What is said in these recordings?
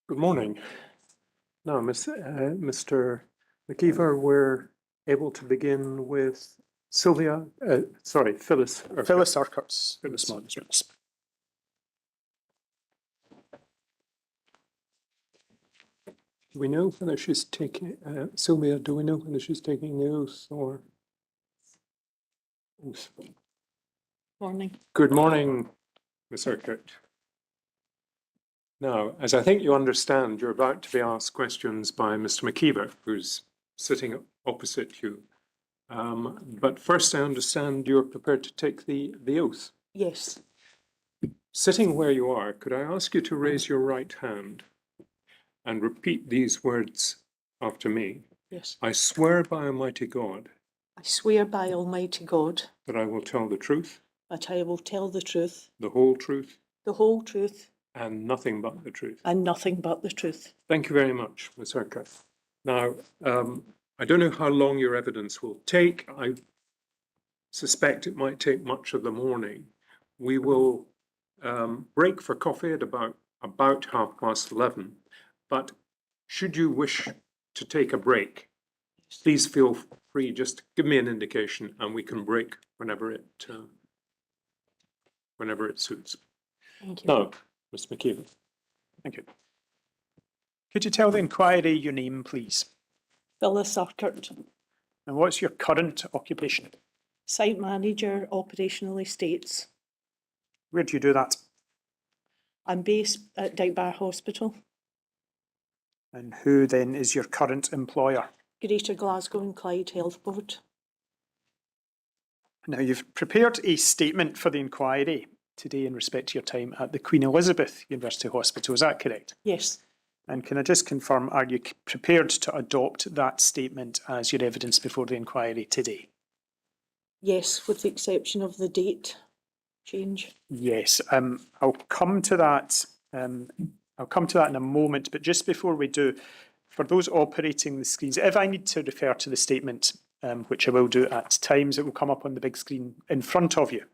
Good morning. Now, Mr. McKeever, we're able to begin with Phyllis Urquhart. Phyllis Urquhart's Phyllis. response. Do we know whether she's taking, Sylvia, do we know whether she's taking the oath or? Morning. Good morning, Ms. Urquhart. Now, as I think you understand, you're about to be asked questions by Mr. McKeever, who's sitting opposite you. But first, I understand you're prepared to take the oath. Yes. Sitting where you are, could I ask you to raise your right hand and repeat these words after me? Yes. I swear by Almighty God I swear by Almighty God that I will tell the truth, that I will tell the truth, the whole truth, and nothing but the truth. and nothing but the truth. Thank you very much, Ms. Urquhart. Now, I don't know how long your evidence will take. I suspect it might take much of the morning. We will break for coffee at about 11:30. But should you wish to take a break, please feel free. Just give me an indication, and we can break whenever it suits. Thank you. Now, Mr. McKeever. Thank you. Could you tell the inquiry your name, please? Phyllis Urquhart, And what's your current occupation? Site Manager, Operational Estates. Where do you do that? I'm based at Dykebar Hospital, And who then is your current employer? Greater Glasgow and Clyde Health Board. Now, you've prepared a statement for the inquiry today in respect to your time at the Queen Elizabeth University Hospital. Is that correct? Yes. And can I just confirm, are you prepared to adopt that statement as your evidence before the inquiry today? Yes, with the exception of the date change. Yes, I'll come to that. I'll come to that in a moment. But just before we do, for those operating the screens, if I need to refer to the statement, which I will do at times, it will come up on the big screen in front of you.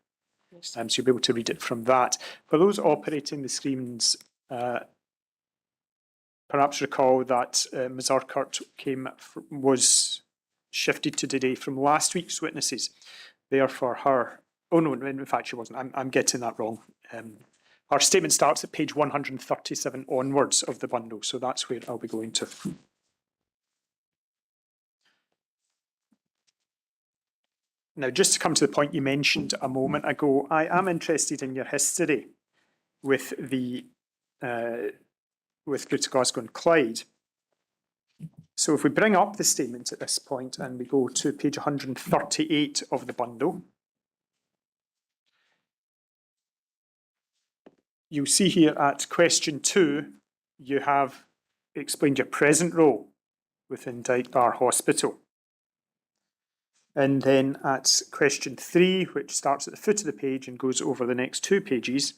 Yes. So you'll be able to read it from that. For those operating the screens, perhaps recall that Ms. Urquhart was shifted to today from last week's witnesses. Therefore, oh no, in fact she wasn't. I'm getting that wrong. Our statement starts at page 137 onwards of the bundle, so that's where I'll be going to. Now, just to come to the point you mentioned a moment ago, I am interested in your history with with Greater Glasgow and Clyde. So if we bring up the statement at this point and we go to page 138 of the bundle, you'll see here at question 2, you have explained your present role within Dykebar Hospital. And then at question 3, which starts at the foot of the page and goes over the next 2 pages,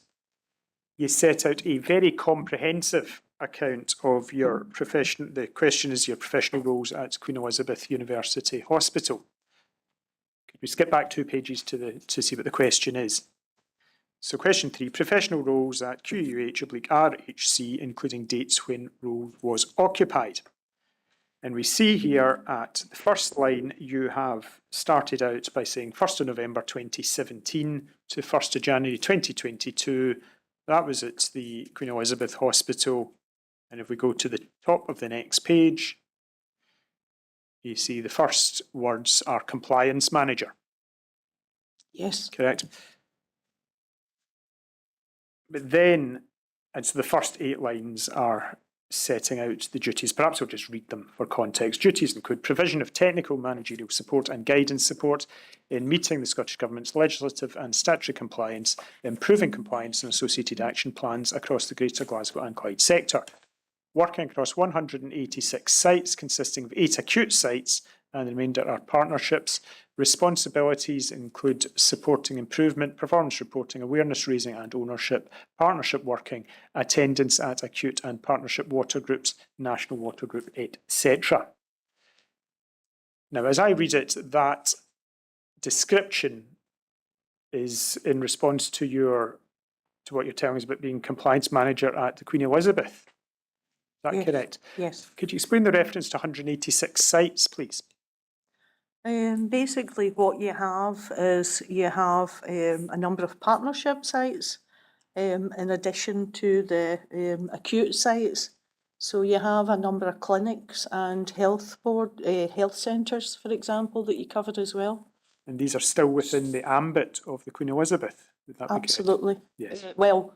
you set out a very comprehensive account of your profession. The question is your professional roles at Queen Elizabeth University Hospital. Could we skip back 2 pages to see what the question is? So question 3, professional roles at QEUH/RHC, including dates when role was occupied. And we see here at the first line, you have started out by saying 1st of November 2017 to 1st of January 2022. That was at the Queen Elizabeth Hospital. And if we go to the top of the next page, you see the first words are compliance manager. Yes. Correct. But then, and so the first 8 lines are setting out the duties. Perhaps I'll just read them for context. Duties include provision of technical managerial support and guidance support in meeting the Scottish Government's legislative and statutory compliance, improving compliance and associated action plans across the Greater Glasgow and Clyde sector. Working across 186 sites consisting of 8 acute sites and the remainder are partnerships. Responsibilities include supporting improvement, performance reporting, awareness raising and ownership, partnership working, attendance at acute and partnership water groups, national water group, etc. Now, as I read it, that description is in response to what you're telling us about being compliance manager at the Queen Elizabeth that Yes. correct? Yes. Could you explain the reference to 186 sites, please? Basically what you have is you have a number of partnership sites in addition to the acute sites. So you have a number of clinics and health centres, for example, that you covered as well. And these are still within the ambit of the Queen Elizabeth, would that be correct? Absolutely. Yes. Well,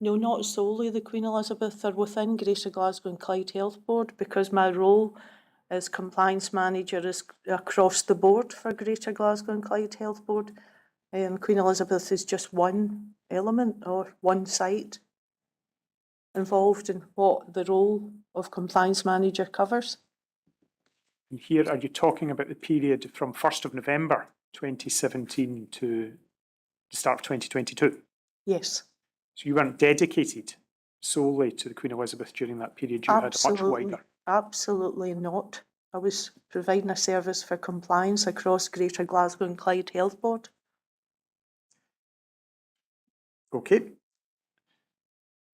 no, not solely the Queen Elizabeth. They're within Greater Glasgow and Clyde Health Board, because my role as compliance manager is across the board for Greater Glasgow and Clyde Health Board. Queen Elizabeth is just one element or one site involved in what the role of compliance manager covers. And here, are you talking about the period from 1st of November 2017 to the start of 2022? Yes. So you weren't dedicated solely to the Queen Elizabeth during that period, you had a much wider. Absolutely not. I was providing a service for compliance across Greater Glasgow and Clyde Health Board. Okay.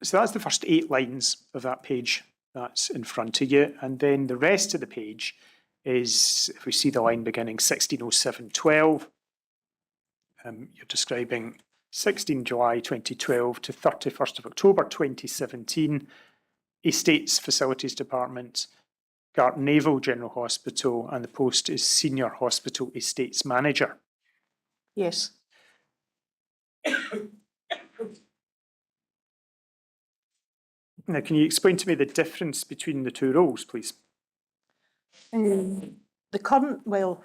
So that's the first 8 lines of that page that's in front of you. And then the rest of the page is, if we see the line beginning 160712, you're describing 16 July 2012 to 31st of October 2017, Estates Facilities Department, Gart Naval General Hospital, and the post is Senior Hospital Estates Manager. Yes. Now, can you explain to me the difference between the two roles, please? My current role,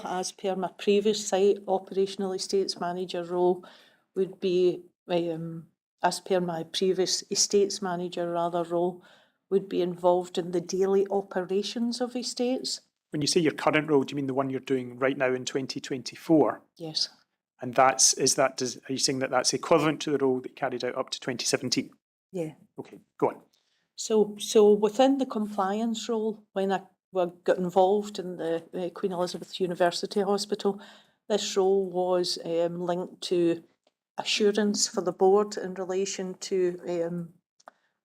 as per my previous site operational estates manager role, would be, as per my previous estates manager role, would be involved in the daily operations of estates. When you say your current role, do you mean the one you're doing right now in 2024? Yes. And are you saying that that's equivalent to the role that you carried out up to 2017? Yeah. Okay, go on. So within the compliance role, when I got involved in the Queen Elizabeth University Hospital, this role was linked to assurance for the board in relation to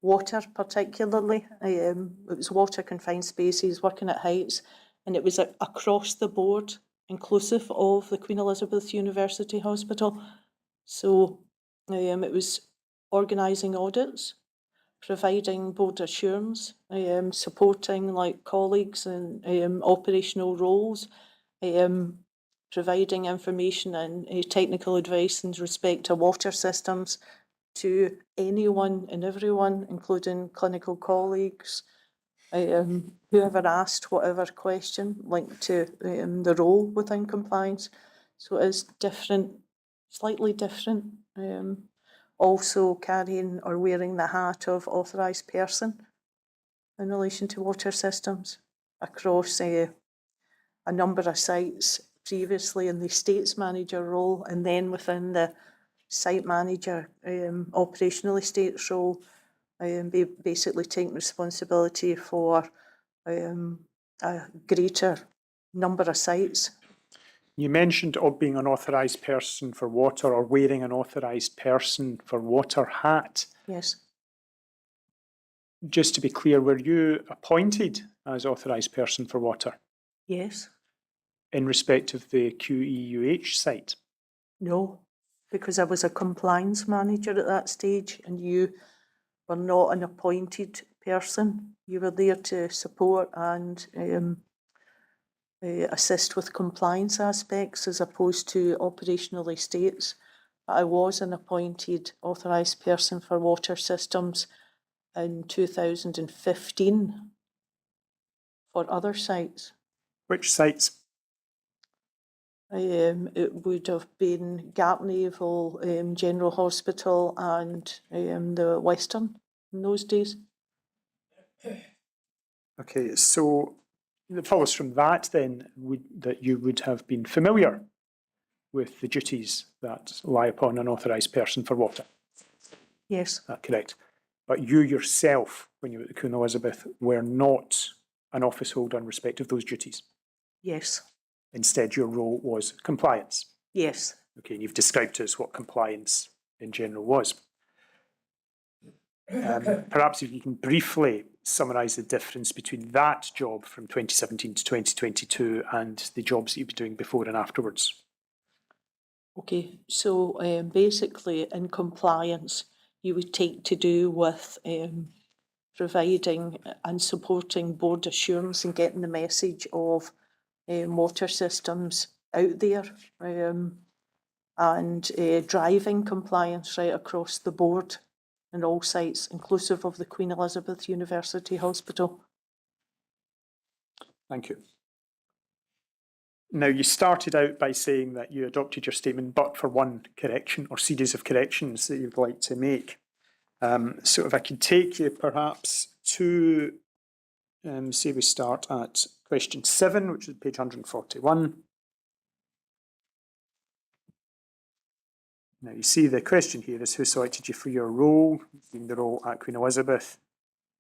water particularly. It was water confined spaces, working at heights, and it was across the board, inclusive of the Queen Elizabeth University Hospital. So it was organising audits, providing board assurance, supporting like colleagues in operational roles, providing information and technical advice in respect to water systems to anyone and everyone, including clinical colleagues, whoever asked whatever question linked to the role within compliance. So it is different, slightly different. Also carrying or wearing the hat of authorised person in relation to water systems across a number of sites previously in the estates manager role, and then within the site manager operational estates role, basically taking responsibility for a greater number of sites. You mentioned being an authorised person for water or wearing an authorised person for water hat. Yes. Just to be clear, were you appointed as authorised person for water Yes. in respect of the QEUH site? No, because I was a compliance manager at that stage, and you were not an appointed person. You were there to support and assist with compliance aspects as opposed to operational estates. But I was an appointed authorised person for water systems in 2015 for other sites. Which sites? It would have been Gap Naval General Hospital and the Western in those days. Okay, so it follows from that then that you would have been familiar with the duties that lie upon an authorised person for water. Yes. Is that correct? But you yourself, when you were at the Queen Elizabeth, were not an office holder in respect of those duties. Yes. Instead, your role was compliance. Yes. Okay, and you've described to us what compliance in general was. Perhaps if you can briefly summarise the difference between that job from 2017 to 2022 and the jobs that you've been doing before and afterwards. Okay, so basically in compliance, you would take to do with providing and supporting board assurance and getting the message of water systems out there, and driving compliance right across the board in all sites, inclusive of the Queen Elizabeth University Hospital. Thank you. Now, you started out by saying that you adopted your statement, but for one correction or series of corrections that you'd like to make. So if I could take you perhaps to, say we start at question 7, which is page 141. Now, you see the question here is who selected you for your role, being the role at Queen Elizabeth,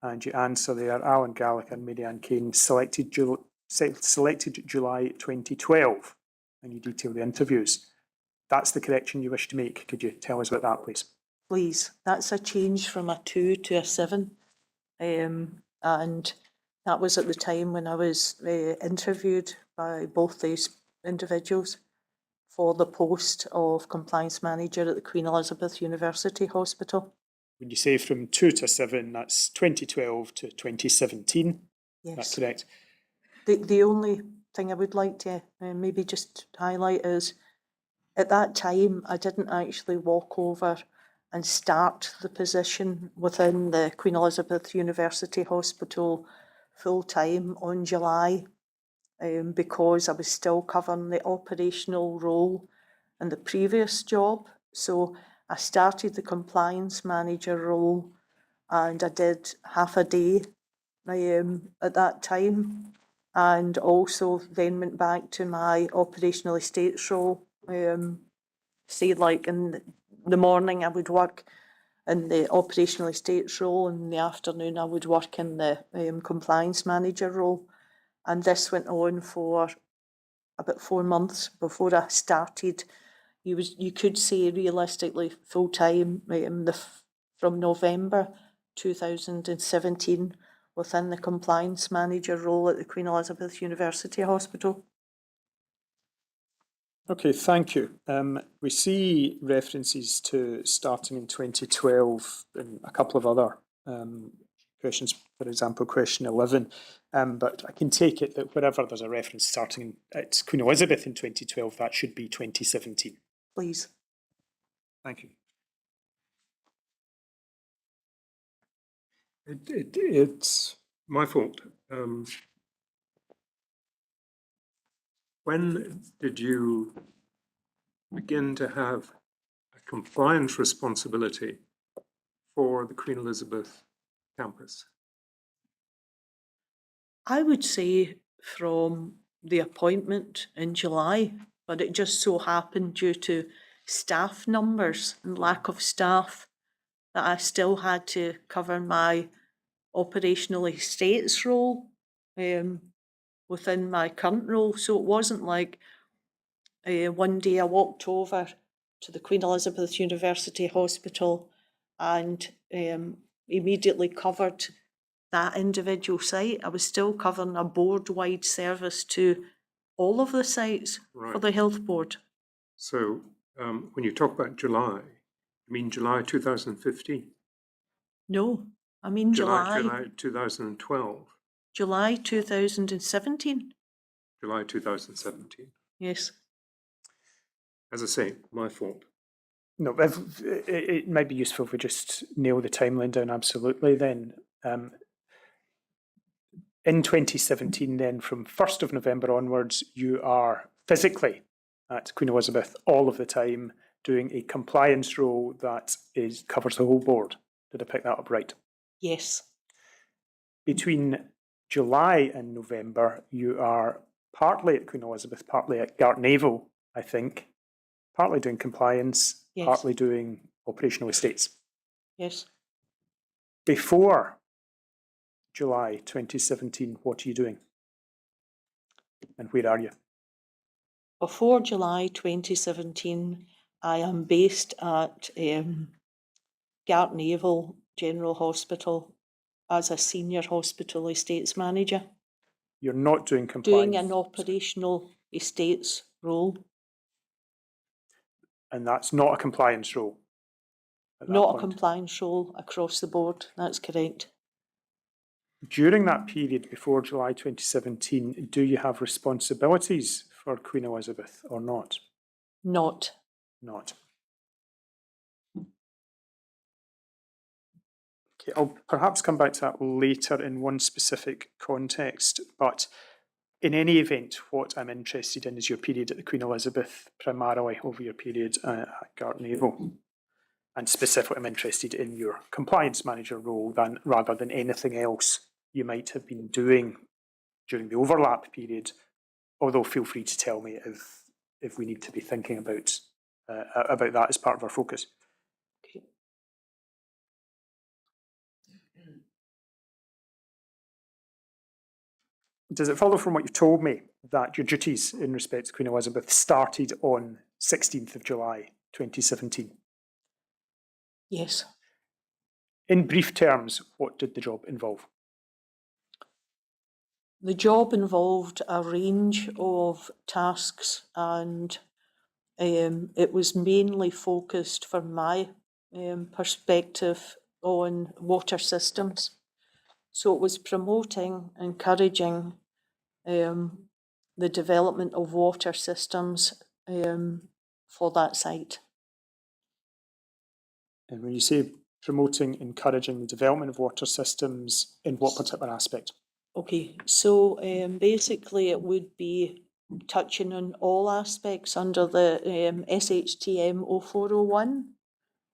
and you answer there, Alan Gallagher and Mary Ann Kane selected July 2012, and you detail the interviews. That's the correction you wish to make. Could you tell us about that, please? Please, that's a change from a 2 to a 7, and that was at the time when I was interviewed by both these individuals for the post of compliance manager at the Queen Elizabeth University Hospital. When you say from 2 to 7, that's 2012 to 2017. Yes. That's correct. The only thing I would like to maybe just highlight is at that time I didn't actually walk over and start the position within the Queen Elizabeth University Hospital full-time on July, because I was still covering the operational role in the previous job. So I started the compliance manager role and I did half a day at that time, and also then went back to my operational estates role. Say like in the morning I would work in the operational estates role, and in the afternoon I would work in the compliance manager role. And this went on for about 4 months before I started. You could say realistically full time from November 2017 within the compliance manager role at the Queen Elizabeth University Hospital. Okay, thank you. We see references to starting in 2012 and a couple of other questions, for example, question 11. But I can take it that wherever there's a reference starting at Queen Elizabeth in 2012, that should be 2017. Please. Thank you. It's my fault. When did you begin to have a compliance responsibility for the Queen Elizabeth campus? I would say from the appointment in July, but it just so happened due to staff numbers and lack of staff that I still had to cover my operational estates role within my current role. So it wasn't like one day I walked over to the Queen Elizabeth University Hospital and immediately covered that individual site. I was still covering a board-wide service to all of the sites for the health board. So when you talk about July, you mean July 2015? No, I mean July 2012. July 2017. July 2017. Yes. As I say, my fault. No, it might be useful if we just nail the timeline down absolutely then. In 2017 then, from 1st of November onwards, you are physically at Queen Elizabeth all of the time doing a compliance role that covers the whole board. Did I pick that up right? Yes. Between July and November, you are partly at Queen Elizabeth, partly at Gartnavel, I think, partly doing compliance, yes. Partly doing operational estates. Yes. Before July 2017, what are you doing? And where are you? Before July 2017, I am based at Gartnavel General Hospital as a senior hospital estates manager, You're not doing doing compliance. an operational estates role, And that's not a compliance role at that not a point. compliance role across the board. That's correct. During that period before July 2017, do you have responsibilities for Queen Elizabeth or not? Not. Not. Okay, I'll perhaps come back to that later in one specific context, but in any event, what I'm interested in is your period at the Queen Elizabeth, primarily over your period at Gartnavel. And specifically, I'm interested in your compliance manager role rather than anything else you might have been doing during the overlap period. Although feel free to tell me if we need to be thinking about that as part of our focus. Okay. Does it follow from what you've told me that your duties in respect to Queen Elizabeth started on 16th of July 2017? Yes. In brief terms, what did the job involve? The job involved a range of tasks, and it was mainly focused from my perspective on water systems. So it was promoting, encouraging the development of water systems for that site. And when you say promoting, encouraging the development of water systems, in what particular aspect? Okay, so basically it would be touching on all aspects under the SHTM 0401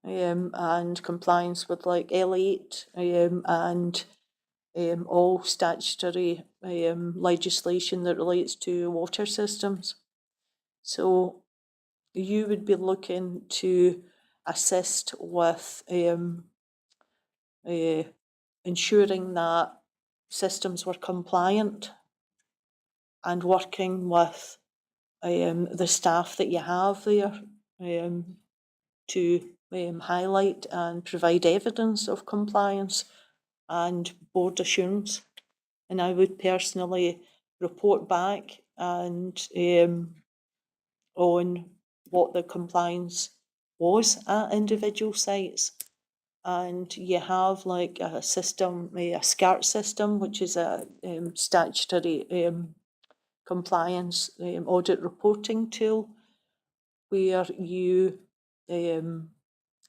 and compliance with like L8 and all statutory legislation that relates to water systems. So you would be looking to assist with ensuring that systems were compliant and working with the staff that you have there to highlight and provide evidence of compliance and board assurance. And I would personally report back and on what the compliance was at individual sites. And you have like a system, a SCART system, which is a statutory compliance audit reporting tool, where you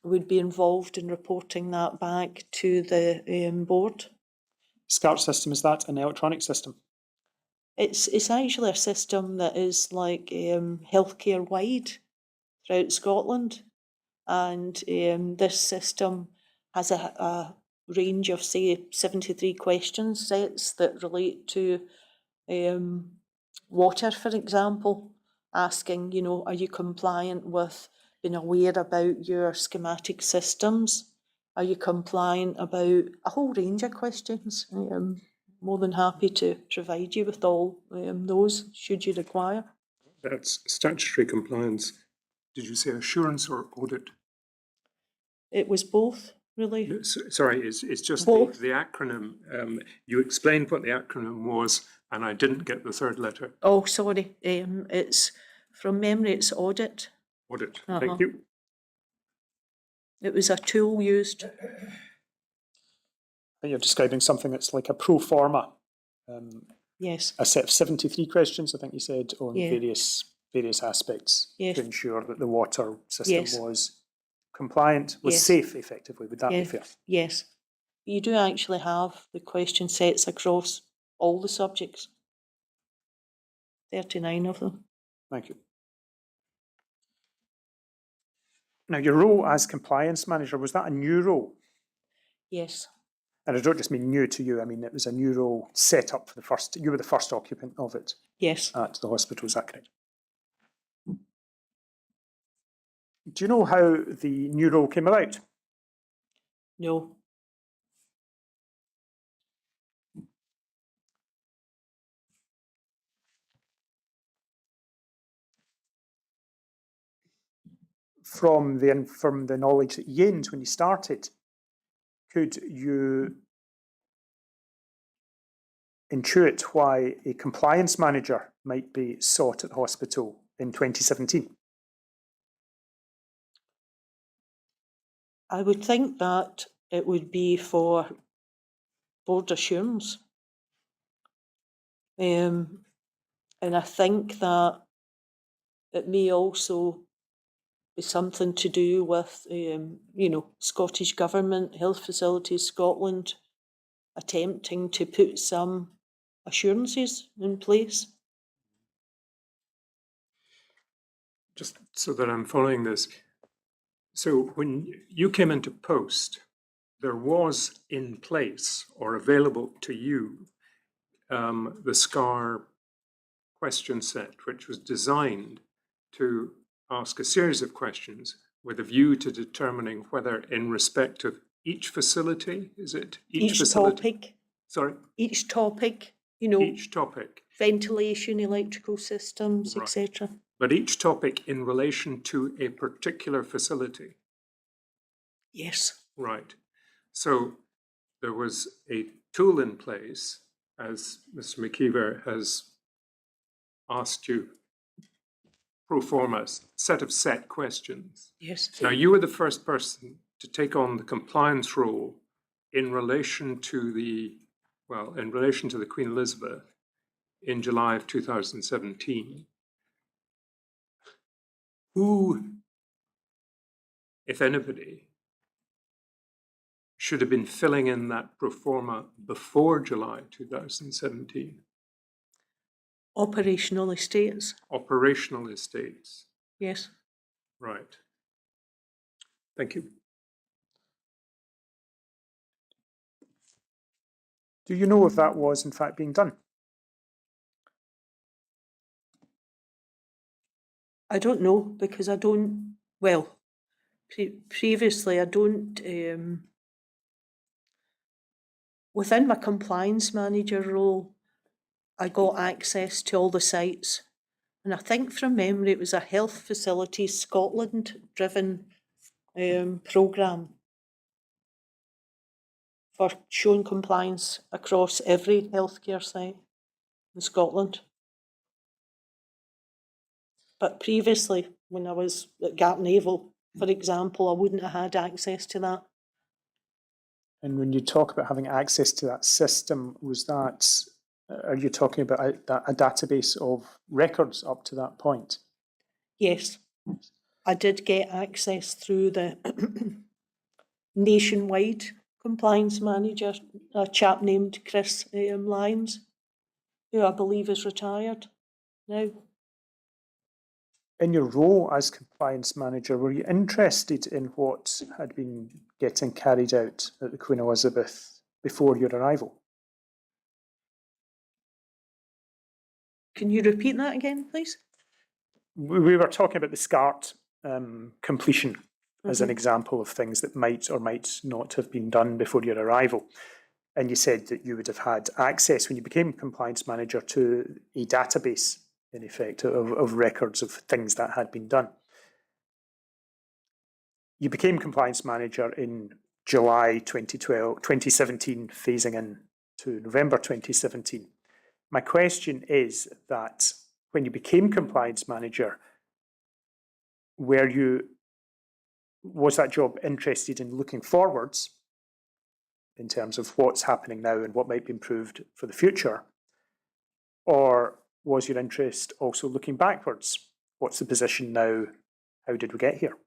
would be involved in reporting that back to the board. SCART system, is that an electronic system? It's actually a system that is like healthcare wide throughout Scotland, and this system has a range of, say, 73 question sets that relate to water, for example, asking, you know, are you compliant with being aware about your schematic systems? Are you compliant about a whole range of questions? I'm more than happy to provide you with all those, should you require. That's statutory compliance. Did you say assurance or audit? It was both, really. No, sorry, it's just Both. the acronym. You explained what the acronym was, and I didn't get the third letter. Oh, sorry. It's from memory. It's audit. Audit. Uh-huh. Thank you. It was a tool used. I think you're describing something that's like a pro forma. Yes. A set of 73 questions, I think you said, on Yeah. various aspects Yes. to ensure that the water system Yes. was compliant, was Yes. safe, effectively. Would that be fair? Yes. You do actually have the question sets across all the subjects. 39 of them. Thank you. Now, your role as compliance manager, was that a new role? Yes. And I don't just mean new to you, I mean it was a new role set up for the first, you were the first occupant of it Yes. at the hospital, is that correct? Do you know how the new role came about? No. From the knowledge that you gained when you started, Could you intuit why a compliance manager might be sought at the hospital in 2017? I would think that it would be for board assurance. And I think that it may also be something to do with, Scottish Government, Health Facilities Scotland, attempting to put some assurances in place. Just so that I'm following this. So when you came into post, there was in place or available to you the SCAR question set, which was designed to ask a series of questions with a view to determining whether in respect of each facility, is it? Each facility? topic. Sorry? Each topic, Each topic. ventilation, electrical systems, Right. etc. But each topic in relation to a particular facility. Yes. Right. So there was a tool in place, as Mr. McKeever has asked you, pro forma set of set questions. Yes. Now, you were the first person to take on the compliance role in relation to the Queen Elizabeth in July of 2017. Who, if anybody, should have been filling in that pro forma before July 2017? Operational estates. Operational estates. Yes. Right. Thank you. Do you know if that was in fact being done? I don't know, because I don't, previously I don't, within my compliance manager role, I got access to all the sites. And I think from memory, it was a Health Facilities Scotland driven programme for showing compliance across every healthcare site in Scotland. But previously, when I was at Gartnavel, for example, I wouldn't have had access to that. And when you talk about having access to that system, are you talking about a database of records up to that point? Yes, I did get access through the nationwide compliance manager, a chap named Chris Lyons, who I believe is retired now. In your role as compliance manager, were you interested in what had been getting carried out at the Queen Elizabeth before your arrival? Can you repeat that again, please? We were talking about the SCART completion as an Mhm. example of things that might or might not have been done before your arrival. And you said that you would have had access when you became compliance manager to a database, in effect, of records of things that had been done. You became compliance manager in July 2017, phasing in to November 2017. My question is that when you became compliance manager, was that job interested in looking forwards in terms of what's happening now and what might be improved for the future? Or was your interest also looking backwards? What's the position now? How did we get here?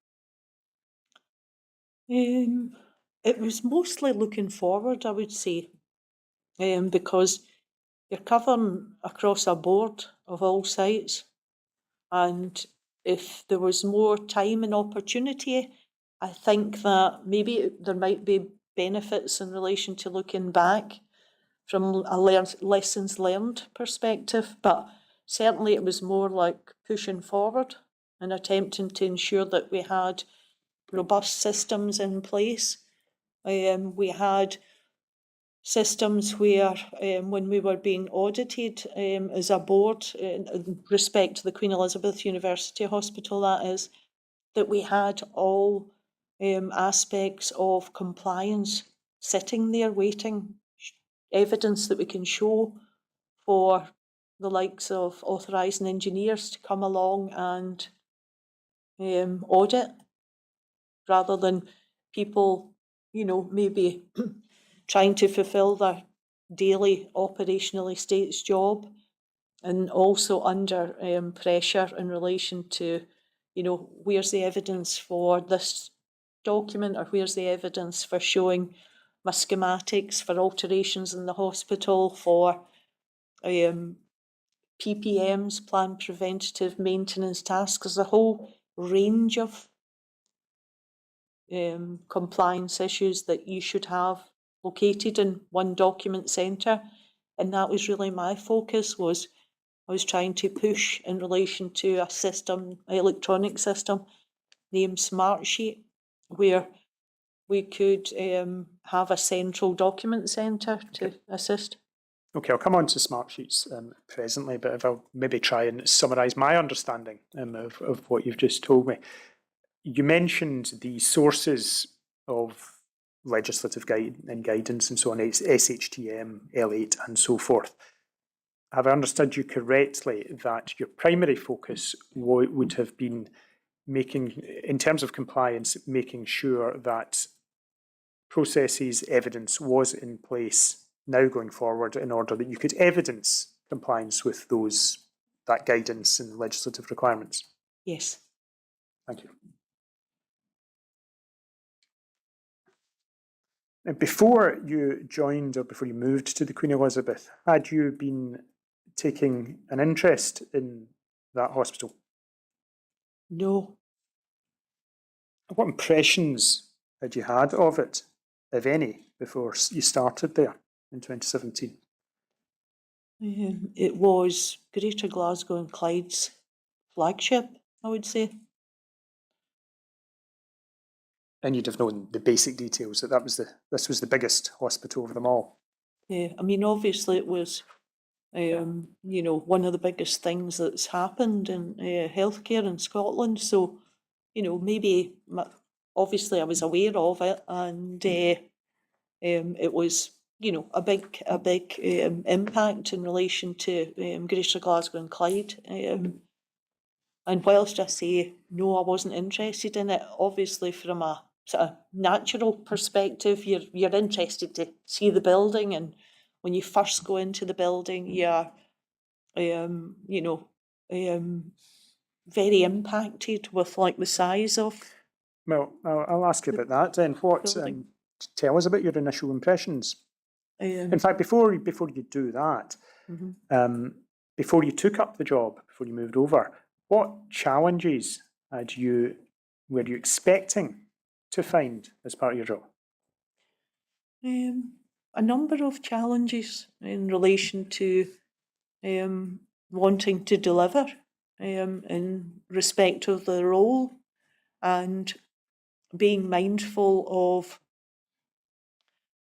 It was mostly looking forward, I would say, because you're covering across a board of all sites, and if there was more time and opportunity, I think that maybe there might be benefits in relation to looking back from a lessons learned perspective, but certainly it was more like pushing forward and attempting to ensure that we had robust systems in place. We had systems where, when we were being audited as a board, in respect to the Queen Elizabeth University Hospital, that is, that we had all aspects of compliance sitting there waiting, evidence that we can show for the likes of authorising engineers to come along and audit, rather than people, you know, maybe trying to fulfil their daily operational estates job and also under pressure in relation to, you know, where's the evidence for this document, or where's the evidence for showing my schematics for alterations in the hospital, for PPMs, planned preventative maintenance tasks. There's a whole range of compliance issues that you should have located in one document centre, and that was really my focus. Was I was trying to push in relation to a system, an electronic system named Smartsheet, where we could have a central document centre to assist. Okay, I'll come on to Smartsheets presently, but if I'll maybe try and summarise my understanding of what you've just told me. You mentioned the sources of legislative guidance and so on, SHTM, L8 and so forth. Have I understood you correctly that your primary focus would have been making, in terms of compliance, making sure that processes, evidence was in place now going forward in order that you could evidence compliance with that guidance and legislative requirements? Yes. Thank you. Now, before you joined or before you moved to the Queen Elizabeth, had you been taking an interest in that hospital? No. What impressions had you had of it, if any, before you started there in 2017? It was Greater Glasgow and Clyde's flagship, I would say. And you'd have known the basic details that this was the biggest hospital of them all. Yeah, I mean, obviously it was, you know, one of the biggest things that's happened in healthcare in Scotland. So, you know, maybe obviously I was aware of it, and it was, you know, a big impact in relation to Greater Glasgow and Clyde. And whilst I say no, I wasn't interested in it, obviously from a sort of natural perspective, you're interested to see the building, and when you first go into the building, you're you know, very impacted with like the size of. Well, I'll ask you about that then. Tell us about your initial impressions. In fact, before you do that, before you took up the job, before you moved over, what challenges were you expecting to find as part of your job? A number of challenges in relation to wanting to deliver in respect of the role, and being mindful of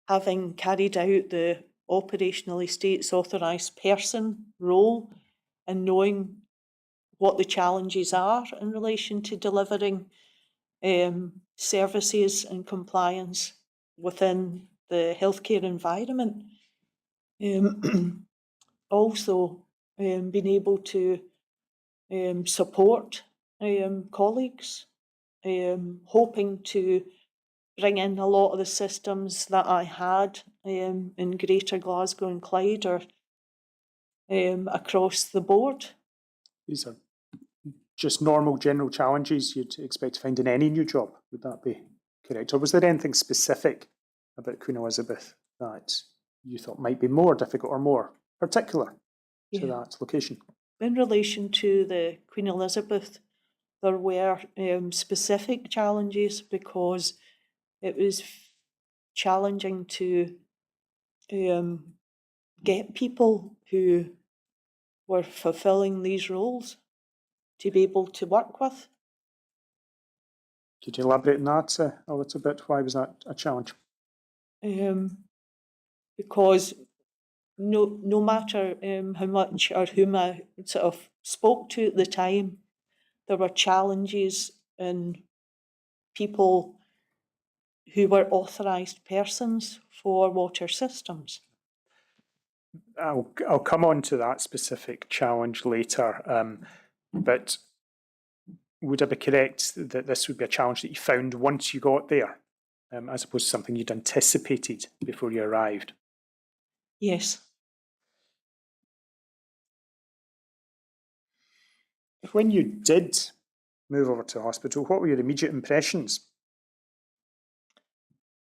having carried out the operational estates authorised person role and knowing what the challenges are in relation to delivering services and compliance within the healthcare environment. Also, being able to support colleagues, hoping to bring in a lot of the systems that I had in Greater Glasgow and Clyde, or across the board. These are just normal general challenges you'd expect to find in any new job. Would that be correct? Or was there anything specific about Queen Elizabeth that you thought might be more difficult or more particular to that location? In relation to the Queen Elizabeth, there were specific challenges, because it was challenging to get people who were fulfilling these roles to be able to work with. Could you elaborate on that a little bit? Why was that a challenge? Because no matter how much or whom I sort of spoke to at the time, there were challenges in people who were authorised persons for water systems. I'll come on to that specific challenge later, but would I be correct that this would be a challenge that you found once you got there, as opposed to something you'd anticipated before you arrived? Yes. When you did move over to the hospital, what were your immediate impressions?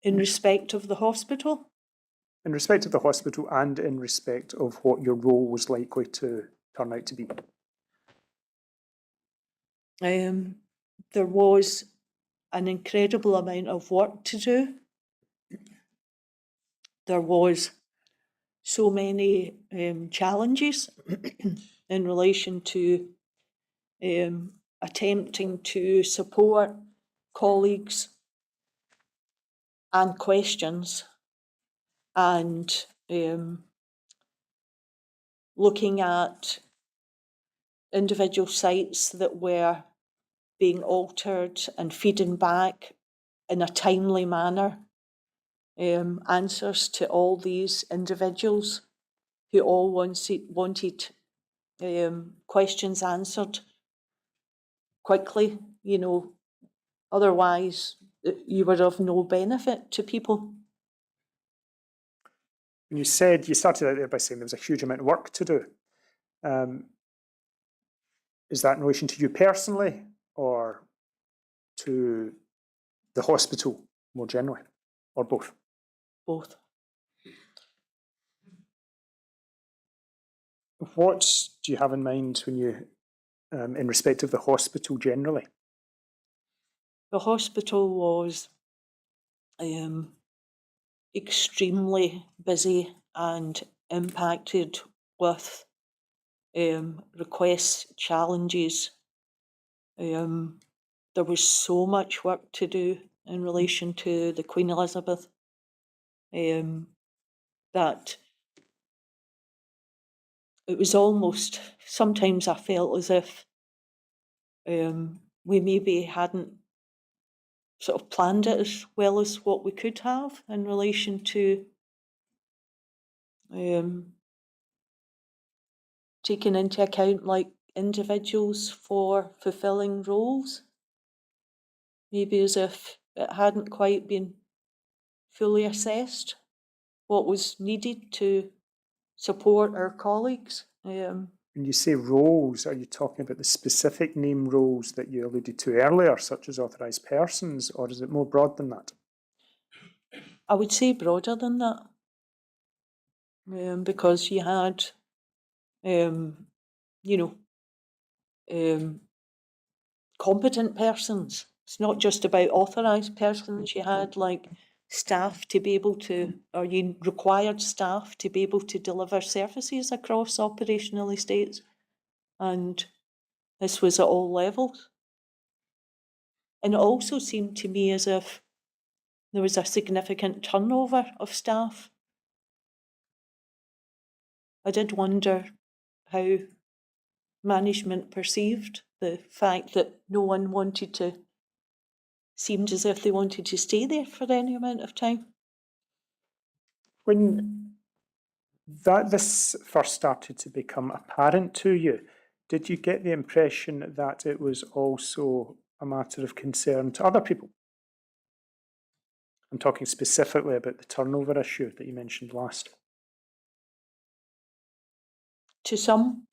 In respect of the hospital? In respect of the hospital and in respect of what your role was likely to turn out to be? There was an incredible amount of work to do. There was so many challenges in relation to attempting to support colleagues and questions, and looking at individual sites that were being altered and feeding back in a timely manner answers to all these individuals who all wanted questions answered quickly. You know, otherwise you were of no benefit to people. And you said, you started out there by saying there was a huge amount of work to do. Is that in relation to you personally or to the hospital more generally, or both? Both. What do you have in mind when you, in respect of the hospital generally? The hospital was extremely busy and impacted with requests, challenges. There was so much work to do in relation to the Queen Elizabeth that it was almost, sometimes I felt as if we maybe hadn't sort of planned it as well as what we could have in relation to taking into account like individuals for fulfilling roles. Maybe as if it hadn't quite been fully assessed what was needed to support our colleagues. When you say roles, are you talking about the specific name roles that you alluded to earlier, such as authorised persons, or is it more broad than that? I would say broader than that, because you had, competent persons. It's not just about authorised persons. You had like staff to be able to, or you required staff to be able to deliver services across operational estates. And this was at all levels. And it also seemed to me as if there was a significant turnover of staff. I did wonder how management perceived the fact that no one wanted to, seemed as if they wanted to stay there for any amount of time. When this first started to become apparent to you, did you get the impression that it was also a matter of concern to other people? I'm talking specifically about the turnover issue that you mentioned last. To some,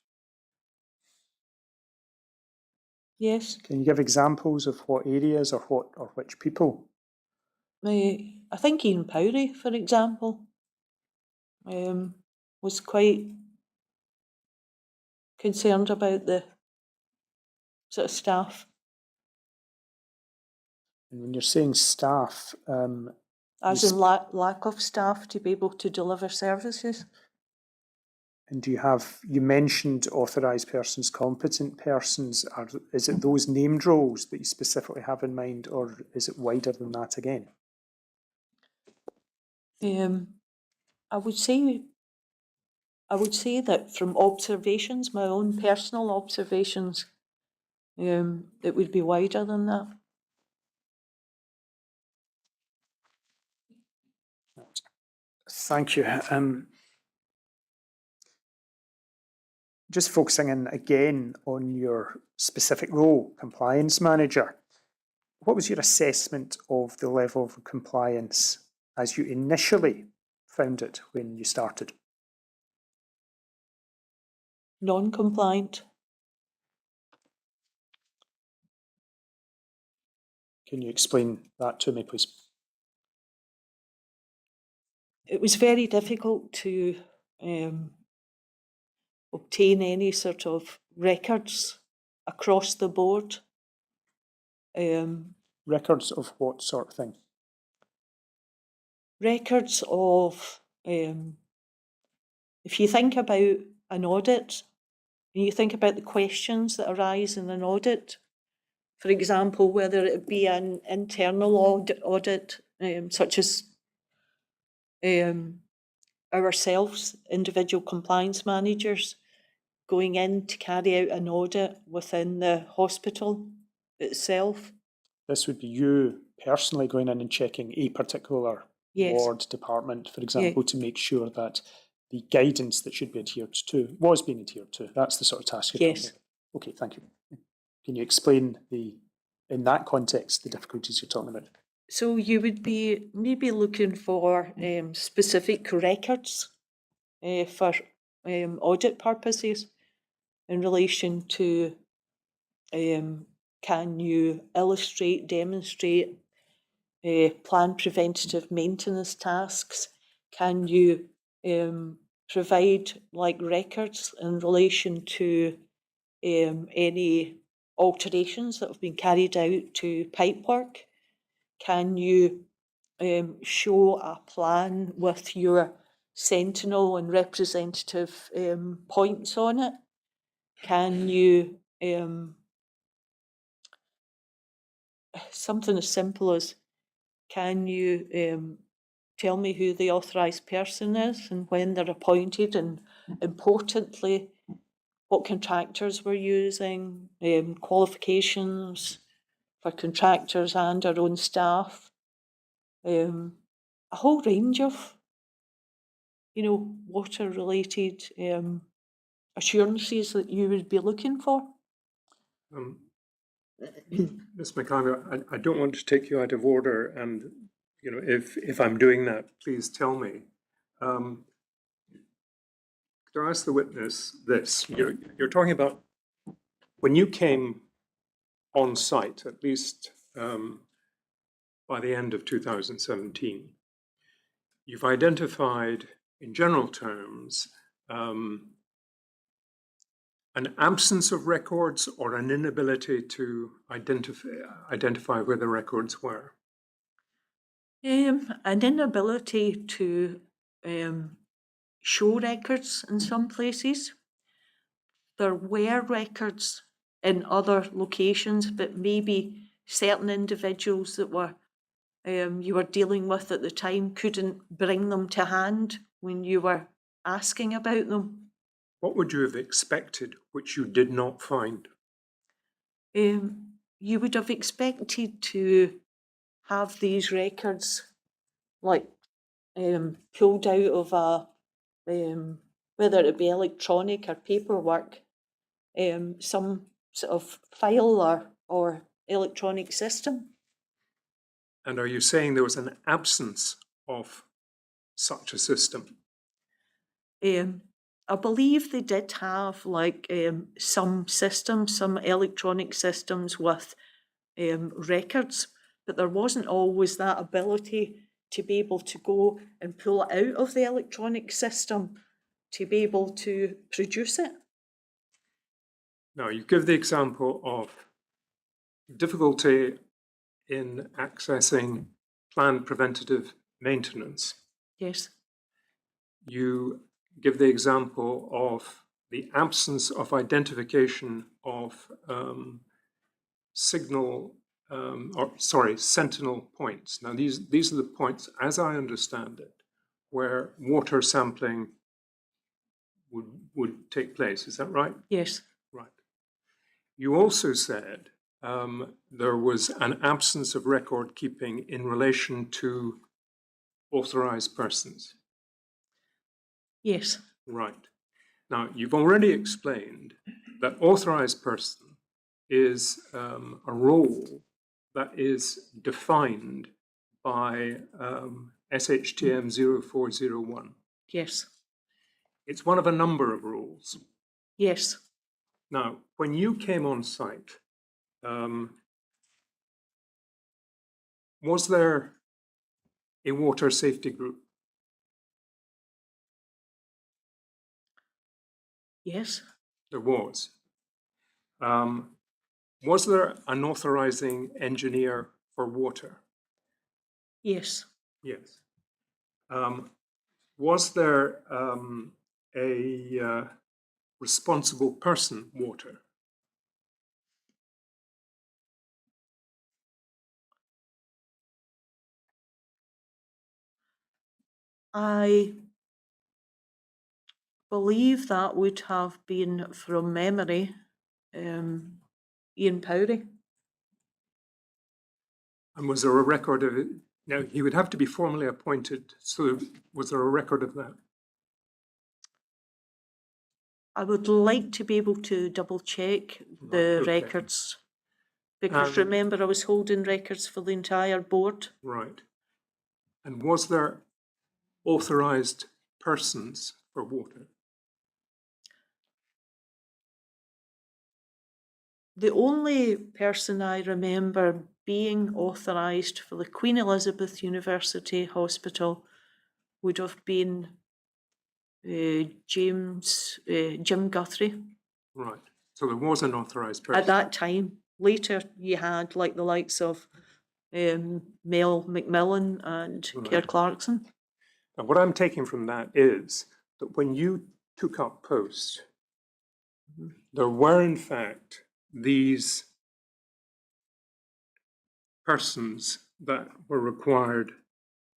yes. Can you give examples of what areas or which people? I think Ian Powrie, for example, was quite concerned about the sort of staff. And when you're saying staff, as in lack of staff to be able to deliver services. and do you have, you mentioned authorised persons, competent persons, is it those named roles that you specifically have in mind, or is it wider than that again? I would say that from observations, my own personal observations, it would be wider than that. Thank you. Just focusing in again on your specific role, compliance manager. What was your assessment of the level of compliance as you initially found it when you started? Non-compliant. Can you explain that to me, please? It was very difficult to obtain any sort of records across the board. Records of what sort of thing? Records of, if you think about an audit, and you think about the questions that arise in an audit, for example, whether it be an internal audit such as ourselves, individual compliance managers, going in to carry out an audit within the hospital itself. This would be you personally going in and checking a particular ward, department, for example, to make sure that the guidance that should be adhered to was being adhered to. That's the sort of task you're talking about. Okay, thank you. Can you explain in that context, the difficulties you're talking about? So you would be maybe looking for specific records for audit purposes in relation to can you illustrate, demonstrate planned preventative maintenance tasks? Can you provide like records in relation to any alterations that have been carried out to pipework? Can you show a plan with your sentinel and representative points on it? Can you, something as simple as, can you tell me who the authorised person is and when they're appointed, and importantly, what contractors we're using, qualifications for contractors and our own staff, a whole range of, water-related assurances that you would be looking for. Ms. McIver, I don't want to take you out of order, and if I'm doing that, please tell me. Could I ask the witness this? You're talking about when you came on site, at least by the end of 2017, you've identified, in general terms, an absence of records or an inability to identify where the records were? An inability to show records in some places. There were records in other locations, but maybe certain individuals that were you were dealing with at the time couldn't bring them to hand when you were asking about them. What would you have expected which you did not find? You would have expected to have these records like pulled out of a, whether it be electronic or paperwork, some sort of file or electronic system. And are you saying there was an absence of such a system? I believe they did have like some systems, some electronic systems with records, but there wasn't always that ability to be able to go and pull it out of the electronic system to be able to produce it. Now, you give the example of difficulty in accessing planned preventative maintenance. Yes. You give the example of the absence of identification of sentinel points. Now, these are the points, as I understand it, where water sampling would take place. Is that right? Yes. Right. You also said there was an absence of record keeping in relation to authorized persons. Yes. Right. Now, you've already explained that authorized person is a role that is defined by SHTM 0401. Yes. It's one of a number of rules. Yes. Now, when you came on site, was there a water safety group? Yes. There was. Was there an authorizing engineer for water? Yes. Yes. Was there a responsible person water? I believe that would have been, from memory, Ian Powry. And was there a record of it? Now, he would have to be formally appointed, so was there a record of that? I would like to be able to double check the Right, okay. records, because remember I was holding records for the entire board. Right. And was there authorized persons for water? The only person I remember being authorised for the Queen Elizabeth University Hospital would have been Jim Guthrie. Right. So there was an authorized person. At that time. Later you had like the likes of Mel McMillan and Kerr Clarkson. And what I'm taking from that is that when you took up post, there were in fact these persons that were required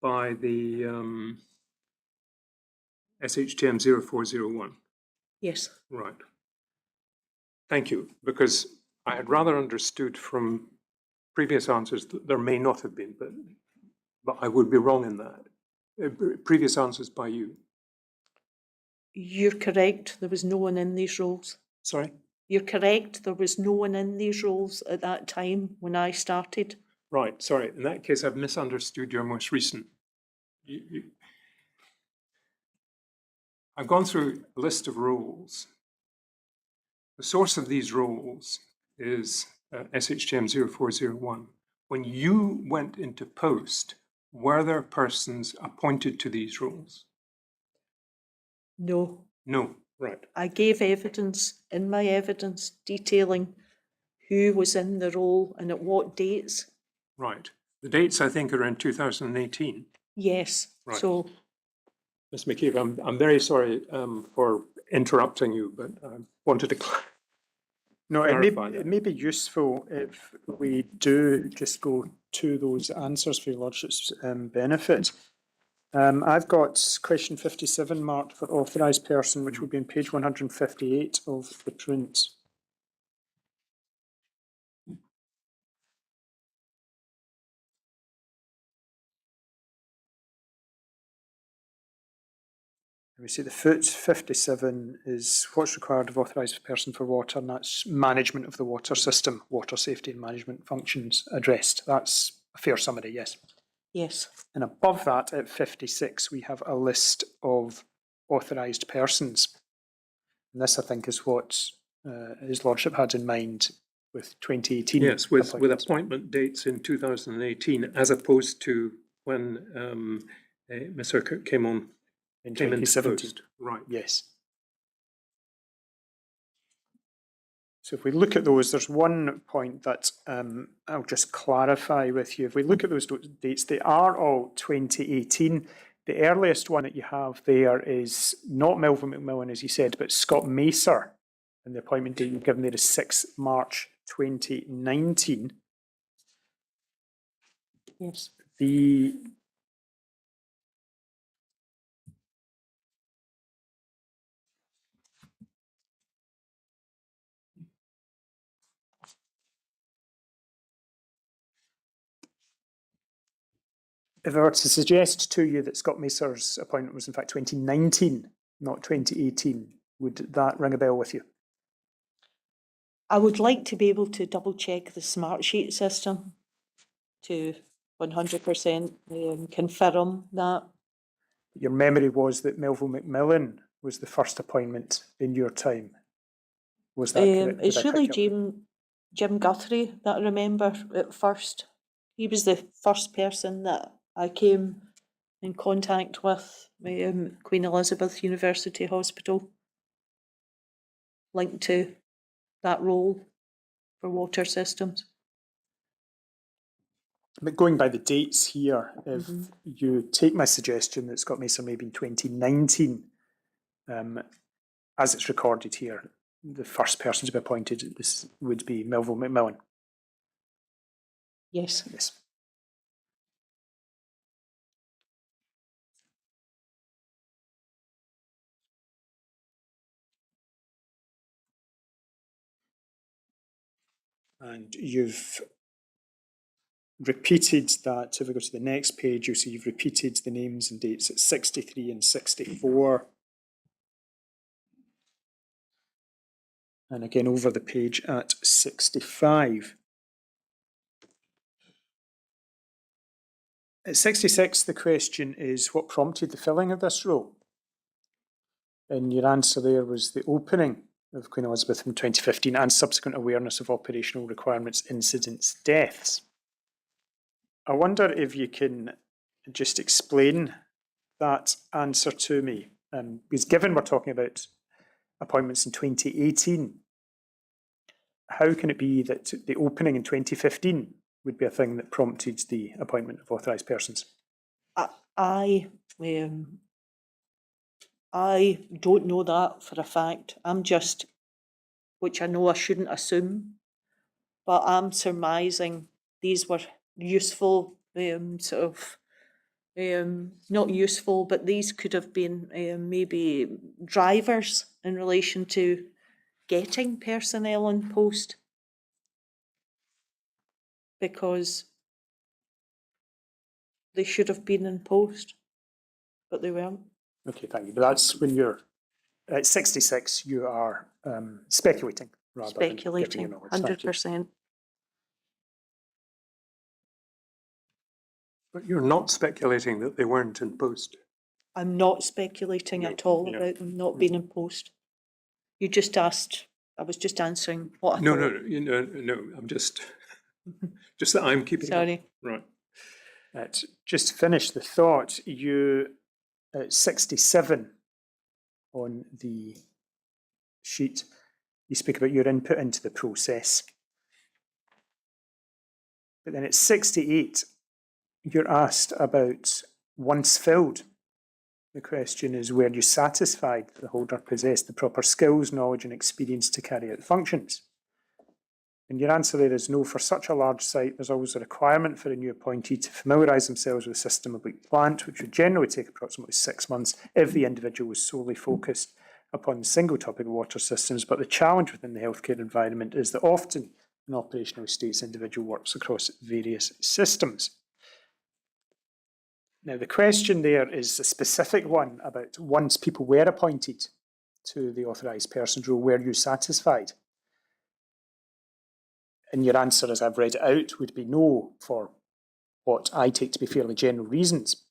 by the SHTM 0401. Yes. Right. Thank you, because I had rather understood from previous answers that there may not have been, but I would be wrong in that. Previous answers by you. You're correct, there was no one in these roles. Sorry? You're correct, there was no one in these roles at that time when I started. Right, sorry. In that case, I've misunderstood your most recent. I've gone through a list of rules. The source of these rules is SHTM 0401. When you went into post, were there persons appointed to these rules? No. No, right. I gave evidence in my evidence detailing who was in the role and at what dates. Right. The dates, I think, are in 2018. Yes. Right. So, Ms. McKeeve, I'm very sorry for interrupting you, but I wanted to clarify that. It may be useful if we do just go to those answers for your Lordship's benefit. I've got question 57 marked for authorised person, which will be on page 158 of the print. We see the foot 57 is what's required of authorised person for water, and that's management of the water system, water safety and management functions addressed. That's a fair summary, yes. yes. And above that, at 56, we have a list of authorised persons. And this, I think, is what His Lordship had in mind with 2018. Yes, with appointment dates in 2018, as opposed to when Ms. Urquhart came on in came into 2017. post. Right. Yes. So if we look at those, there's one point that I'll just clarify with you. If we look at those dates, they are all 2018. The earliest one that you have there is not Melvin McMillan, as you said, but Scott Macer. And the appointment date you've given there is 6 March 2019. Yes. If I were to suggest to you that Scott Macer's appointment was in fact 2019, not 2018. Would that ring a bell with you? I would like to be able to double check the smart sheet system to 100% confirm that. Your memory was that Melville McMillan was the first appointment in your time. Was that correct? It's really Did I pick up? Jim Guthrie that I remember at first. He was the first person that I came in contact with, Queen Elizabeth University Hospital, linked to that role for water systems. But going by the dates here, if you take my suggestion that Scott Mason maybe in 2019, as it's recorded here, the first person to be appointed, this would be Melville McMillan. Yes. Yes. And you've repeated that. If we go to the next page, you'll see you've repeated the names and dates at 63 and 64. And again over the page at 65. At 66, the question is, what prompted the filling of this role? And your answer there was the opening of Queen Elizabeth in 2015 and subsequent awareness of operational requirements, incidents, deaths. I wonder if you can just explain that answer to me. Because given we're talking about appointments in 2018, how can it be that the opening in 2015 would be a thing that prompted the appointment of authorised persons? I don't know that for a fact. I'm just, which I know I shouldn't assume, but I'm surmising these were useful, not useful, but these could have been maybe drivers in relation to getting personnel in post, because they should have been in post, but they weren't. Okay, thank you. But that's when you're at 66, you are speculating rather than giving Speculating, your knowledge. Thank you. 100%. But you're not speculating that they weren't in post. I'm not speculating No, at all no. about them not being in post. You just asked, I was just answering what I No, thought. no, I'm just that I'm keeping up. Sorry. Right. Just to finish the thought, you at 67 on the sheet, you speak about your input into the process. But then at 68, you're asked about once filled. The question is, were you satisfied that the holder possessed the proper skills, knowledge and experience to carry out the functions? And your answer there is no. For such a large site, there's always a requirement for a new appointee to familiarise themselves with the system of each plant, which would generally take approximately 6 months if the individual was solely focused upon the single topic of water systems. But the challenge within the healthcare environment is that often in operational states, individual works across various systems. Now, the question there is a specific one about once people were appointed to the authorised persons role, were you satisfied? And your answer, as I've read it out, would be no, for what I take to be fairly general reasons.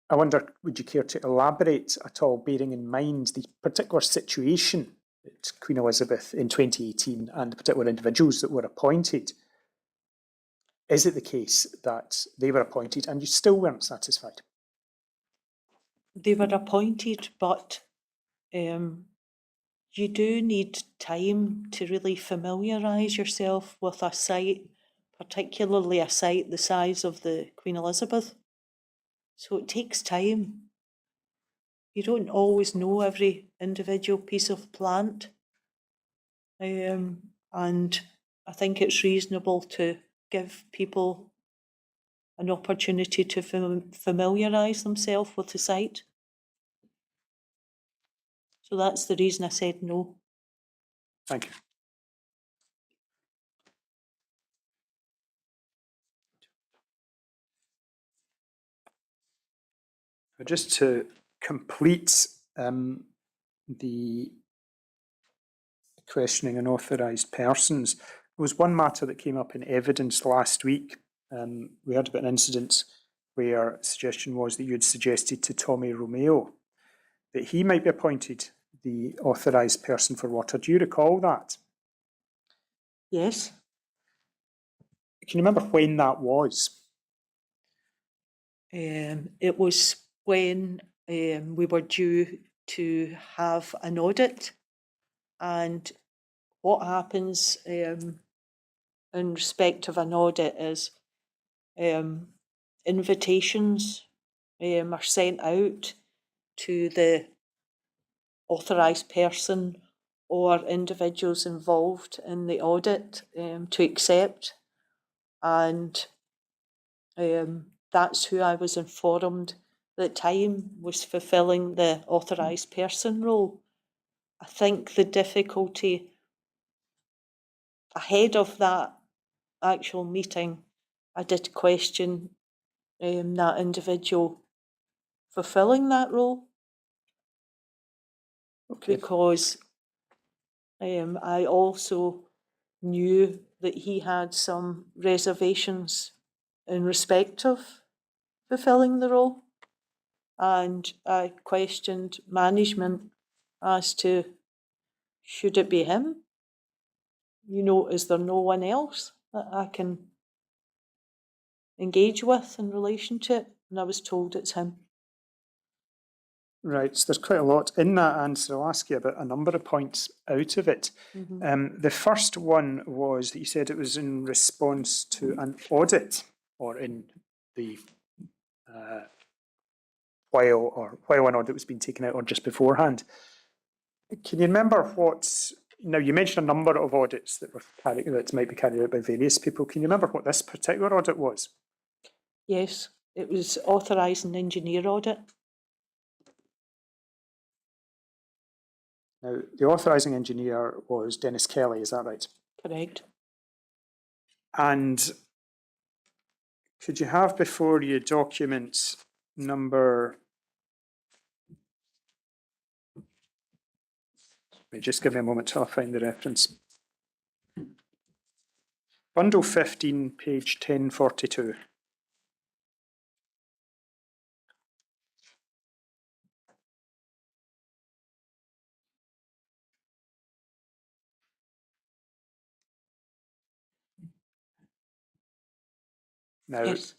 I wonder, would you care to elaborate at all, bearing in mind the particular situation at Queen Elizabeth in 2018 and the particular individuals that were appointed? Is it the case that they were appointed and you still weren't satisfied? They were appointed, but you do need time to really familiarise yourself with a site, particularly a site the size of the Queen Elizabeth. So it takes time. You don't always know every individual piece of plant. And I think it's reasonable to give people an opportunity to familiarise themselves with the site. So that's the reason I said no. Thank you. Just to complete the questioning unauthorised persons. There was one matter that came up in evidence last week. We heard about an incident where a suggestion was that you had suggested to Tommy Romeo that he might be appointed the authorised person for water. Do you recall that? Yes. Can you remember when that was? It was when we were due to have an audit, and what happens in respect of an audit is invitations are sent out to the authorised person or individuals involved in the audit to accept, and that's who I was informed at the time was fulfilling the authorised person role. I think the difficulty ahead of that actual meeting, I did question that individual fulfilling that role. Okay. Because I also knew that he had some reservations in respect of fulfilling the role, and I questioned management as to, should it be him? You know, is there no one else that I can engage with in relation to it? And I was told it's him. Right, so there's quite a lot in that answer. I'll ask you about a number of points out of it. The first one was that you said it was in response to an audit, or in the while an audit was being taken out, or just beforehand. Can you remember what? Now, you mentioned a number of audits that might be carried out by various people. Can you remember what this particular audit was? Yes, it was authorised an engineer audit. Now, the authorising engineer was Dennis Kelly, is that right? Correct. And could you have before you document number... Just give me a moment till I find the reference. Bundle 15, page 1042. Now, Yes.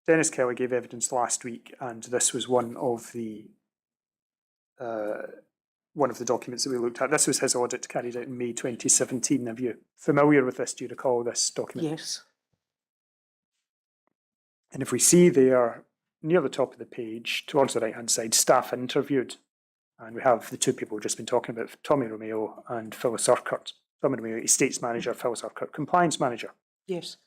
Dennis Kelly gave evidence last week, and this was one of the documents that we looked at. This was his audit carried out in May 2017. Are you familiar with this? Do you recall this document? Yes. And if we see there, near the top of the page, towards the right-hand side, staff interviewed. And we have the two people we've just been talking about, Tommy Romeo and Phyllis Urquhart. Tommy Romeo, Estates Manager, Phyllis Urquhart, Compliance Manager. Yes.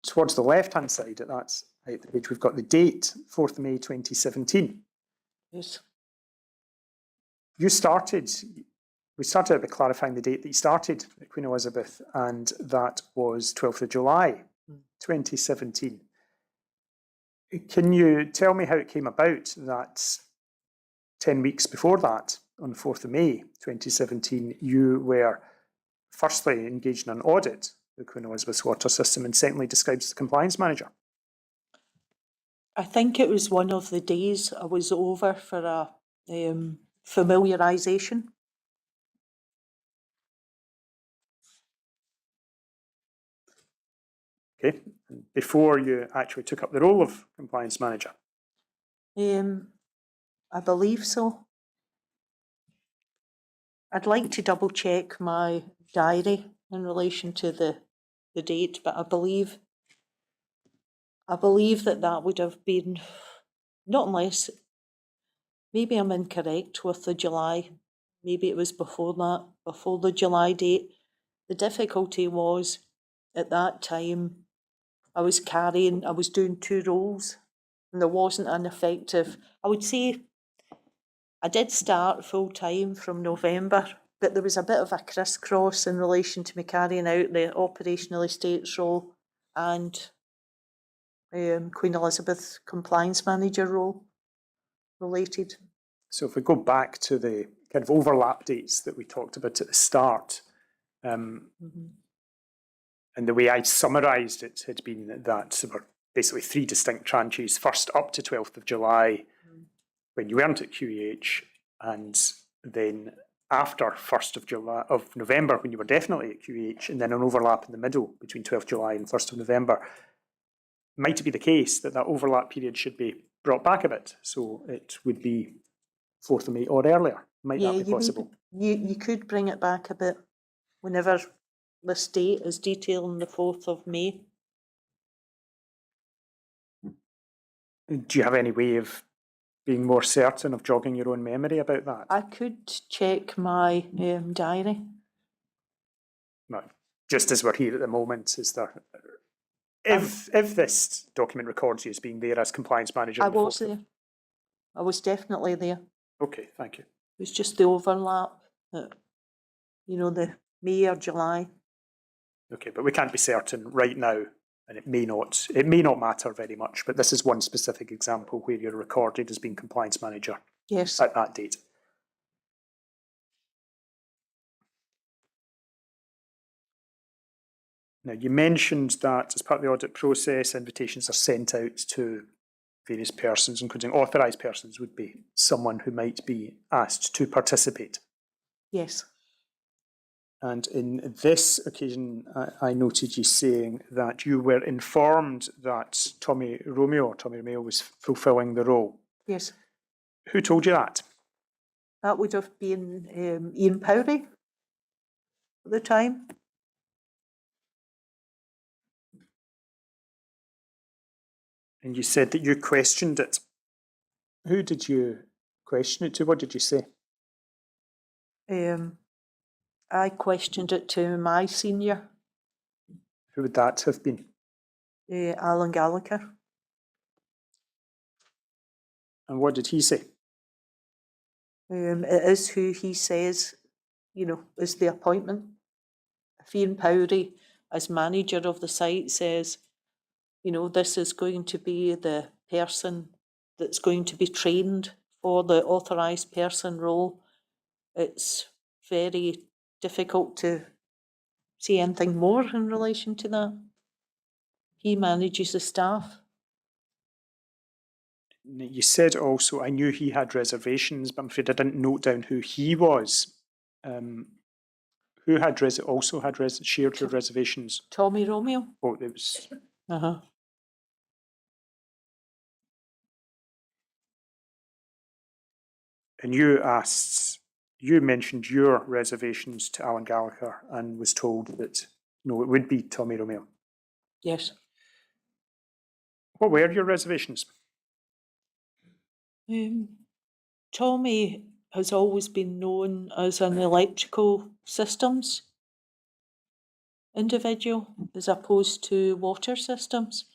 Towards the left-hand side, at that side of the page, we've got the date, 4th of May 2017. Yes. We started out by clarifying the date that you started at Queen Elizabeth, and that was 12th of July 2017. Can you tell me how it came about that 10 weeks before that, on the 4th of May 2017, you were firstly engaged in an audit of the Queen Elizabeth's water system, and secondly described as the compliance manager? I think it was one of the days I was over for a familiarisation. Okay, before you actually took up the role of compliance manager? I believe so. I'd like to double check my diary in relation to the date, but I believe that would have been, not unless, maybe I'm incorrect with the July, maybe it was before that, before the July date. The difficulty was, at that time, I was doing two roles, and there wasn't an effective, I would say, I did start full-time from November, but there was a bit of a crisscross in relation to me carrying out the operational estates role and Queen Elizabeth compliance manager role related. So if we go back to the kind of overlap dates that we talked about at the start, and the way I summarised it had been that there were basically three distinct tranches, first up to 12th of July, when you weren't at QEH, and then after 1st of November, when you were definitely at QEH, and then an overlap in the middle between 12th July and 1st of November. Might it be the case that that overlap period should be brought back a bit, so it would be 4th of May or earlier? Might that be possible? You could bring it back a bit whenever this date is detailing the 4th of May. Do you have any way of being more certain, of jogging your own memory about that? I could check my diary. No, just as we're here at the moment, is there... If this document records you as being there as compliance manager... I was there. I was definitely there. Okay, thank you. It was just the overlap, that, you know, the May or July. Okay, but we can't be certain right now, and it may not matter very much, but this is one specific example where you're recorded as being compliance manager. Yes. At that date. Now, you mentioned that as part of the audit process, invitations are sent out to various persons, including authorised persons would be someone who might be asked to participate. Yes. And in this occasion, I noted you saying that you were informed that Tommy Romeo was fulfilling the role. Yes. Who told you that? That would have been Ian Powrie at the time. And you said that you questioned it. Who did you question it to? What did you say? I questioned it to my senior. Who would that have been? Alan Gallagher. And what did he say? It is who he says, you know, is the appointment. If Ian Powrie, as manager of the site, says, you know, this is going to be the person that's going to be trained for the authorised person role, it's very difficult to say anything more in relation to that. He manages the staff. You said also, I knew he had reservations, but I'm afraid I didn't note down who he was. Who had shared your reservations? Tommy Romeo. Oh, it was... And you mentioned your reservations to Alan Gallagher and was told that, no, it would be Tommy Romeo. Yes. What were your reservations? Tommy has always been known as an electrical systems individual as opposed to water systems.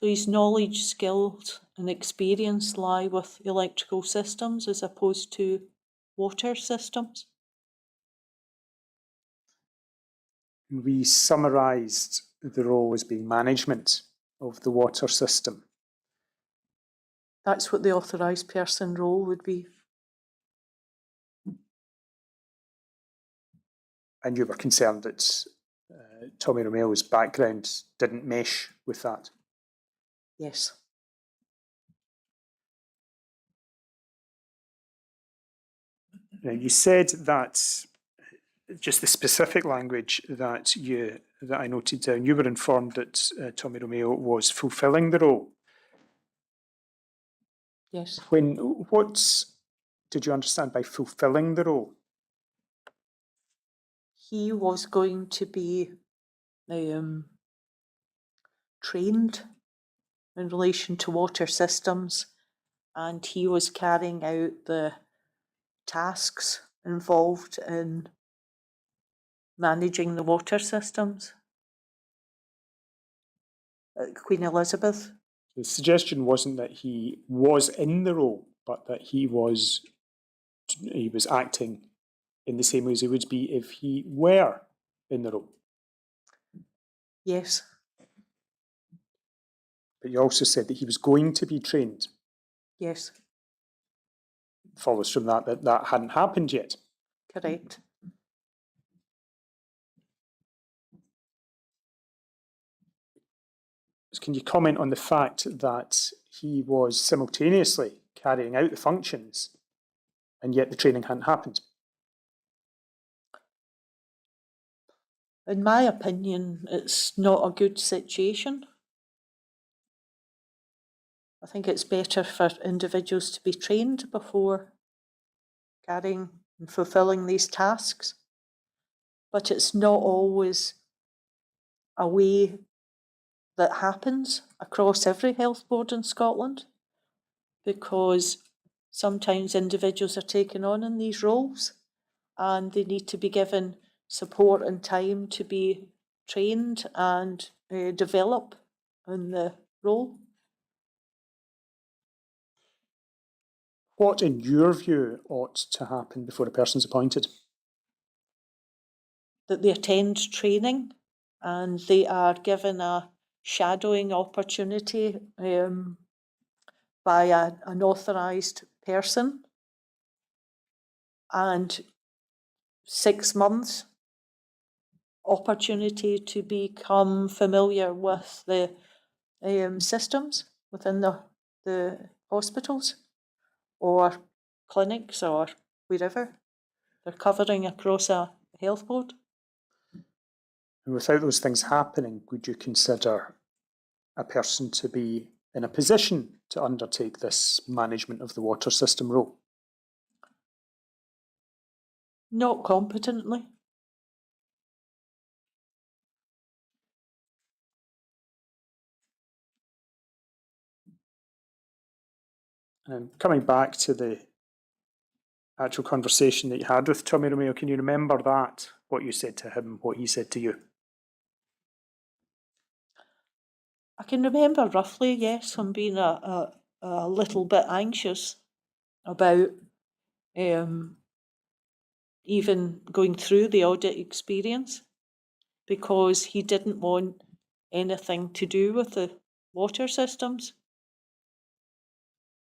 So his knowledge, skills and experience lie with electrical systems as opposed to water systems. We summarised the role as being management of the water system. That's what the authorised person role would be. And you were concerned that Tommy Romeo's background didn't mesh with that? Yes. Now, you said that just the specific language that I noted down, you were informed that Tommy Romeo was fulfilling the role. Yes. What did you understand by fulfilling the role? He was going to be trained in relation to water systems, and he was carrying out the tasks involved in managing the water systems at Queen Elizabeth. The suggestion wasn't that he was in the role, but that he was acting in the same way as he would be if he were in the role. Yes. But you also said that he was going to be trained. Yes. follows from that that that hadn't happened yet. Correct. Can you comment on the fact that he was simultaneously carrying out the functions and yet the training hadn't happened? In my opinion, it's not a good situation. I think it's better for individuals to be trained before carrying and fulfilling these tasks. But it's not always a way that happens across every health board in Scotland, because sometimes individuals are taken on in these roles and they need to be given support and time to be trained and develop in the role. What, in your view, ought to happen before a person's appointed? That they attend training and they are given a shadowing opportunity by an authorised person, and 6 months opportunity to become familiar with the systems within the hospitals or clinics or wherever they're covering across a health board. And without those things happening, would you consider a person to be in a position to undertake this management of the water system role? Not competently. And coming back to the actual conversation that you had with Tommy Romeo, can you remember that, what you said to him, what he said to you? I can remember roughly, yes, I'm being a little bit anxious about even going through the audit experience, because he didn't want anything to do with the water systems.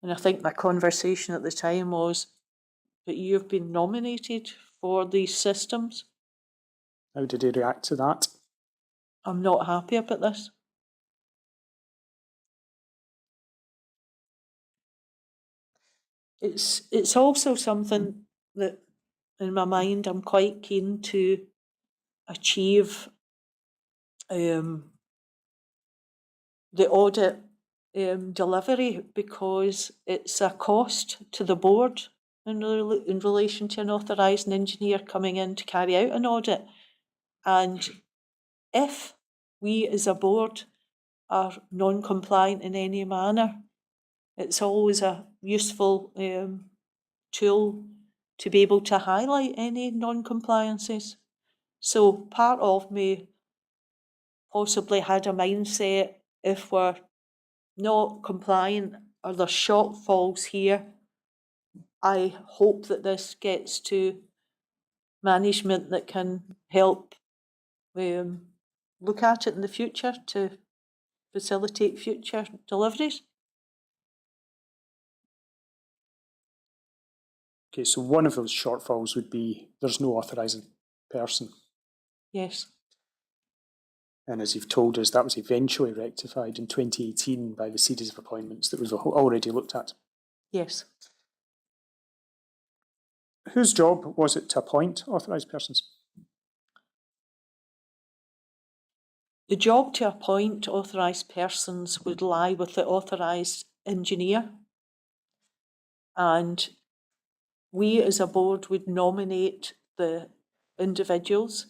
And I think my conversation at the time was, but you've been nominated for these systems. How did he react to that? I'm not happy about this. It's also something that in my mind I'm quite keen to achieve the audit delivery, because it's a cost to the board in relation to an authorised engineer coming in to carry out an audit. And if we as a board are non-compliant in any manner, it's always a useful tool to be able to highlight any non-compliances. So part of me possibly had a mindset, if we're not compliant or there's shortfalls here, I hope that this gets to management that can help look at it in the future to facilitate future deliveries. Okay, so one of those shortfalls would be there's no authorising person. Yes. And as you've told us, that was eventually rectified in 2018 by the series of appointments that we've already looked at. Yes. Whose job was it to appoint authorised persons? The job to appoint authorised persons would lie with the authorised engineer, and we as a board would nominate the individuals,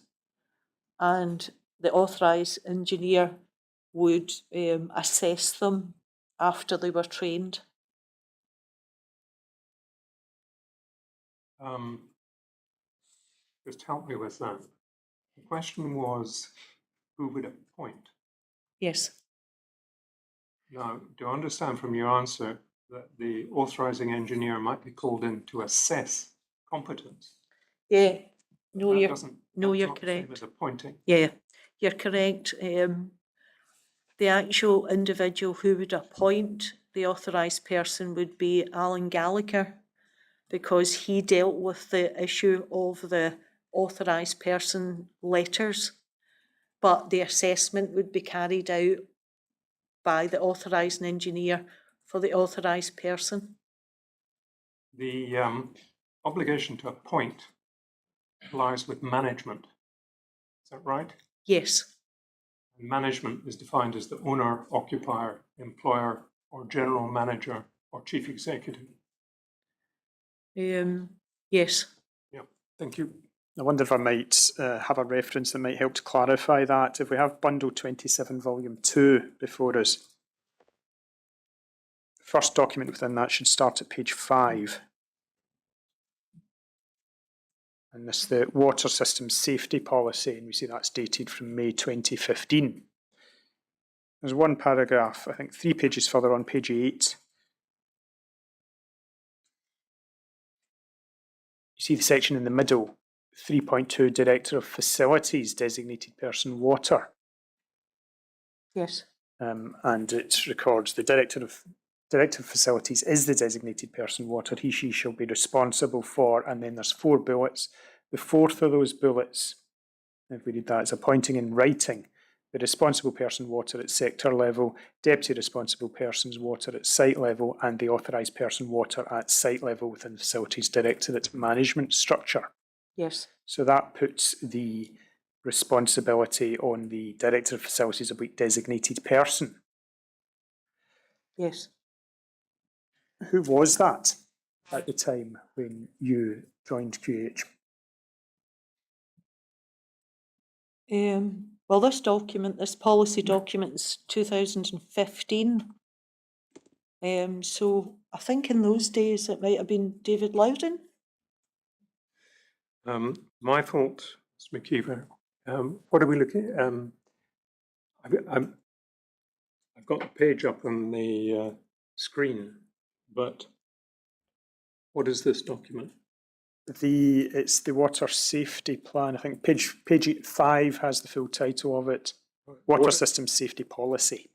and the authorised engineer would assess them after they were trained. Just help me with that. The question was, who would appoint? Yes. Now, do I understand from your answer that the authorising engineer might be called in to assess competence? Yeah. No, That you're doesn't- no, that's you're not the same correct. as appointing. Yeah, you're correct. The actual individual who would appoint the authorised person would be Alan Gallagher, because he dealt with the issue of the authorised person letters, but the assessment would be carried out by the authorising engineer for the authorised person. The obligation to appoint lies with management. Is that right? Yes, Management is defined as the owner, occupier, employer, or general manager, or chief executive. yes. Yeah, thank you. I wonder if I might have a reference that might help to clarify that. If we have Bundle 27, Volume 2 before us, the first document within that should start at page 5. And this is the Water System Safety Policy, and we see that's dated from May 2015. There's one paragraph, I think 3 pages further on, page 8. You see the section in the middle, 3.2, Director of Facilities, Designated Person Water. Yes. And it records the Director of Facilities is the designated person water. He, she shall be responsible for, and then there's 4 bullets. The 4th of those bullets, if we read that, is appointing in writing the responsible person water at sector level, deputy responsible person's water at site level, and the authorised person water at site level within the Facilities Directorate management structure. Yes. So that puts the responsibility on the Director of Facilities as a designated person. Yes. Who was that at the time when you joined QEUH? Well, this policy document is 2015. So I think in those days it might have been David Loudon. My fault, Mr. McKeever. What are we looking at? I've got the page up on the screen, but what is this document? It's the Water Safety Plan. I think page 5 has the full title of it. Water System Safety Policy.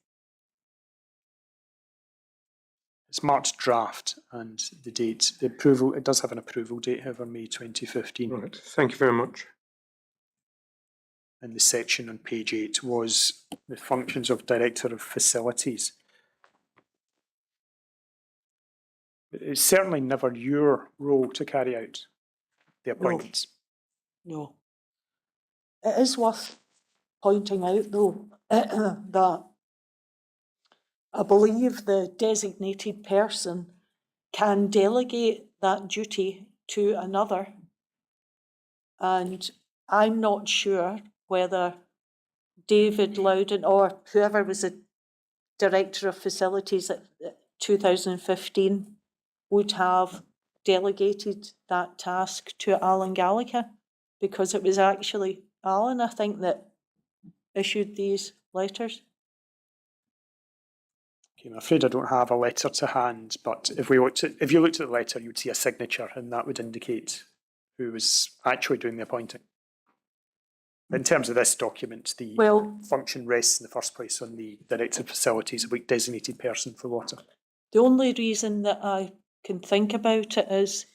It's marked draft, and the approval, it does have an approval date, however, May 2015. Right, thank you very much. And the section on page 8 was the functions of Director of Facilities. It's certainly never your role to carry out the appointments. No. It is worth pointing out, though, that I believe the designated person can delegate that duty to another. And I'm not sure whether David Loudon or whoever was the Director of Facilities at 2015 would have delegated that task to Alan Gallagher, because it was actually Alan, I think, that issued these letters. Okay, I'm afraid I don't have a letter to hand, but if you looked at the letter, you would see a signature, and that would indicate who was actually doing the appointing. In terms of this document, the function rests in the first place on the Director of Facilities, a designated person for water. The only reason that I can think about it is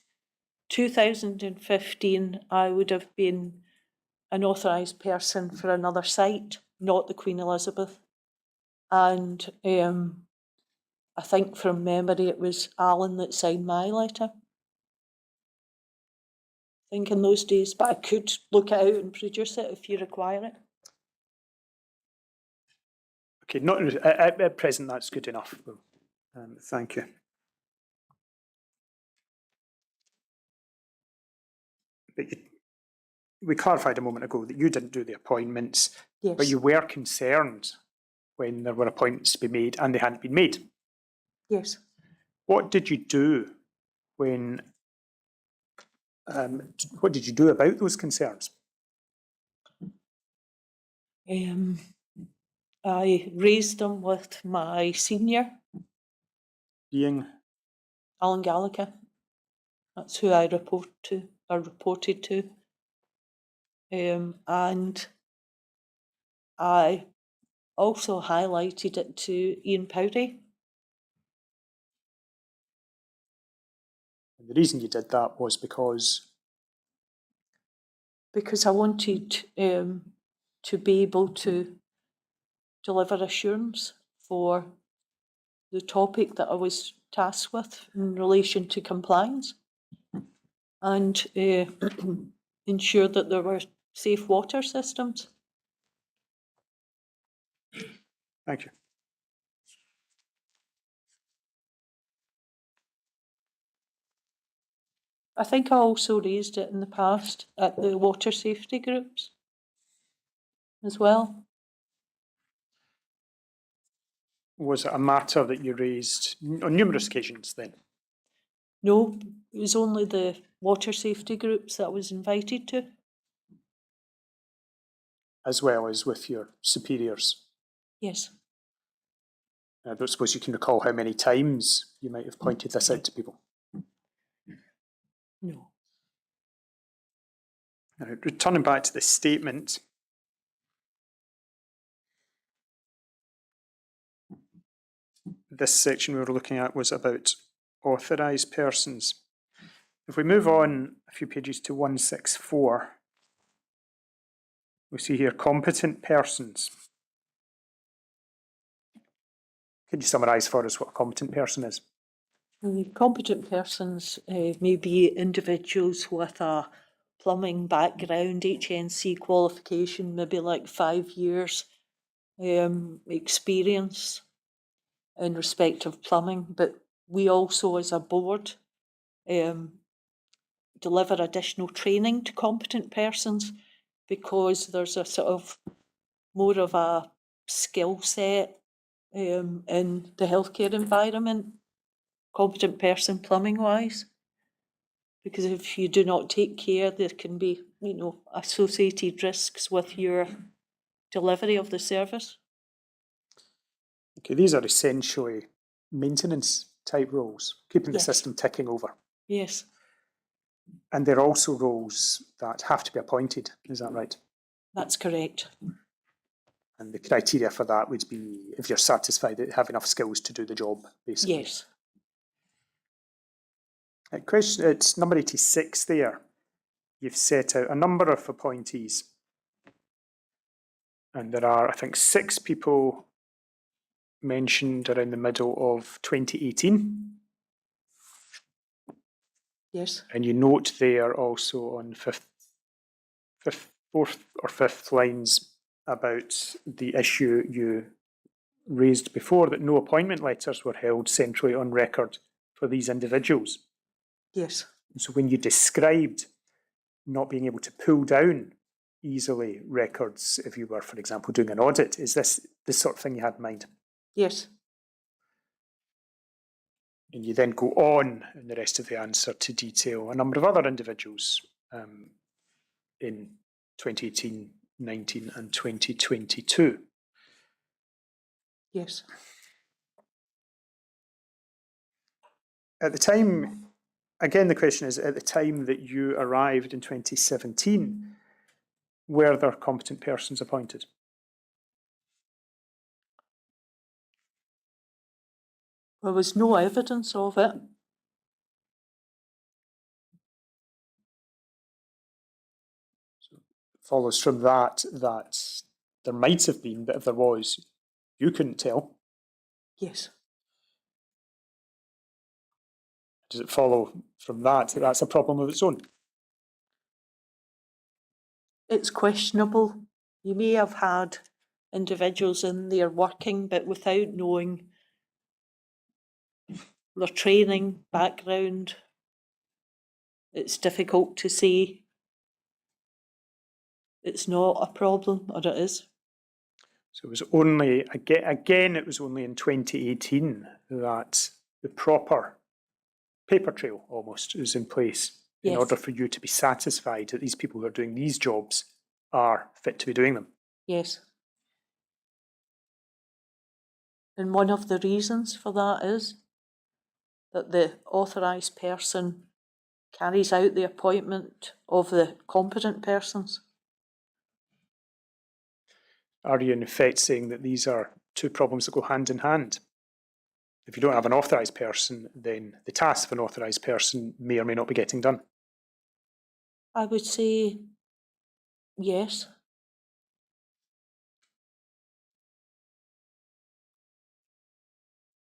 2015, I would have been an authorised person for another site, not the Queen Elizabeth. And I think from memory it was Alan that signed my letter. I think in those days, but I could look it out and produce it if you require it. Okay, not at present, that's good enough. Thank you. But we clarified a moment ago that you didn't do the appointments, Yes. but you were concerned when there were appointments to be made and they hadn't been made. Yes. What did you do when? What did you do about those concerns? I raised them with my senior, Being Alan Gallagher. That's who I reported to. And I also highlighted it to Ian Powdy. The reason you did that was because I wanted to be able to deliver assurance for the topic that I was tasked with in relation to compliance and ensure that there were safe water systems. Thank you. I think I also raised it in the past at the water safety groups as well. Was it a matter that you raised on numerous occasions then? No, it was only the water safety groups that I was invited to. As well as with your superiors? Yes. I don't suppose you can recall how many times you might have pointed this out to people. No. Now, returning back to the statement, this section we were looking at was about authorised persons. If we move on a few pages to 164, we see here competent persons. Can you summarise for us what a competent person is? Competent persons may be individuals with a plumbing background, HNC qualification, maybe like 5 years experience in respect of plumbing, but we also as a board deliver additional training to competent persons because there's a sort of more of a skill set in the healthcare environment, competent person plumbing wise. Because if you do not take care, there can be, associated risks with your delivery of the service. Okay, these are essentially maintenance type roles, keeping the Yes. system ticking over. Yes, And they're also roles that have to be appointed, is that right? that's correct. And the criteria for that would be if you're satisfied that you have enough skills to do the job, basically. Yes. It's number 86 there. You've set out a number of appointees. And there are, I think, 6 people mentioned around the middle of 2018. Yes. And you note there also on fourth or fifth lines about the issue you raised before, that no appointment letters were held centrally on record for these individuals. Yes. So when you described not being able to pull down easily records if you were, for example, doing an audit, is this the sort of thing you had in mind? Yes. And you then go on in the rest of the answer to detail a number of other individuals in 2018, 19 and 2022. Yes. At the time, again, the question is, at the time that you arrived in 2017, were there competent persons appointed? There was no evidence of it. So it follows from that there might have been, but if there was, you couldn't tell. Yes. Does it follow from that that's a problem of its own? It's questionable. You may have had individuals in there working, but without knowing their training background, it's difficult to say it's not a problem, or it is. So it was only, again, it was only in 2018 that the proper paper trail almost is in place in Yes. order for you to be satisfied that these people who are doing these jobs are fit to be doing them. Yes. And one of the reasons for that is that the authorised person carries out the appointment of the competent persons. Are you in effect saying that these are two problems that go hand in hand? If you don't have an authorised person, then the tasks of an authorised person may or may not be getting done. I would say yes.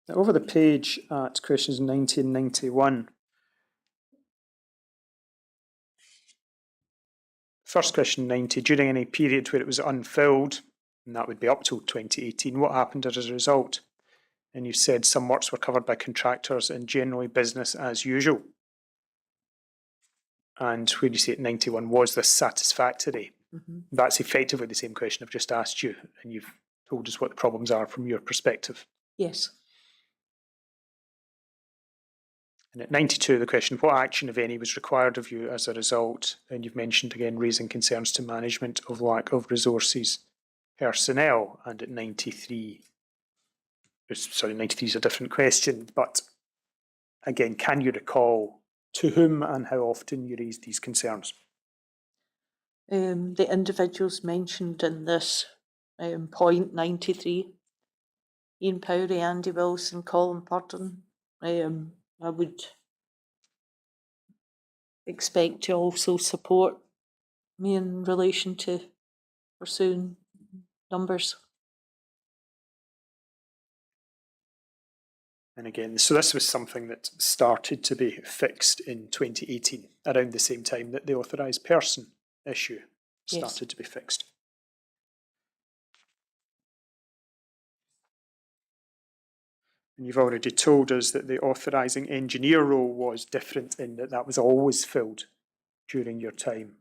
Now, over the page at questions 90 and 91, first question 90, during any period where it was unfilled, and that would be up till 2018, what happened as a result? And you said some works were covered by contractors and generally business as usual. And where you say at 91, was this satisfactory? That's effectively the same question I've just asked you, and you've told us what the problems are from your perspective. Yes. And at 92, the question, what action, if any, was required of you as a result? And you've mentioned again raising concerns to management of lack of resources personnel. And at 93, sorry, 93 is a different question, but again, can you recall to whom and how often you raised these concerns? The individuals mentioned in this point 93, Ian Powrie, Andy Wilson, Colin Purdon, I would expect to also support me in relation to pursuing numbers. And again, so this was something that started to be fixed in 2018, around the same time that the authorised person issue started to be fixed. And you've already told us that the authorising engineer role was different in that that was always filled during your time.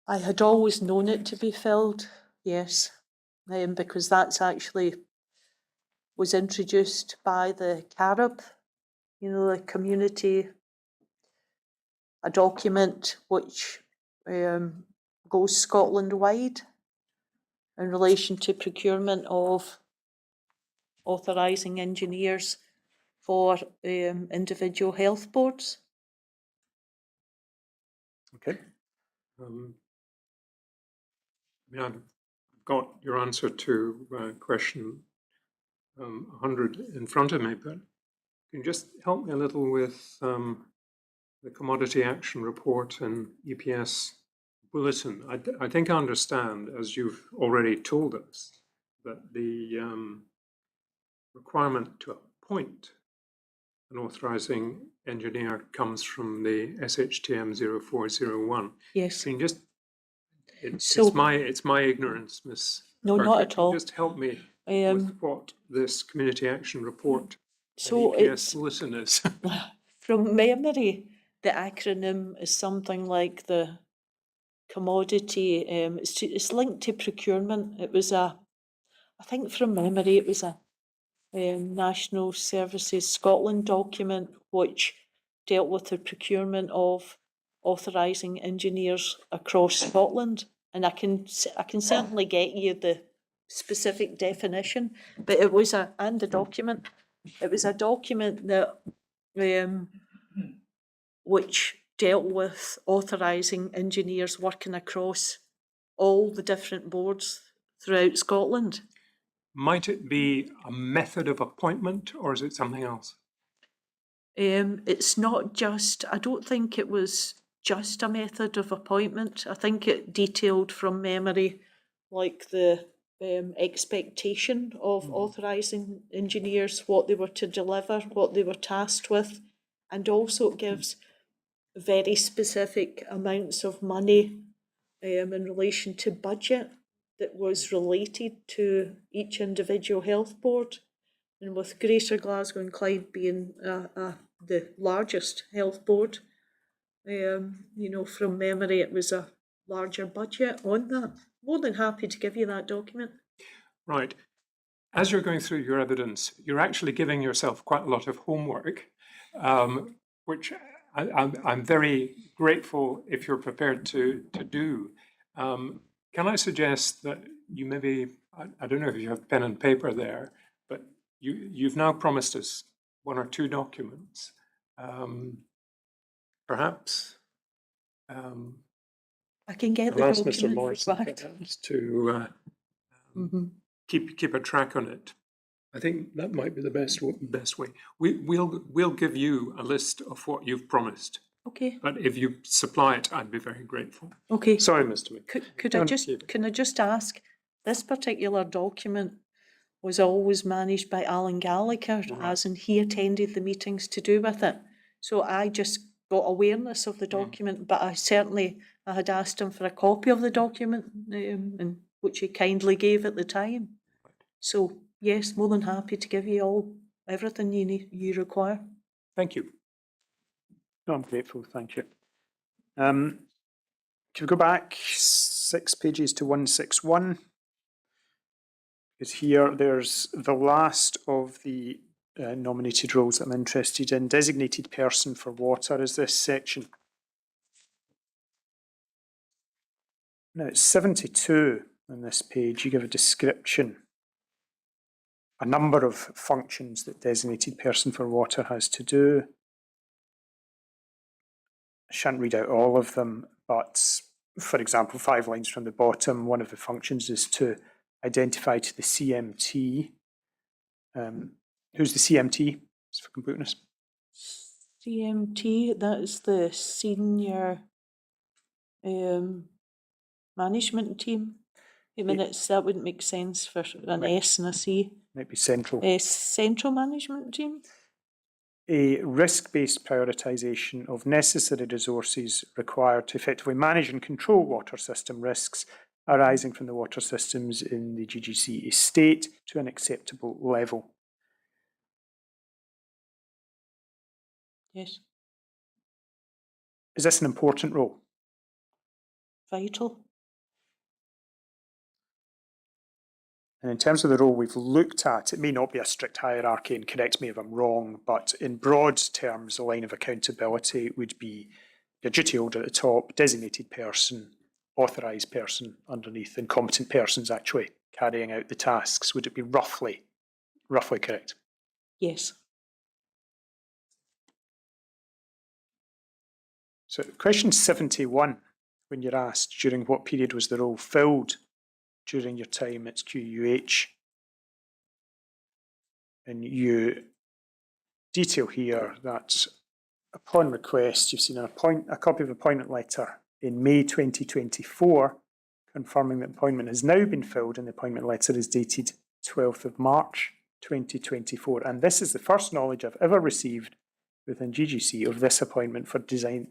I had always known it to be filled, yes, because that's actually was introduced by the CARIB, you know, the community, a document which goes Scotland-wide in relation to procurement of authorising engineers for individual health boards. Okay. I've got your answer to question 100 in front of me, but can you just help me a little with the Commodity Action Report and EPS Bulletin? I think I understand, as you've already told us, that the requirement to appoint an authorising engineer comes from the SHTM 0401. Yes. Can you just, it's my ignorance, Miss No, Urquhart. not at all. Just help me with what this Community Action Report so and EPS Bulletin is. From memory, the acronym is something like the commodity, it's linked to procurement. It was I think from memory, it was a National Services Scotland document which dealt with the procurement of authorising engineers across Scotland. And I can certainly get you the specific definition, but it was and the document. It was a document that which dealt with authorising engineers working across all the different boards throughout Scotland. Might it be a method of appointment, or is it something else? It's not just, I don't think it was just a method of appointment. I think it detailed from memory like the expectation of authorising engineers, what they were to deliver, what they were tasked with, and also it gives very specific amounts of money in relation to budget that was related to each individual health board. And with Greater Glasgow and Clyde being the largest health board, you know, from memory, it was a larger budget on that. More than happy to give you that document. Right. As you're going through your evidence, you're actually giving yourself quite a lot of homework, which I'm very grateful if you're prepared to do. Can I suggest that you maybe, I don't know if you have pen and paper there, but you've now promised us one or two documents. Perhaps I can get the I'll ask Mr. document Morrison back. to keep a track on it. I think that might be the best way. We'll give you a list of what you've promised, Okay, but if you supply it, I'd be very grateful. okay. Sorry, Mr. Wee. Can I just ask, this particular document was always managed by Alan Gallagher, as in he attended the meetings to do with it. So I just got awareness of the document, but I had asked him for a copy of the document, and which he kindly gave at the time. So yes, more than happy to give you everything you require. Thank you. No, I'm grateful, thank you. Can we go back 6 pages to 161? Because here there's the last of the nominated roles that I'm interested in. Designated person for water is this section. Now it's 72 on this page. You give a description, a number of functions that designated person for water has to do. I shan't read out all of them, but for example, 5 lines from the bottom, one of the functions is to identify to the CMT. Who's the CMT? Just for completeness. CMT, that is the senior management team. I mean, that wouldn't make sense for an S and a C. Might be central. Central management team. A risk-based prioritisation of necessary resources required to effectively manage and control water system risks arising from the water systems in the GGC estate to an acceptable level. Yes. Is this an important role? Vital. And in terms of the role we've looked at, it may not be a strict hierarchy, and correct me if I'm wrong, but in broad terms, the line of accountability would be your duty holder at the top, designated person, authorised person underneath, and competent persons actually carrying out the tasks. Would it be roughly correct? Yes. So question 71, when you're asked during what period was the role filled during your time at QEUH, and you detail here that upon request, you've seen a copy of appointment letter in May 2024, confirming that appointment has now been filled, and the appointment letter is dated 12th of March 2024. And this is the first knowledge I've ever received within GGC of this appointment for design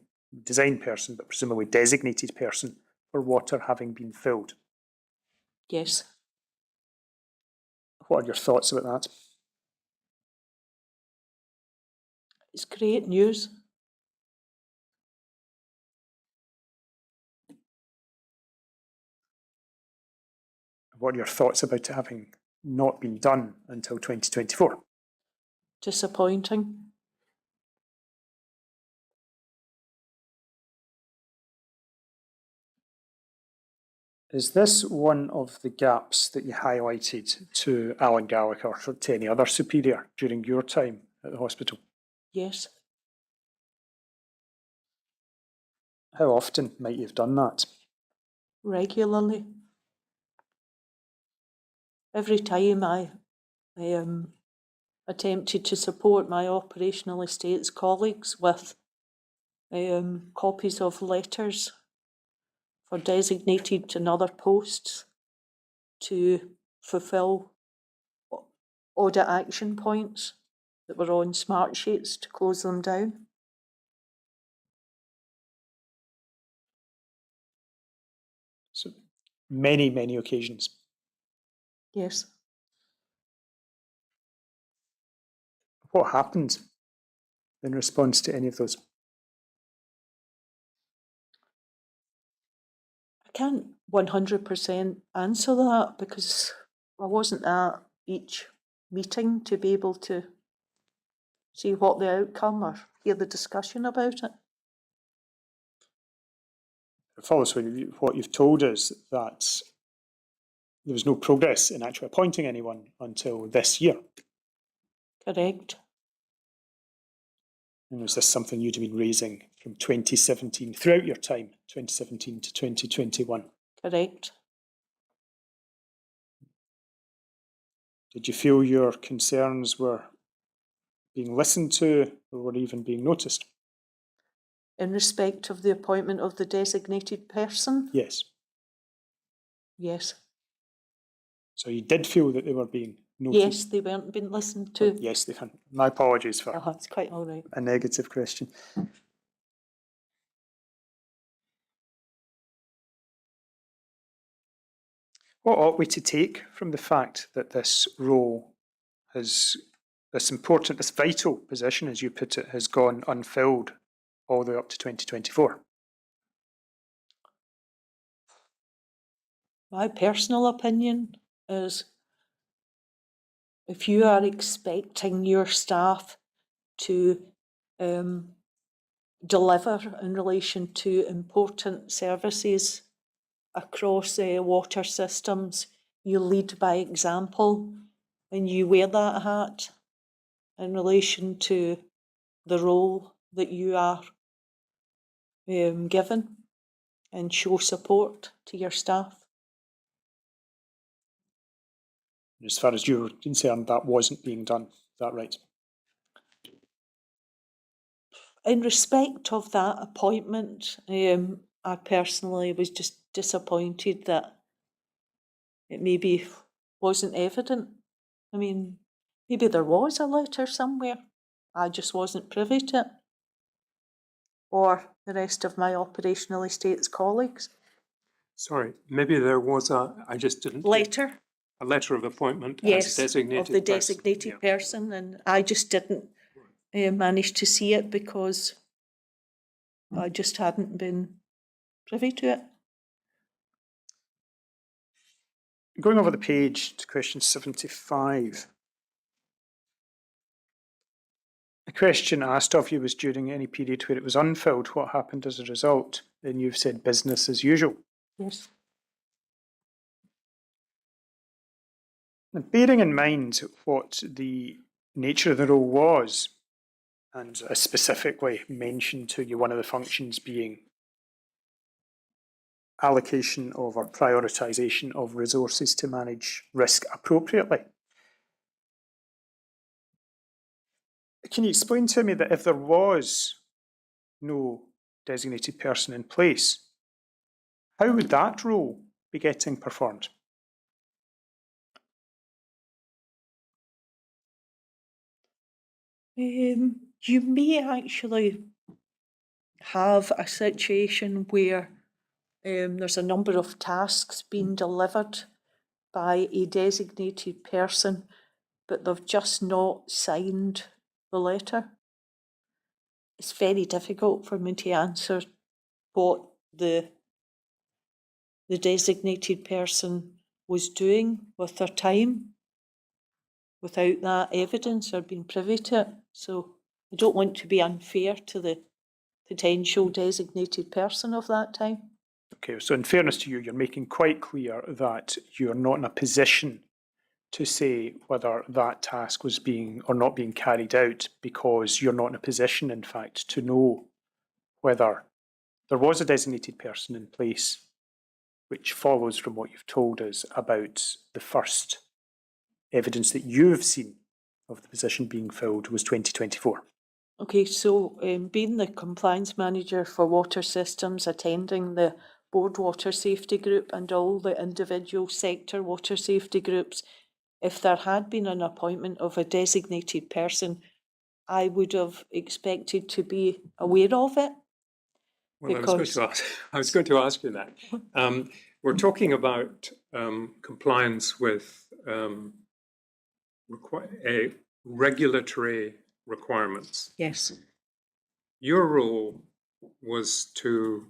person, but presumably designated person for water having been filled. Yes. What are your thoughts about that? It's great news. What are your thoughts about it having not been done until 2024? Disappointing. Is this one of the gaps that you highlighted to Alan Gallagher or to any other superior during your time at the hospital? Yes. How often might you have done that? Regularly. Every time I attempted to support my operational estates colleagues with copies of letters for designated and other posts to fulfil audit action points that were on smart sheets to close them down. So many, many occasions. Yes. What happened in response to any of those? I can't 100% answer that because I wasn't at each meeting to be able to see what the outcome or hear the discussion about it. Follows what you've told us, that there was no progress in actually appointing anyone until this year. Correct. And was this something you'd have been raising from 2017 throughout your time, 2017 to 2021? Correct. Did you feel your concerns were being listened to or were even being noticed? In respect of the appointment of the designated person? Yes. Yes. So you did feel that they were being noted? Yes, they weren't being listened to. Yes, they hadn't. My apologies for It's quite all right. a negative question. What ought we to take from the fact that this role has, this important, this vital position, as you put it, has gone unfilled all the way up to 2024? My personal opinion is if you are expecting your staff to deliver in relation to important services across water systems, you lead by example and you wear that hat in relation to the role that you are given and show support to your staff. As far as you're concerned, that wasn't being done. Is that right? In respect of that appointment, I personally was just disappointed that it maybe wasn't evident. I mean, maybe there was a letter somewhere. I just wasn't privy to it. Or the rest of my operational estates colleagues. Sorry, maybe there was I just didn't. Letter? A letter of appointment Yes, as designated of the person. designated person, and I just didn't manage to see it because I just hadn't been privy to it. Going over the page to question 75. A question asked of you was during any period where it was unfilled, what happened as a result? And you've said business as usual. Yes. And bearing in mind what the nature of the role was, and specifically mentioned to you one of the functions being allocation of or prioritisation of resources to manage risk appropriately. Can you explain to me that if there was no designated person in place, how would that role be getting performed? You may actually have a situation where there's a number of tasks being delivered by a designated person, but they've just not signed the letter. It's very difficult for me to answer what the designated person was doing with their time without that evidence or being privy to it. So I don't want to be unfair to the potential designated person of that time. Okay, so in fairness to you, you're making quite clear that you're not in a position to say whether that task was being or not being carried out because you're not in a position, in fact, to know whether there was a designated person in place, which follows from what you've told us about the first evidence that you've seen of the position being filled was 2024. Okay, so being the compliance manager for water systems, attending the board water safety group and all the individual sector water safety groups, if there had been an appointment of a designated person, I would have expected to be aware of it. Well, I was going to ask you that. We're talking about compliance with regulatory requirements. Yes. Your role was to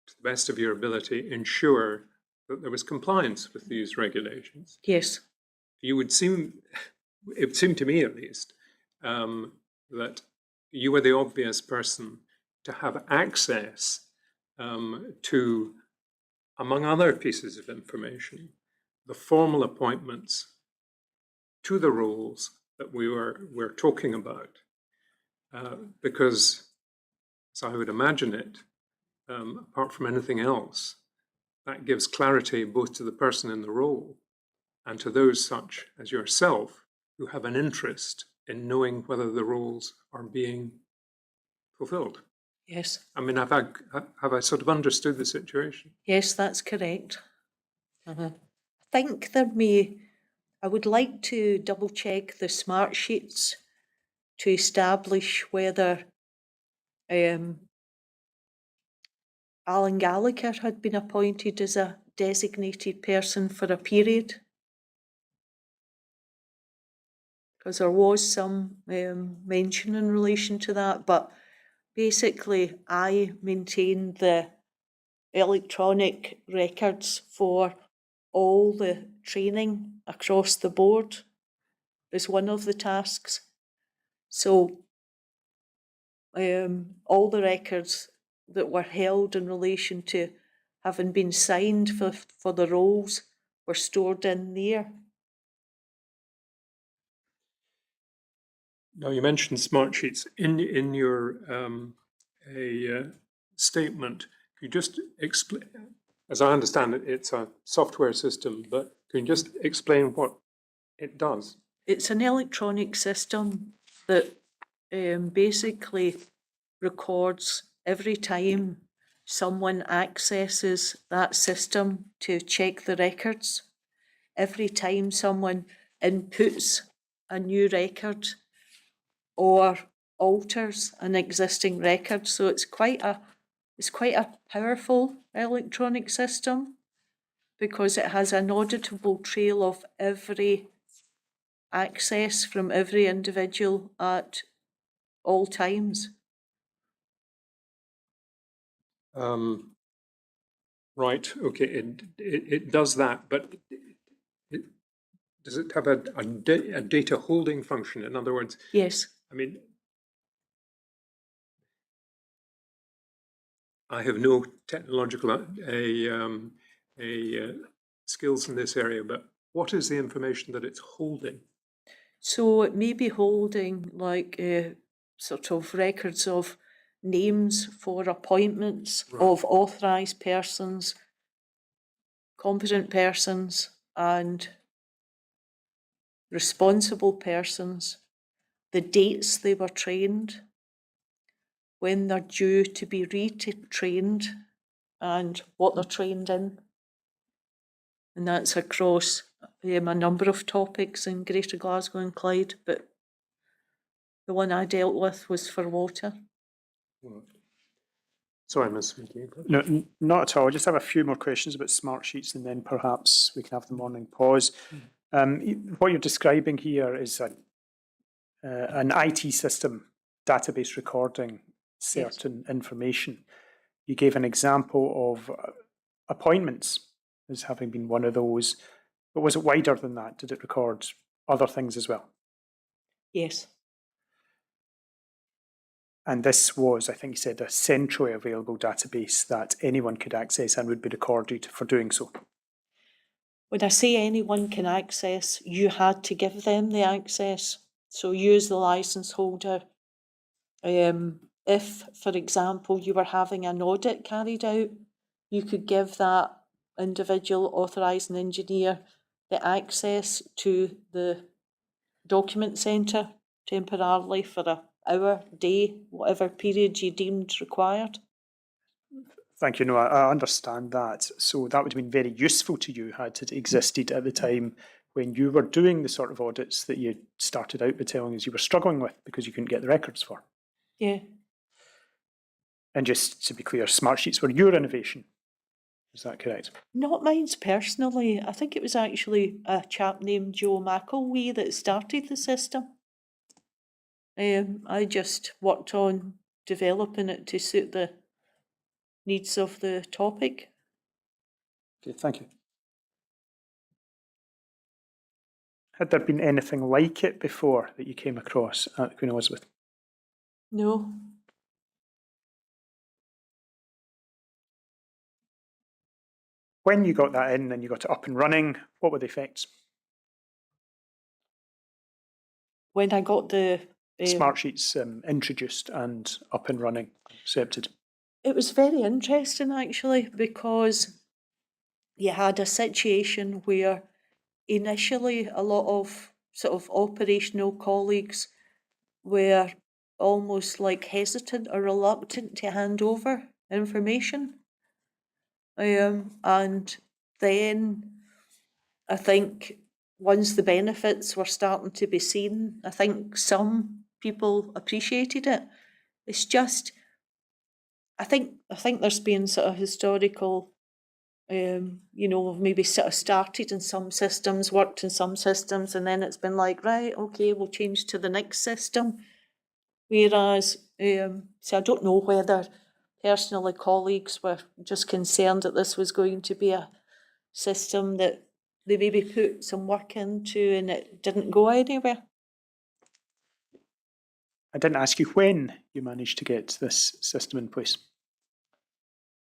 the best of your ability, ensure that there was compliance with these regulations. Yes. It would seem to me at least, that you were the obvious person to have access to, among other pieces of information, the formal appointments to the roles that we're talking about, because, as I would imagine it, apart from anything else, that gives clarity both to the person in the role and to those such as yourself who have an interest in knowing whether the roles are being fulfilled. Yes. I mean, have I sort of understood the situation? Yes, that's correct. I think I would like to double check the smart sheets to establish whether Alan Gallagher had been appointed as a designated person for a period. Because there was some mention in relation to that, but basically I maintained the electronic records for all the training across the board is one of the tasks. So all the records that were held in relation to having been signed for the roles were stored in there. Now, you mentioned smart sheets in your statement. Could you just explain, as I understand it, it's a software system, but can you just explain what it does? It's an electronic system that basically records every time someone accesses that system to check the records. Every time someone inputs a new record or alters an existing record. So it's quite a powerful electronic system because it has an auditable trail of every access from every individual at all times. Right. Okay. It does that, but does it have a data holding function? In other words, Yes. I mean, I have no technological skills in this area, but what is the information that it's holding? So it may be holding like sort of records of names for appointments of authorised persons, competent persons and responsible persons, the dates they were trained, when they're due to be retrained and what they're trained in. And that's across a number of topics in Greater Glasgow and Clyde, but the one I dealt with was for water. Sorry, Ms. Vicky. No, not at all. I just have a few more questions about smart sheets and then perhaps we can have the morning pause. What you're describing here is an IT system, database recording certain information. You gave an example of appointments as having been one of those, but was it wider than that? Did it record other things as well? Yes. And this was, I think you said, a centrally available database that anyone could access and would be recorded for doing so. When I say anyone can access, you had to give them the access. So you as the licence holder, if, for example, you were having an audit carried out, you could give that individual authorising engineer the access to the document centre temporarily for an hour, day, whatever period you deemed required. Thank you. No, I understand that. So that would have been very useful to you had it existed at the time when you were doing the sort of audits that you started out by telling us you were struggling with because you couldn't get the records for. Yeah. And just to be clear, smart sheets were your innovation. Is that correct? Not mine personally. I think it was actually a chap named Joe McElwee that started the system. I just worked on developing it to suit the needs of the topic. Okay, thank you. Had there been anything like it before that you came across at Queen Elizabeth? No. When you got that in and you got it up and running, what were the effects? When I got the smart sheets introduced and up and running, accepted. It was very interesting actually because you had a situation where initially a lot of sort of operational colleagues were almost like hesitant or reluctant to hand over information. And then I think once the benefits were starting to be seen, I think some people appreciated it. It's just, I think there's been sort of historical, maybe sort of started in some systems, worked in some systems, and then it's been like, right, okay, we'll change to the next system. Whereas, so I don't know whether personally colleagues were just concerned that this was going to be a system that they maybe put some work into and it didn't go anywhere. I didn't ask you when you managed to get this system in place.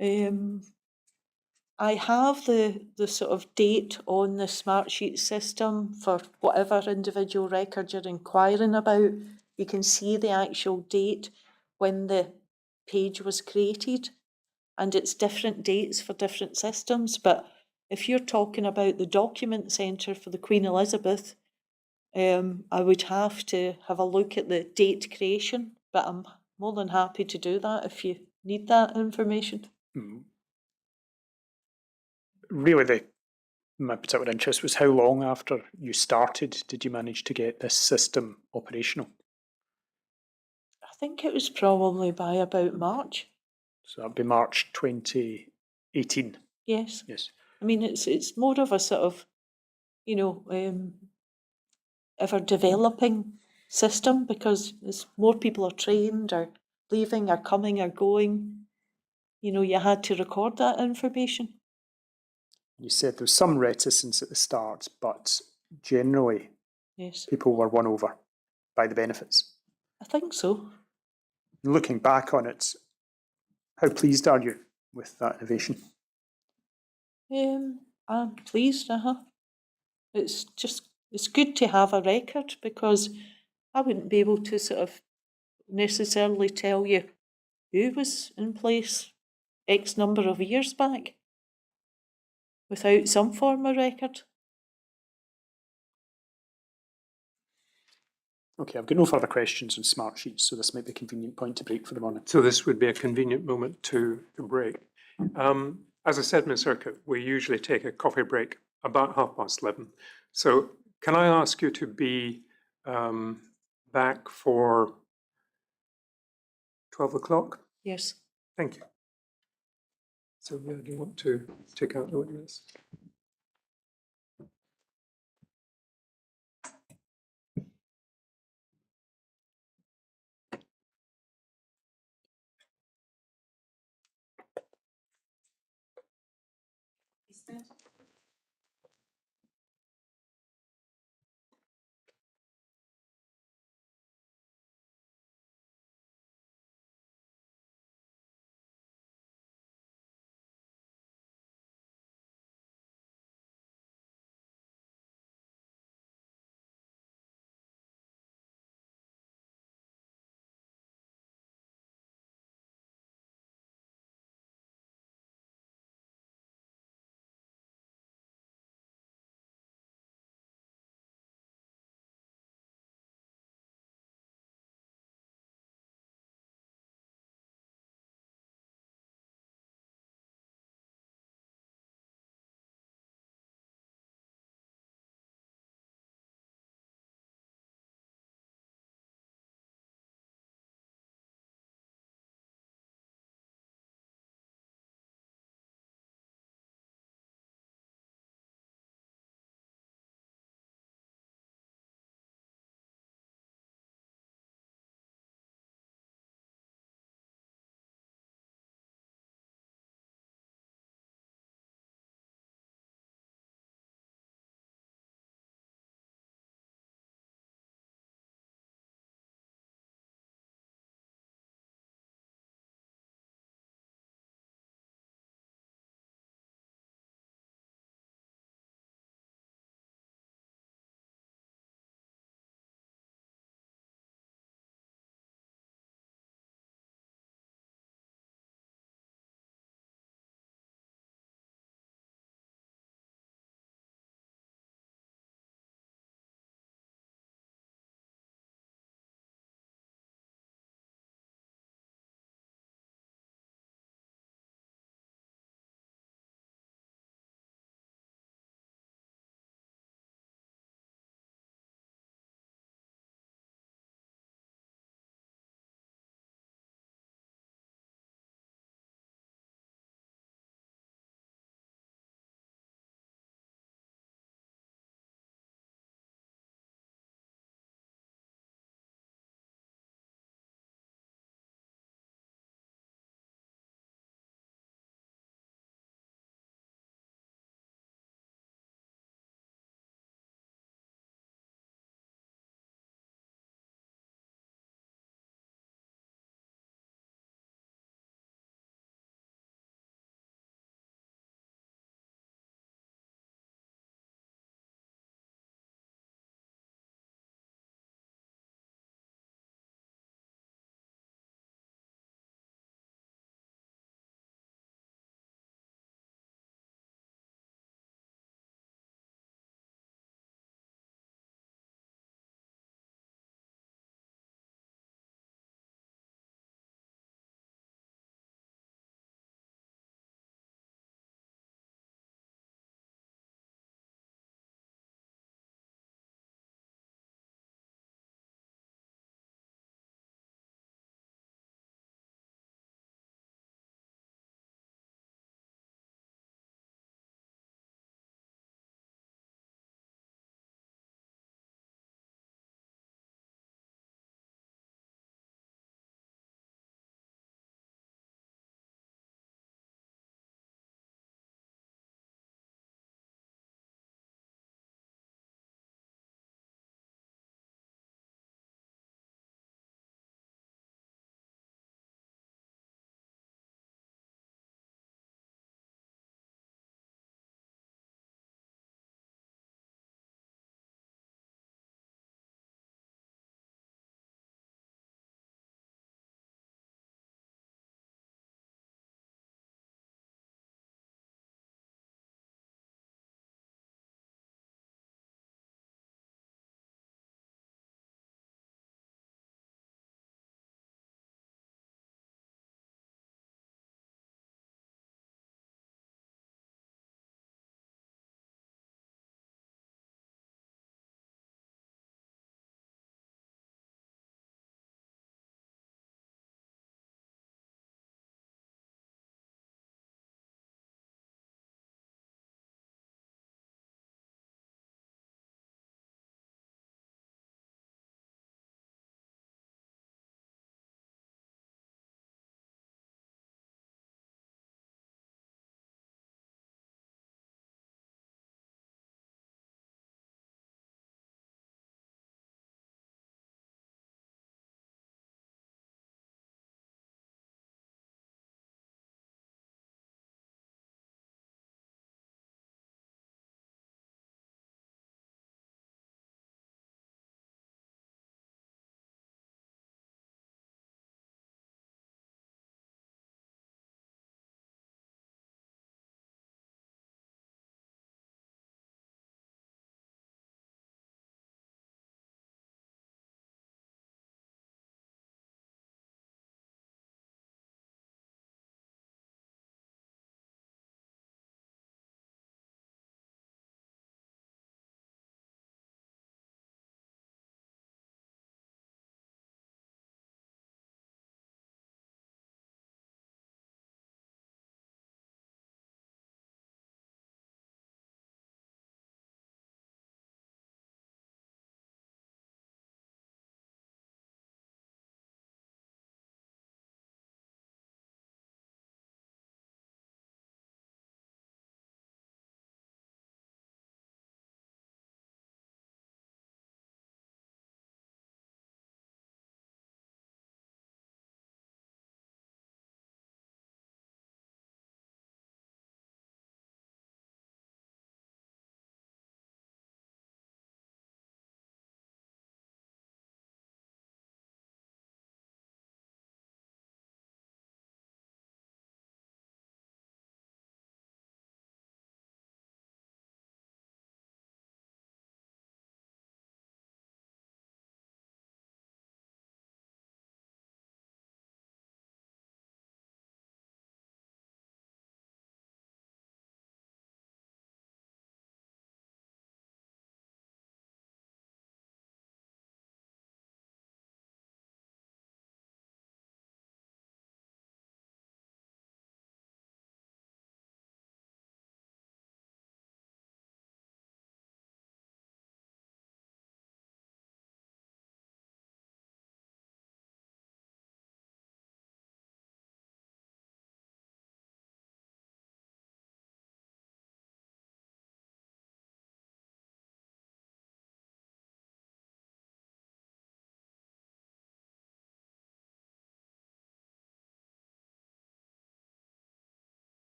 I have the sort of date on the Smartsheet system for whatever individual record you're inquiring about. You can see the actual date when the page was created, and it's different dates for different systems. But if you're talking about the document centre for the Queen Elizabeth, I would have to have a look at the date creation, but I'm more than happy to do that if you need that information. Really, my particular interest was how long after you started did you manage to get this system operational? I think it was probably by about March. So that'd be March 2018. Yes. Yes. I mean, it's more of a sort of, ever developing system, because as more people are trained or leaving or coming or going, you had to record that information. You said there was some reticence at the start, but generally Yes. people were won over by the benefits. I think so. Looking back on it, how pleased are you with that innovation? I'm pleased, it's good to have a record, because I wouldn't be able to sort of necessarily tell you who was in place X number of years back without some form of record. Okay, I've got no further questions on Smartsheets, so this might be a convenient point to break for the moment. So this would be a convenient moment to break. As I said, Ms. Urquhart, we usually take a coffee break about 11:30. So can I ask you to be back for 12 o'clock? Yes. Thank you. So do you want to take out the witness?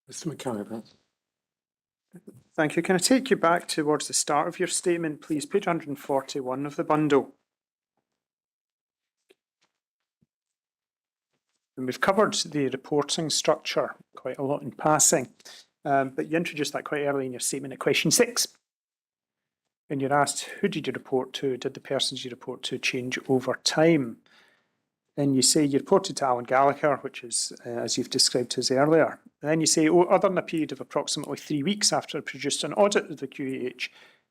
Mr. McCallum. Thank you. Can I take you back towards the start of your statement, please? Page 141 of the bundle. And we've covered the reporting structure quite a lot in passing, but you introduced that quite early in your statement at question 6. And you're asked, who did you report to? Did the persons you report to change over time? Then you say you reported to Alan Gallagher, which is, as you've described to us earlier. And then you say, other than a period of approximately 3 weeks after I produced an audit of the QEUH,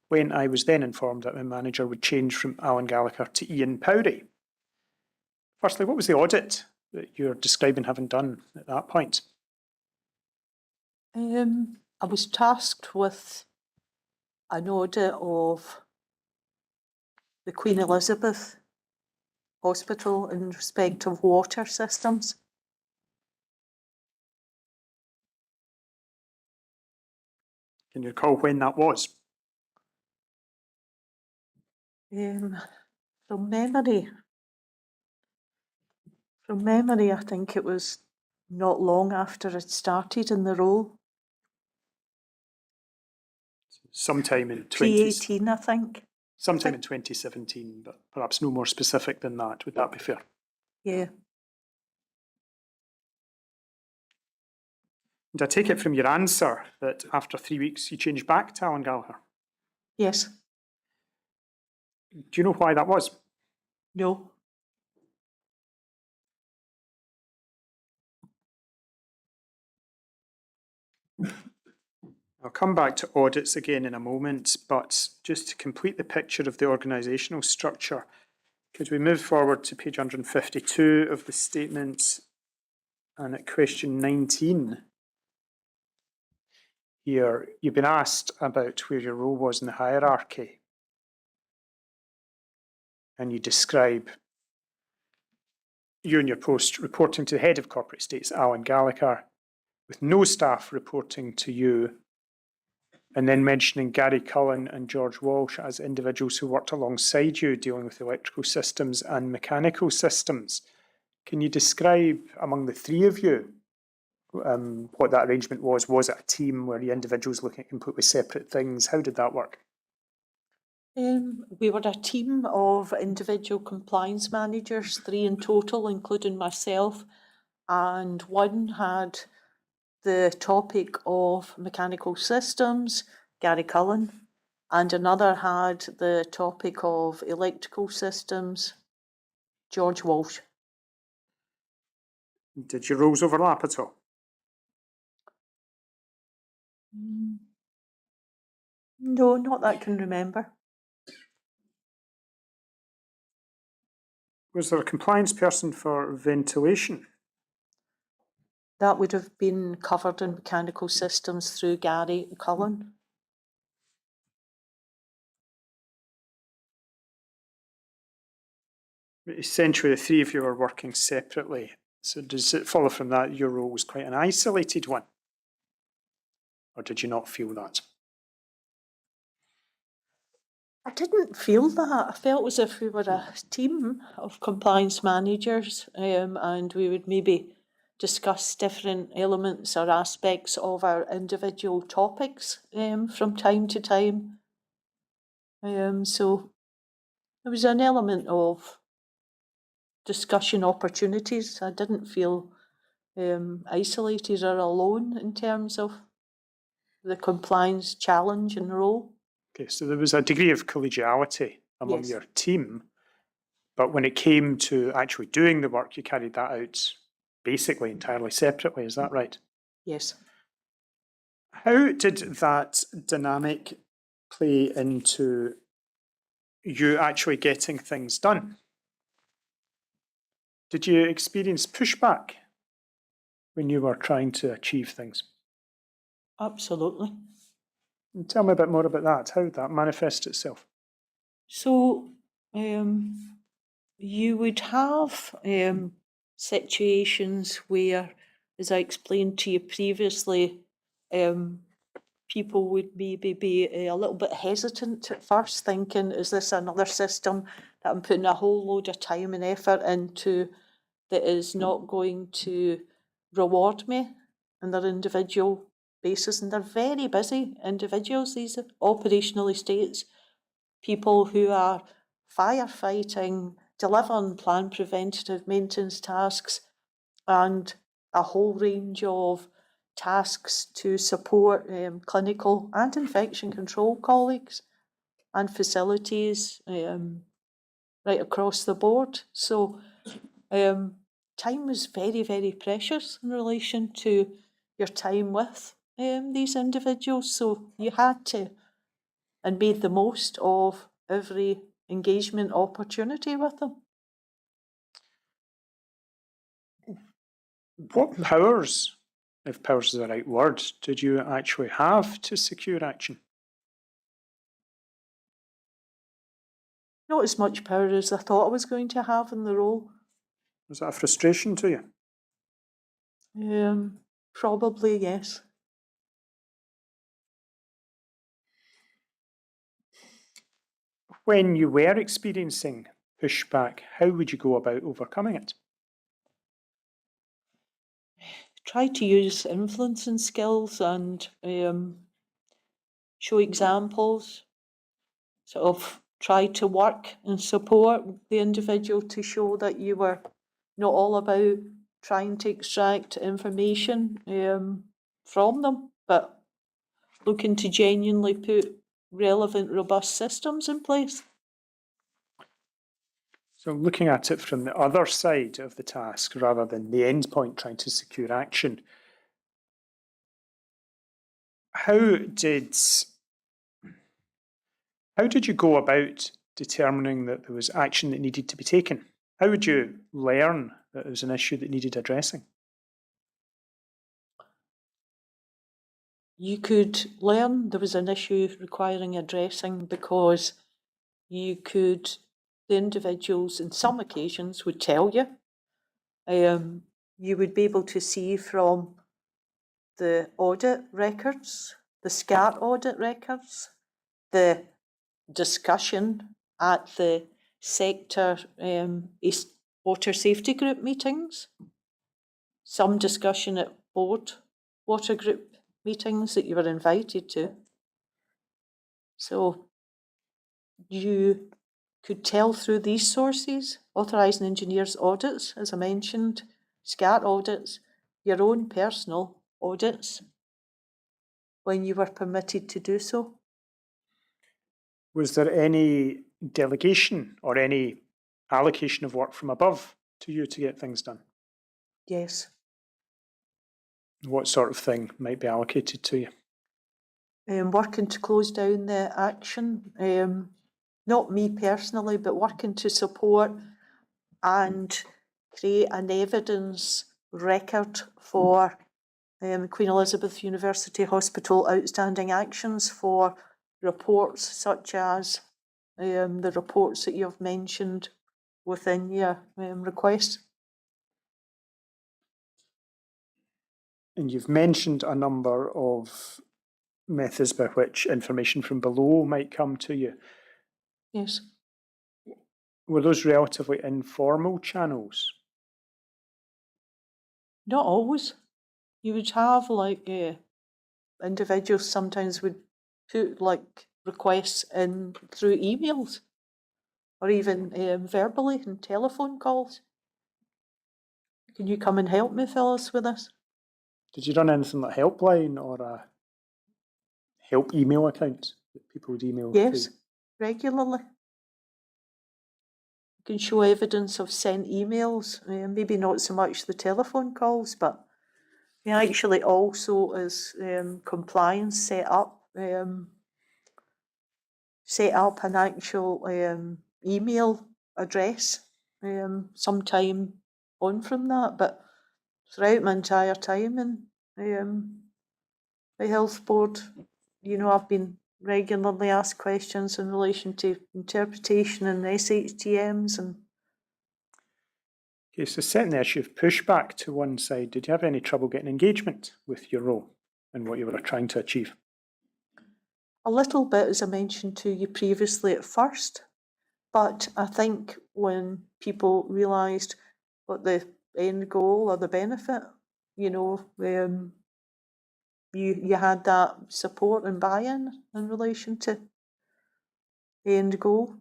when I was then informed that my manager would change from Alan Gallagher to Ian Powrie. Firstly, what was the audit that you're describing having done at that point? I was tasked with an audit of the Queen Elizabeth Hospital in respect of water systems. Can you recall when that was? From memory, I think it was not long after I'd started in the role. Sometime in 2018, I think. Sometime in 2017, but perhaps no more specific than that. Would that be fair? Yeah. And I take it from your answer that after 3 weeks you changed back to Alan Gallagher? Yes. Do you know why that was? No. I'll come back to audits again in a moment, but just to complete the picture of the organisational structure, could we move forward to page 152 of the statement and at question 19? Here, you've been asked about where your role was in the hierarchy, and you describe you and your post reporting to the head of corporate estates, Alan Gallagher, with no staff reporting to you, and then mentioning Gary Cullen and George Walsh as individuals who worked alongside you dealing with electrical systems and mechanical systems. Can you describe among the three of you what that arrangement was? Was it a team? Were you individuals looking at completely separate things? How did that work? We were a team of individual compliance managers, 3 in total, including myself, and one had the topic of mechanical systems, Gary Cullen, and another had the topic of electrical systems, George Walsh. Did your roles overlap at all? No, not that I can remember. Was there a compliance person for ventilation? That would have been covered in mechanical systems through Gary Cullen. Essentially, the three of you were working separately. So does it follow from that your role was quite an isolated one? Or did you not feel that? I didn't feel that. I felt as if we were a team of compliance managers, and we would maybe discuss different elements or aspects of our individual topics from time to time. So there was an element of discussion opportunities. I didn't feel isolated or alone in terms of the compliance challenge and role. Okay, so there was a degree of collegiality among Yes. your team, but when it came to actually doing the work, you carried that out basically entirely separately, is that right? Yes. How did that dynamic play into you actually getting things done? Did you experience pushback when you were trying to achieve things? Absolutely. And tell me a bit more about that, how that manifests itself. So you would have situations where, as I explained to you previously, people would maybe be a little bit hesitant at first, thinking, is this another system that I'm putting a whole load of time and effort into that is not going to reward me in their individual basis, and they're very busy individuals, these operational estates, people who are firefighting, delivering planned preventative maintenance tasks, and a whole range of tasks to support clinical and infection control colleagues and facilities right across the board. So time was very, very precious in relation to your time with these individuals. So you had to and made the most of every engagement opportunity with them. What powers, if powers is the right word, did you actually have to secure action? Not as much power as I thought I was going to have in the role. Was that a frustration to you? Probably, yes. When you were experiencing pushback, how would you go about overcoming it? Try to use influencing skills and show examples, sort of try to work and support the individual to show that you were not all about trying to extract information from them, but looking to genuinely put relevant, robust systems in place. So looking at it from the other side of the task rather than the end point trying to secure action, how did you go about determining that there was action that needed to be taken? How would you learn that there was an issue that needed addressing? You could learn there was an issue requiring addressing because the individuals in some occasions would tell you. You would be able to see from the audit records, the SCART audit records, the discussion at the sector water safety group meetings, some discussion at board water group meetings that you were invited to. So you could tell through these sources, authorised engineers audits, as I mentioned, SCART audits, your own personal audits, when you were permitted to do so. Was there any delegation or any allocation of work from above to you to get things done? Yes. What sort of thing might be allocated to you? Working to close down the action, not me personally, but working to support and create an evidence record for Queen Elizabeth University Hospital outstanding actions for reports such as the reports that you've mentioned within your request. And you've mentioned a number of methods by which information from below might come to you. Yes. Were those relatively informal channels? Not always. You would have like individuals sometimes would put like requests in through emails or even verbally in telephone calls. Can you come and help me, Phyllis, with this? Did you run anything like helpline or a help email account that people would email Yes, to? regularly. You can show evidence of sent emails, maybe not so much the telephone calls, but we actually also, as compliance, set up an actual email address sometime on from that. But throughout my entire time in the health board, I've been regularly asked questions in relation to interpretation and SHTMs and. Okay, so setting the issue of pushback to one side, did you have any trouble getting engagement with your role and what you were trying to achieve? A little bit, as I mentioned to you previously at first, but I think when people realised what the end goal or the benefit, you had that support and buy-in in relation to the end goal.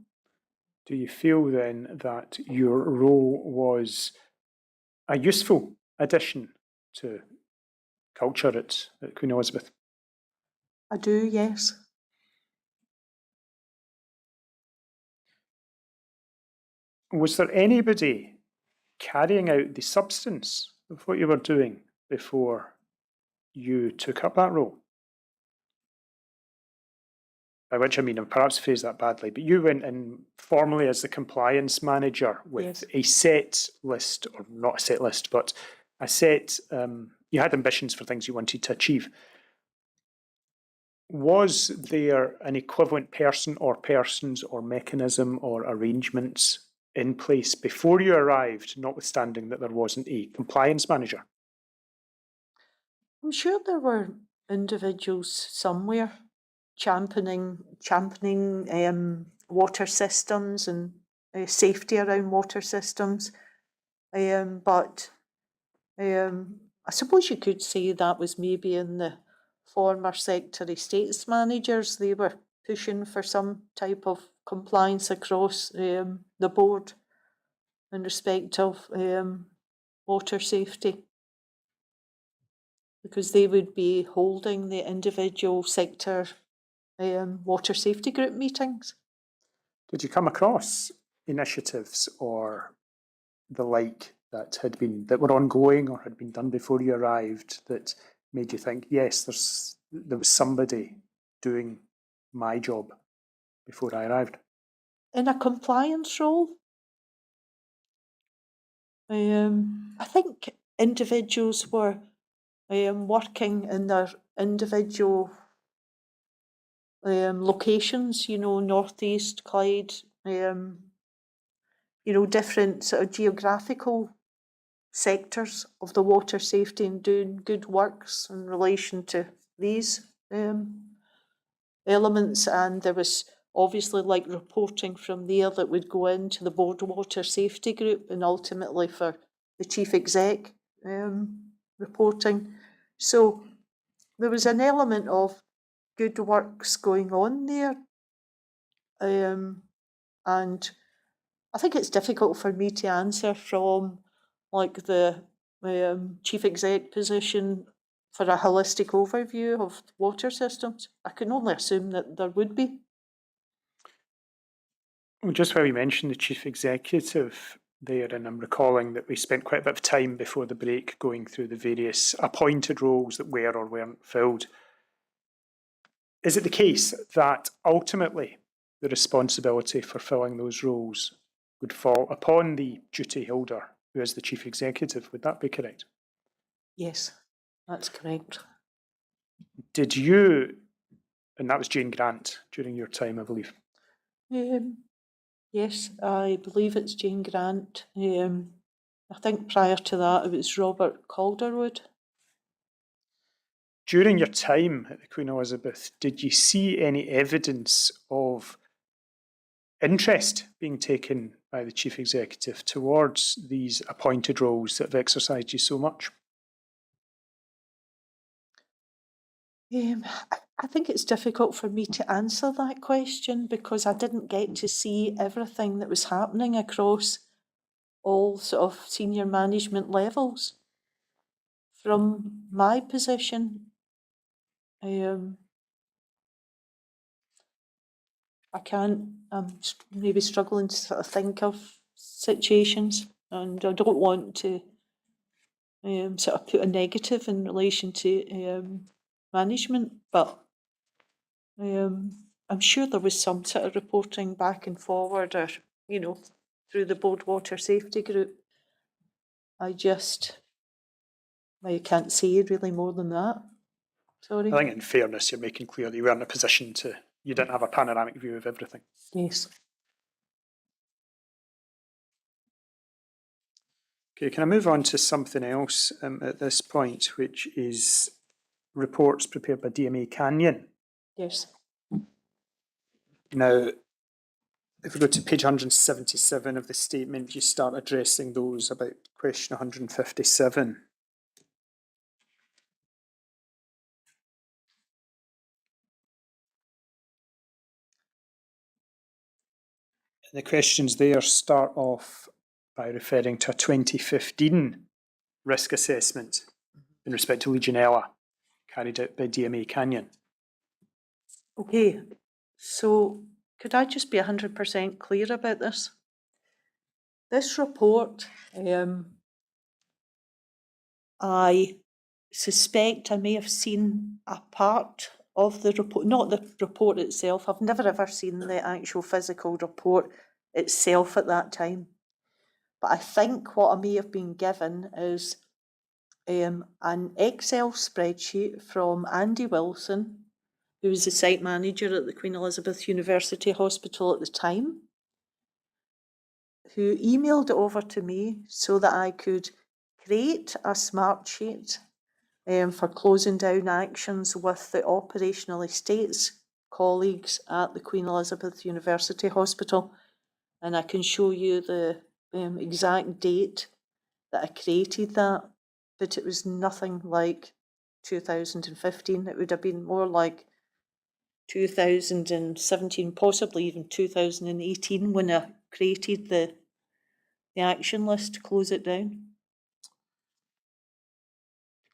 Do you feel then that your role was a useful addition to culture at Queen Elizabeth? I do, yes. Was there anybody carrying out the substance of what you were doing before you took up that role? By which I mean, I've perhaps phrased that badly, but you went in formally as the compliance manager with Yes. a set list, or not a set list, but a set, you had ambitions for things you wanted to achieve. Was there an equivalent person or persons or mechanism or arrangements in place before you arrived, notwithstanding that there wasn't a compliance manager? I'm sure there were individuals somewhere championing water systems and safety around water systems. But I suppose you could say that was maybe in the former Secretary of State's managers. They were pushing for some type of compliance across the board in respect of water safety, because they would be holding the individual sector water safety group meetings. Did you come across initiatives or the like that were ongoing or had been done before you arrived that made you think, yes, there was somebody doing my job before I arrived? In a compliance role, I think individuals were working in their individual locations, North East, Clyde, different sort of geographical sectors of the water safety and doing good works in relation to these elements. And there was obviously reporting from there that would go into the board water safety group and ultimately for the chief exec reporting. So there was an element of good works going on there. And I think it's difficult for me to answer from the chief exec position for a holistic overview of water systems. I can only assume that there would be. Well, just while we mentioned the chief executive there, and I'm recalling that we spent quite a bit of time before the break going through the various appointed roles that were or weren't filled. Is it the case that ultimately the responsibility for filling those roles would fall upon the duty holder, who is the chief executive? Would that be correct? Yes, that's correct. Did you, and that was Jane Grant during your time, I believe? Yes, I believe it's Jane Grant. I think prior to that it was Robert Calderwood. During your time at the Queen Elizabeth, did you see any evidence of interest being taken by the chief executive towards these appointed roles that have exercised you so much? I think it's difficult for me to answer that question because I didn't get to see everything that was happening across all sort of senior management levels. From my position, I'm maybe struggling to sort of think of situations, and I don't want to sort of put a negative in relation to management, but I'm sure there was some sort of reporting back and forward or, through the board water safety group. I can't say really more than that. Sorry. I think in fairness, you're making clear that you were in a position you didn't have a panoramic view of everything. Yes. Okay, can I move on to something else at this point, which is reports prepared by DMA Canyon? Yes. Now, if we go to page 177 of the statement, you start addressing those about question 157. The questions there start off by referring to a 2015 risk assessment in respect to Legionella carried out by DMA Canyon. Okay, so could I just be 100% clear about this? This report, I suspect I may have seen a part of the report, not the report itself. I've never ever seen the actual physical report itself at that time. But I think what I may have been given is an Excel spreadsheet from Andy Wilson, who was the site manager at the Queen Elizabeth University Hospital at the time, who emailed it over to me so that I could create a smart sheet for closing down actions with the operational estates colleagues at the Queen Elizabeth University Hospital. And I can show you the exact date that I created that, but it was nothing like 2015. It would have been more like 2017, possibly even 2018 when I created the action list to close it down.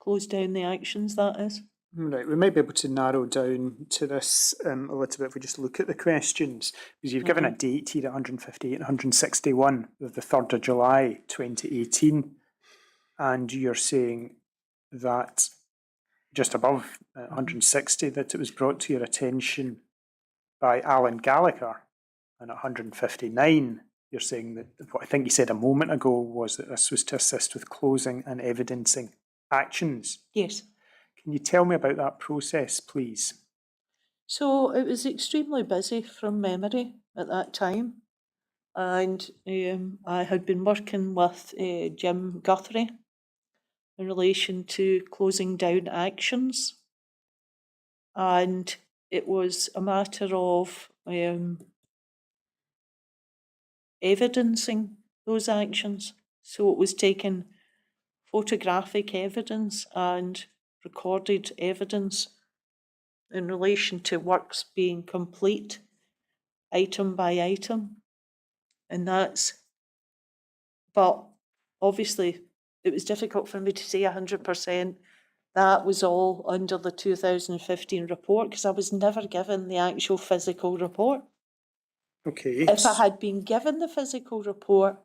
Close down the actions, that is. Right, we might be able to narrow down to this a little bit if we just look at the questions, because you've given a date here at 158 and 161 of the 3rd of July 2018, and you're saying that just above 160 that it was brought to your attention by Alan Gallagher, and at 159 you're saying that what I think you said a moment ago was that this was to assist with closing and evidencing actions. Yes. Can you tell me about that process, please? So it was extremely busy from memory at that time, and I had been working with Jim Guthrie in relation to closing down actions, and it was a matter of evidencing those actions. So it was taking photographic evidence and recorded evidence in relation to works being complete, item by item. And but obviously it was difficult for me to say 100% that was all under the 2015 report because I was never given the actual physical report. Okay. If I had been given the physical report,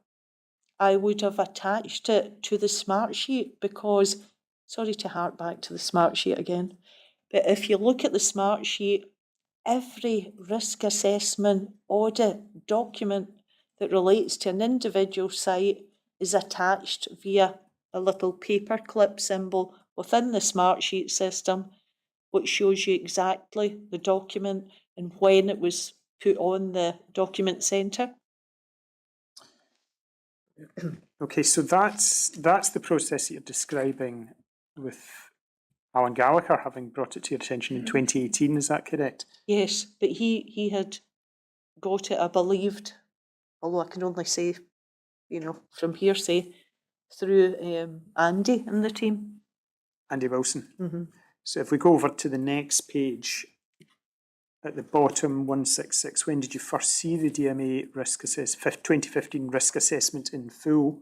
I would have attached it to the smart sheet because, sorry to hark back to the smart sheet again, but if you look at the smart sheet, every risk assessment audit document that relates to an individual site is attached via a little paperclip symbol within the smart sheet system, which shows you exactly the document and when it was put on the document centre. Okay, so that's the process that you're describing with Alan Gallagher having brought it to your attention in 2018, is that correct? Yes, but he had got it, I believed, although I can only say, from hearsay, through Andy and the team. Andy Wilson. Mm-hmm. So if we go over to the next page, at the bottom, 166, when did you first see the DMA 2015 risk assessment in full?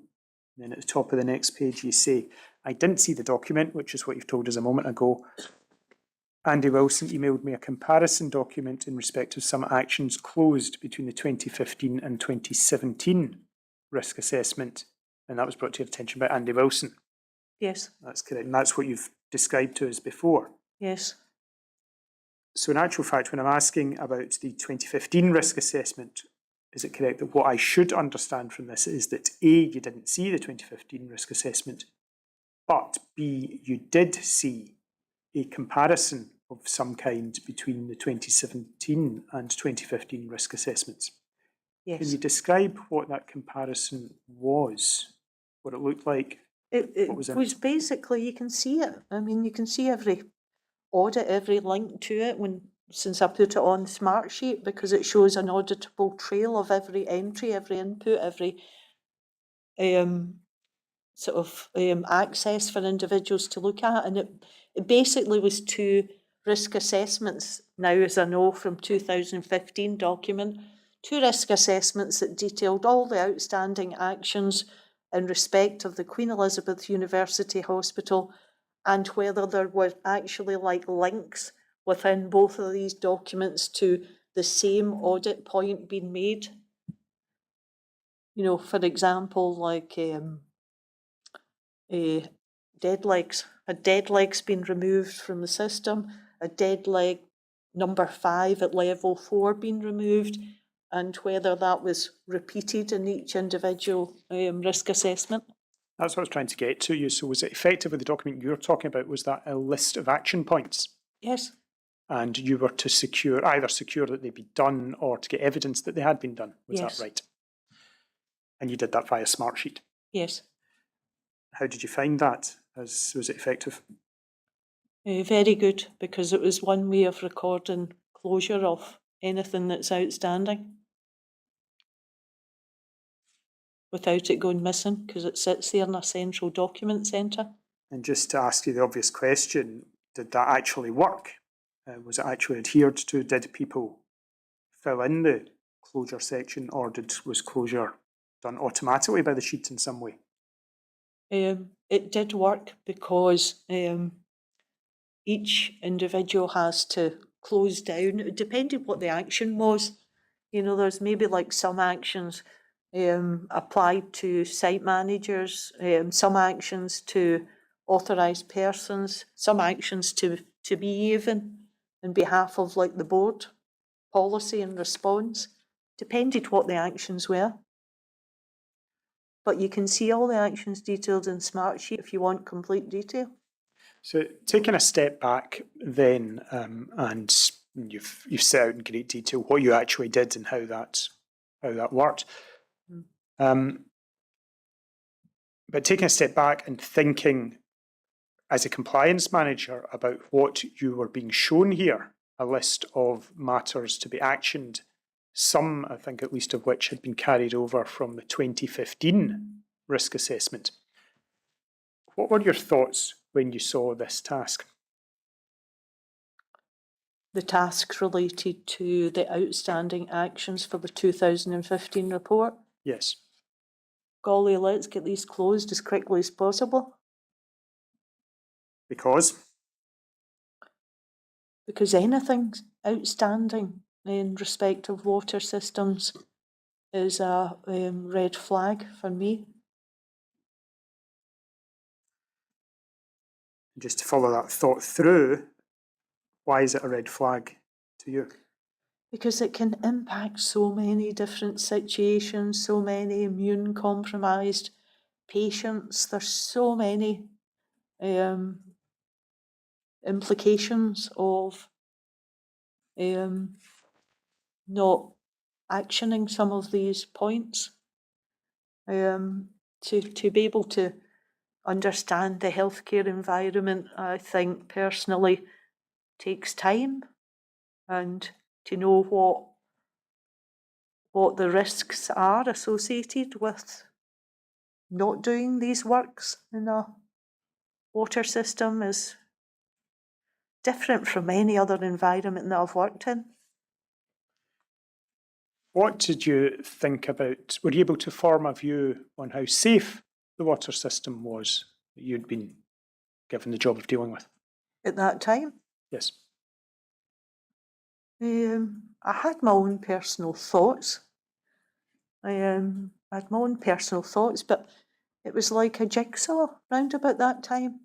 And then at the top of the next page, you say, I didn't see the document, which is what you've told us a moment ago. Andy Wilson emailed me a comparison document in respect of some actions closed between the 2015 and 2017 risk assessment. And that was brought to your attention by Andy Wilson. Yes. That's correct. And that's what you've described to us before. Yes. So in actual fact, when I'm asking about the 2015 risk assessment, is it correct that what I should understand from this is that A, you didn't see the 2015 risk assessment, but B, you did see a comparison of some kind between the 2017 and 2015 risk assessments? Yes. Can you describe what that comparison was, what it looked like? It was basically, you can see it. I mean, you can see every audit, every link to it since I put it on Smartsheet, because it shows an auditable trail of every entry, every input, every access for individuals to look at. And it basically was 2 risk assessments now, as I know, from 2015 document 2 risk assessments that detailed all the outstanding actions in respect of the Queen Elizabeth University Hospital and whether there were actually like links within both of these documents to the same audit point being made. You know, for example, like dead legs. A dead leg's been removed from the system, a dead leg number 5 at level 4 being removed, and whether that was repeated in each individual risk assessment. That's what I was trying to get to you. So was it effectively the document you're talking about, was that a list of action points? Yes. And you were to either secure that they'd be done or to get evidence that they had been done. Was Yes. that right? And you did that via Smartsheet. Yes. How did you find that? Was it effective? Very good, because it was one way of recording closure of anything that's outstanding without it going missing, because it sits there in a central document centre. And just to ask you the obvious question, did that actually work? Was it actually adhered to? Did people fill in the closure section, or was closure done automatically by the sheet in some way? It did work because each individual has to close down, depending what the action was. You know, there's maybe like some actions applied to site managers, some actions to authorised persons, some actions to be even on behalf of like the board policy and response, depended what the actions were. But you can see all the actions detailed in Smartsheet if you want complete detail. So taking a step back then, and you've set out in great detail what you actually did and how that worked. But taking a step back and thinking as a compliance manager about what you were being shown here, a list of matters to be actioned, some, I think at least of which had been carried over from the 2015 risk assessment. What were your thoughts when you saw this task? The tasks related to the outstanding actions for the 2015 report. Yes. Golly, let's get these closed as quickly as possible. Because anything outstanding in respect of water systems is a red flag for me. Just to follow that thought through, why is it a red flag to you? Because it can impact so many different situations, so many immune compromised patients. There's so many implications of not actioning some of these points. To be able to understand the healthcare environment, I think personally takes time, and to know what the risks are associated with not doing these works in a water system is different from any other environment that I've worked in. What did you think about, were you able to form a view on how safe the water system was that you'd been given the job of dealing with? At that time? Yes. I had my own personal thoughts. But it was like a jigsaw round about that time.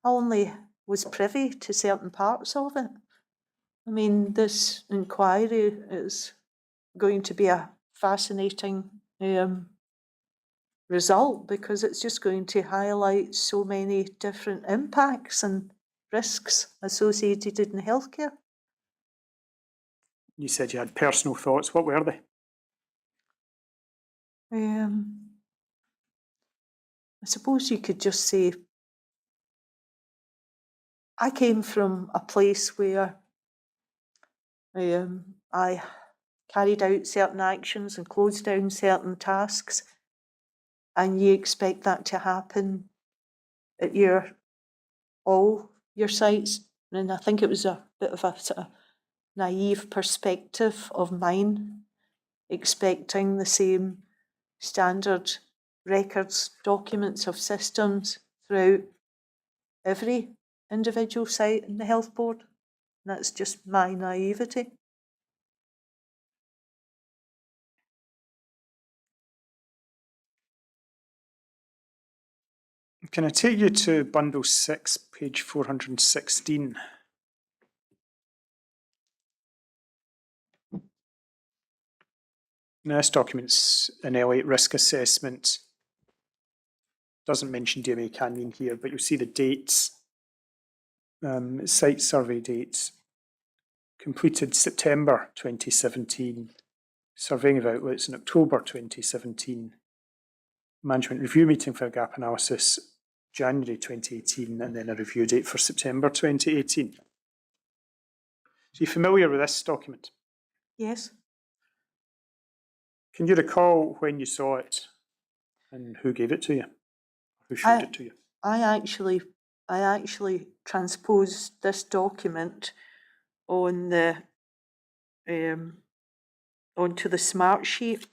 I only was privy to certain parts of it. I mean, this inquiry is going to be a fascinating result, because it's just going to highlight so many different impacts and risks associated in healthcare. You said you had personal thoughts. What were they? I suppose you could just say, I came from a place where I carried out certain actions and closed down certain tasks, and you expect that to happen at all your sites. And I think it was a bit of a sort of naive perspective of mine. expecting the same standard records, documents of systems throughout every individual site in the health board. That's just my naivety. Can I take you to bundle 6, page 416? Now, this document's an L8 risk assessment. Doesn't mention DMA Canyon here, but you'll see the dates, site survey dates. Completed September 2017, surveying of outlets in October 2017, management review meeting for a gap analysis January 2018, and then a review date for September 2018. So you're familiar with this document? Yes. Can you recall when you saw it and who gave it to you? Who showed it to you? I actually transposed this document on the onto the smart sheet.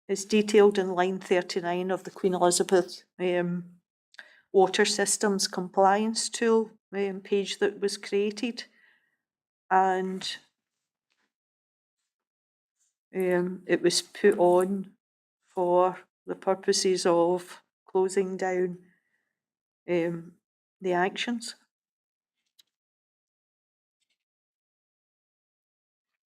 It's detailed in line 39 of the Queen Elizabeth Water Systems Compliance Tool page that was created, and it was put on for the purposes of closing down the actions.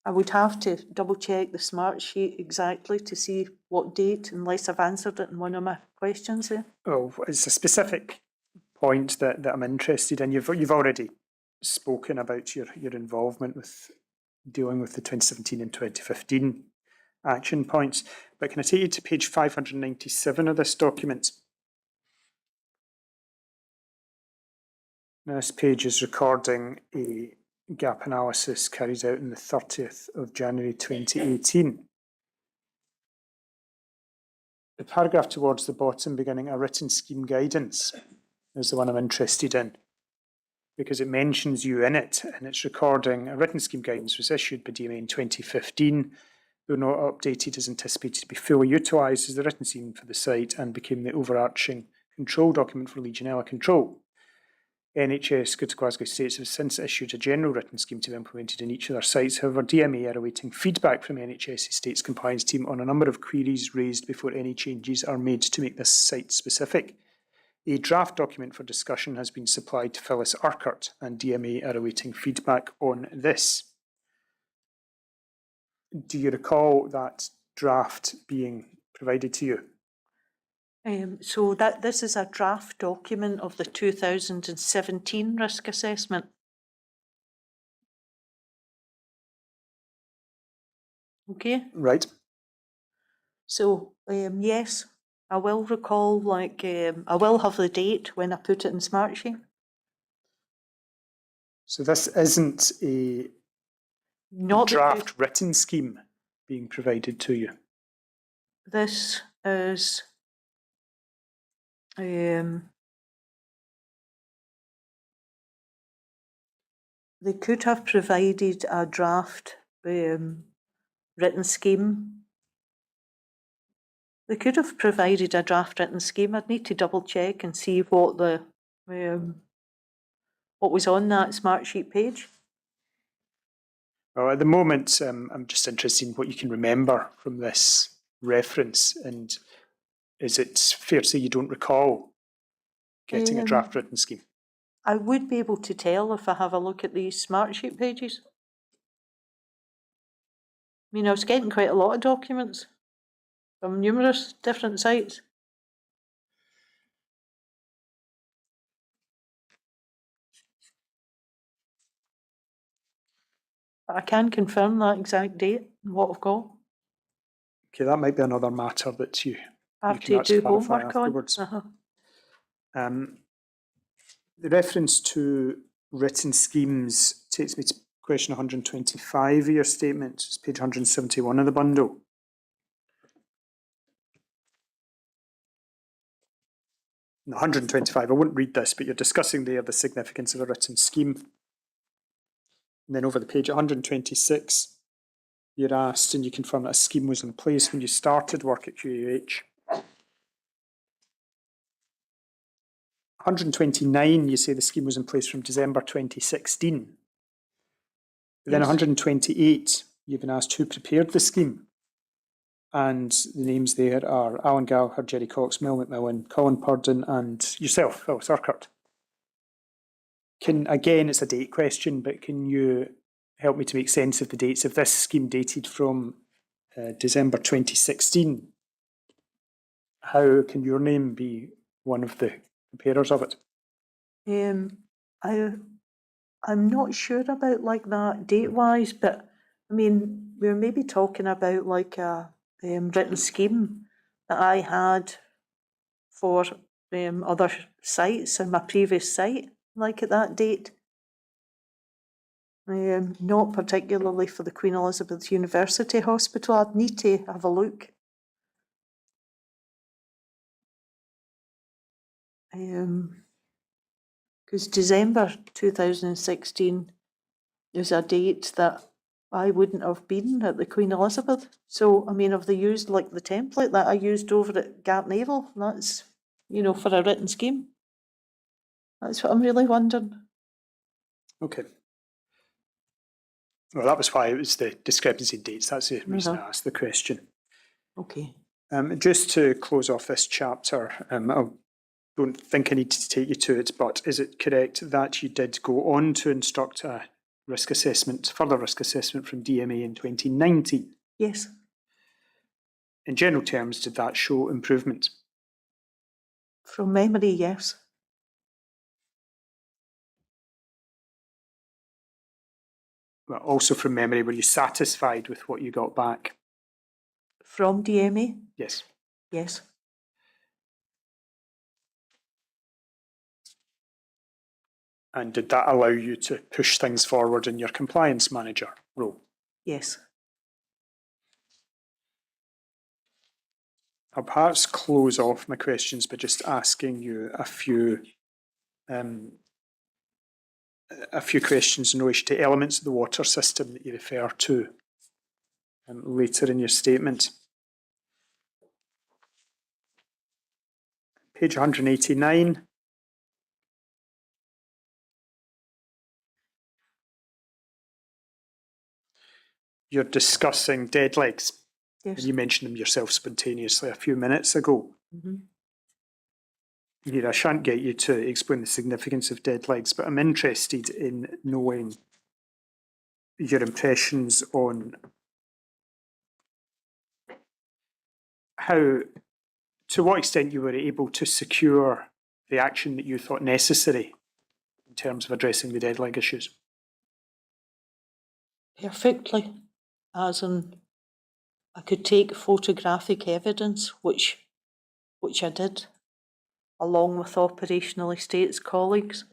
I would have to double check the smart sheet exactly to see what date, unless I've answered it in one of my questions there. Oh, it's a specific point that I'm interested in. You've already spoken about your involvement with dealing with the 2017 and 2015 action points, but can I take you to page 597 of this document? Now, this page is recording a gap analysis carried out on the 30th of January 2018. The paragraph towards the bottom beginning a written scheme guidance is the one I'm interested in, because it mentions you in it, and it's recording a written scheme guidance was issued by DMA in 2015, though not updated, is anticipated to be fully utilised as the written scheme for the site and became the overarching control document for Legionella control. NHS Good to Glasgow States have since issued a general written scheme to be implemented in each of their sites. However, DMA are awaiting feedback from NHS Estates Compliance Team on a number of queries raised before any changes are made to make this site specific. A draft document for discussion has been supplied to Phyllis Urquhart, and DMA are awaiting feedback on this. Do you recall that draft being provided to you? So this is a draft document of the 2017 risk assessment. Okay. Right. So yes, I will recall, I will have the date when I put it in Smartsheet. So this isn't a draft written scheme being provided to you? This is they could have provided a draft written scheme. They could have provided a draft written scheme. I'd need to double check and see what the what was on that Smartsheet page. Well, at the moment, I'm just interested in what you can remember from this reference, and is it fair to say you don't recall getting a draft written scheme? I would be able to tell if I have a look at these Smartsheet pages. I mean, I was getting quite a lot of documents from numerous different sites. But I can confirm that exact date and what I've got. Okay, that might be another matter that you I have can to do clarify homework afterwards. on. The reference to written schemes takes me to question 125 of your statement. It's page 171 of the bundle. No, 125, I wouldn't read this, but you're discussing there the significance of a written scheme. And then over the page, 126, you're asked, and you confirm that a scheme was in place when you started work at QEUH. 129, you say the scheme was in place from December 2016. Then Yes. 128, you've been asked who prepared the scheme. And the names there are Alan Gallagher, Jerry Cox, Mel McMillan, Colin Purdon, and yourself, Phyllis Urquhart. Again, it's a date question, but can you help me to make sense of the dates of this scheme dated from December 2016? How can your name be one of the preparers of it? I'm not sure about like that date-wise, but I mean, we're maybe talking about like a written scheme that I had for other sites in my previous site, like at that date. Not particularly for the Queen Elizabeth University Hospital. I'd need to have a look. Because December 2016 is a date that I wouldn't have been at the Queen Elizabeth. So, I mean, have they used like the template that I used over at Gartnavel? That's, you know, for a written scheme. That's what I'm really wondering. Okay. Well, that was why it was the discrepancy in dates. That's the reason I asked the question. Okay. Just to close off this chapter, I don't think I need to take you to it, but is it correct that you did go on to instruct a risk assessment, further risk assessment from DMA in 2019? Yes. In general terms, did that show improvement? From memory, yes. Well, also from memory, were you satisfied with what you got back? From DMA? Yes. Yes. And did that allow you to push things forward in your compliance manager role? Yes. I'll perhaps close off my questions by just asking you a few questions in relation to elements of the water system that you refer to later in your statement. Page 189. You're discussing dead legs. Yes. And you mentioned them yourself spontaneously a few minutes ago. Here, I shan't get you to explain the significance of dead legs, but I'm interested in knowing your impressions on to what extent you were able to secure the action that you thought necessary in terms of addressing the dead leg issues. Perfectly. As in, I could take photographic evidence, which I did, along with operational estates colleagues.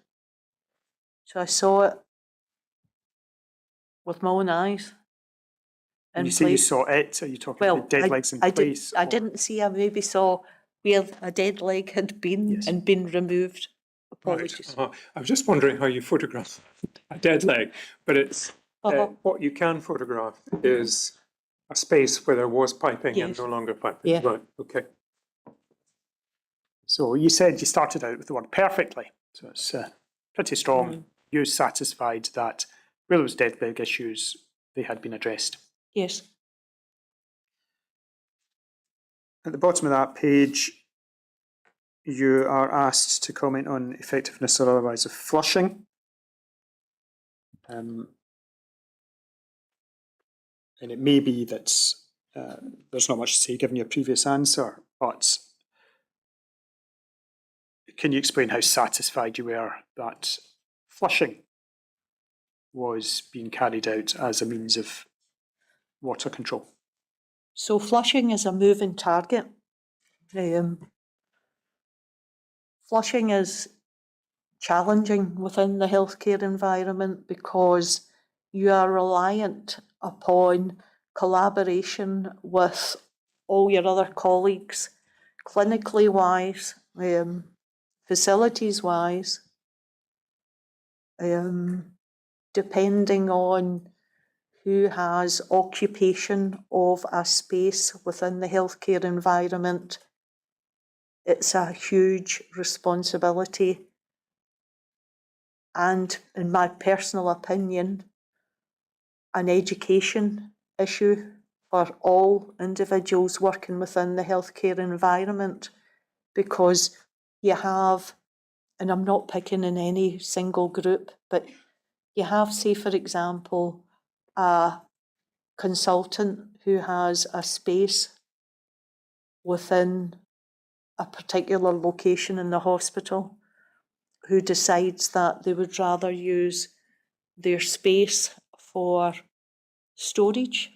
So I saw it with my own eyes. When you say you saw it, are you talking about dead legs in place? I didn't see, I maybe saw where a dead leg had been and been removed. Apologies. Right. I was just wondering how you photograph a dead leg, but it's what you can photograph is a space where there was piping and no longer piping. Yeah. Right, okay. So you said you started out with the word perfectly, so it's pretty strong. You satisfied that where there was dead leg issues, they had been addressed. Yes. At the bottom of that page, you are asked to comment on effectiveness or otherwise of flushing. And it may be that there's not much to say given your previous answer, but can you explain how satisfied you were that flushing was being carried out as a means of water control? So flushing is a moving target. Flushing is challenging within the healthcare environment because you are reliant upon collaboration with all your other colleagues, clinically wise, facilities wise, depending on who has occupation of a space within the healthcare environment, it's a huge responsibility. And in my personal opinion, an education issue for all individuals working within the healthcare environment, because you have, and I'm not picking in any single group, but you have, say, for example, a consultant who has a space within a particular location in the hospital who decides that they would rather use their space for storage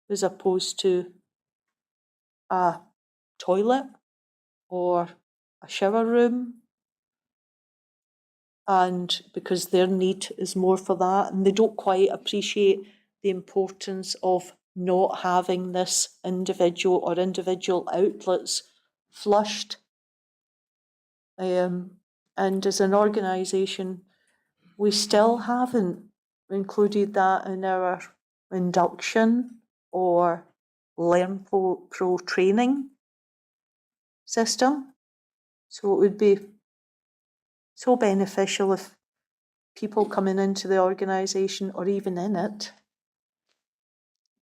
as opposed to a toilet or a shower room, and because their need is more for that, and they don't quite appreciate the importance of not having this individual or individual outlets flushed. And as an organisation, we still haven't included that in our induction or Learn Pro training system. So it would be so beneficial if people coming into the organisation or even in it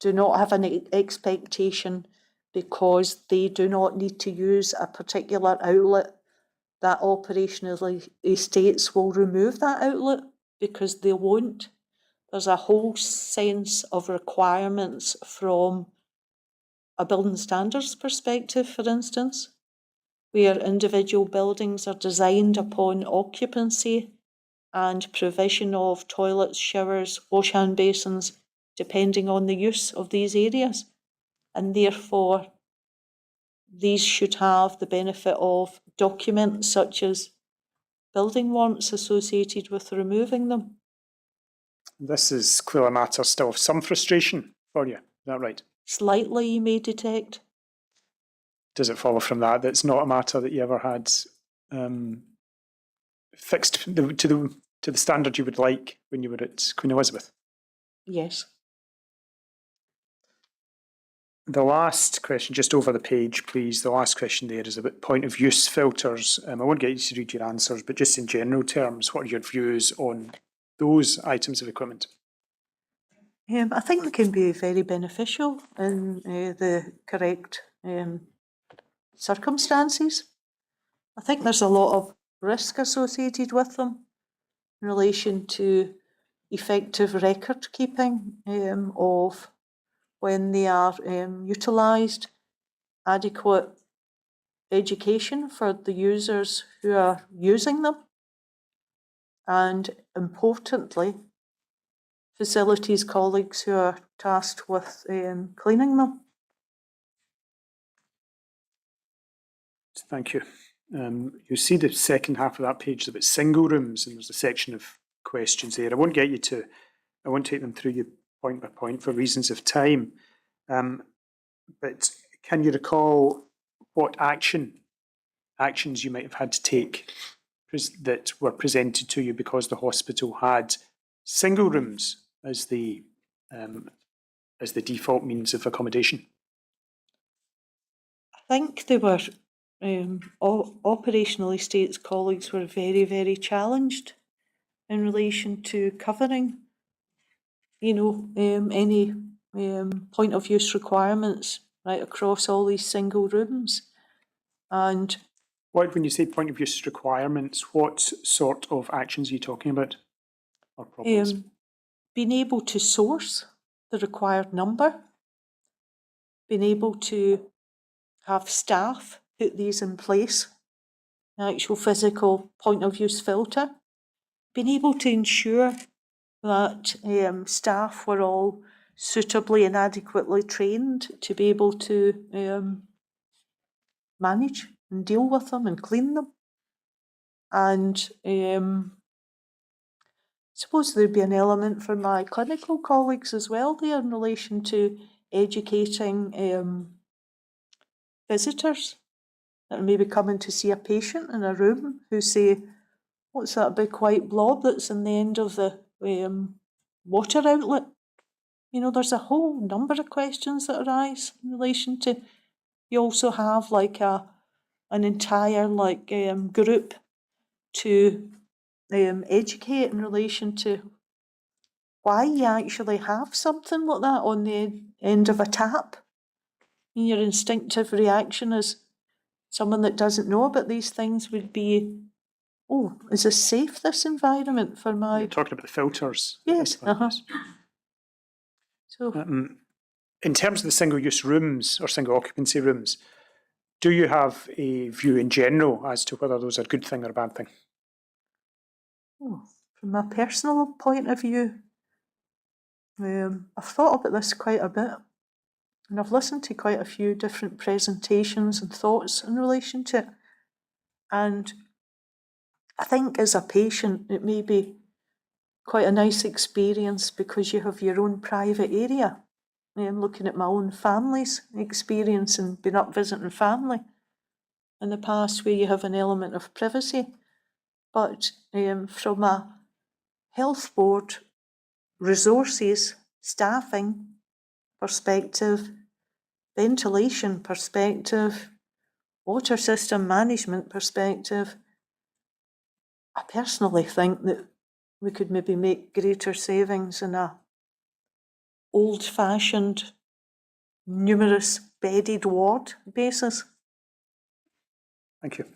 do not have an expectation, because they do not need to use a particular outlet, that operationally estates will remove that outlet, because they won't. There's a whole sense of requirements from a building standards perspective, for instance, where individual buildings are designed upon occupancy and provision of toilets, showers, wash hand basins, depending on the use of these areas. And therefore, these should have the benefit of documents such as building warrants associated with removing them. This is clearly a matter still of some frustration for you, is that right? Slightly, you may detect. Does it follow from that it's not a matter that you ever had fixed to the standard you would like when you were at Queen Elizabeth? Yes. The last question, just over the page, please. The last question there is about point of use filters. I won't get you to read your answers, but just in general terms, what are your views on those items of equipment? I think they can be very beneficial in the correct circumstances. I think there's a lot of risk associated with them in relation to effective record keeping of when they are utilised, adequate education for the users who are using them, and importantly, facilities colleagues who are tasked with cleaning them. Thank you. You see the second half of that page is about single rooms, and there's a section of questions there. I won't take them through you point by point for reasons of time. But can you recall what actions you might have had to take that were presented to you because the hospital had single rooms as the default means of accommodation? I think they were operational estates colleagues were very, very challenged in relation to covering, any point of use requirements right across all these single rooms. And when you say point of use requirements, what sort of actions are you talking about, or problems? Being able to source the required number, being able to have staff put these in place, an actual physical point of use filter, being able to ensure that staff were all suitably and adequately trained to be able to manage and deal with them and clean them. And I suppose there'd be an element for my clinical colleagues as well there in relation to educating visitors that are maybe coming to see a patient in a room who say, what's that big white blob that's in the end of the water outlet? You know, there's a whole number of questions that arise in relation to, you also have like an entire group to educate in relation to why you actually have something like that on the end of a tap. And your instinctive reaction as someone that doesn't know about these things would be, oh, is this safe, this environment for my... You're talking about the filters. Yes, Yes. So, In terms of the single-use rooms or single occupancy rooms, do you have a view in general as to whether those are a good thing or a bad thing? from a personal point of view, I've thought about this quite a bit, and I've listened to quite a few different presentations and thoughts in relation to it. And I think as a patient, it may be quite a nice experience because you have your own private area. I'm looking at my own family's experience and been up visiting family in the past where you have an element of privacy. But from a health board, resources, staffing perspective, ventilation perspective, water system management perspective, I personally think that we could maybe make greater savings in a old-fashioned, numerous bedded ward basis. Thank you.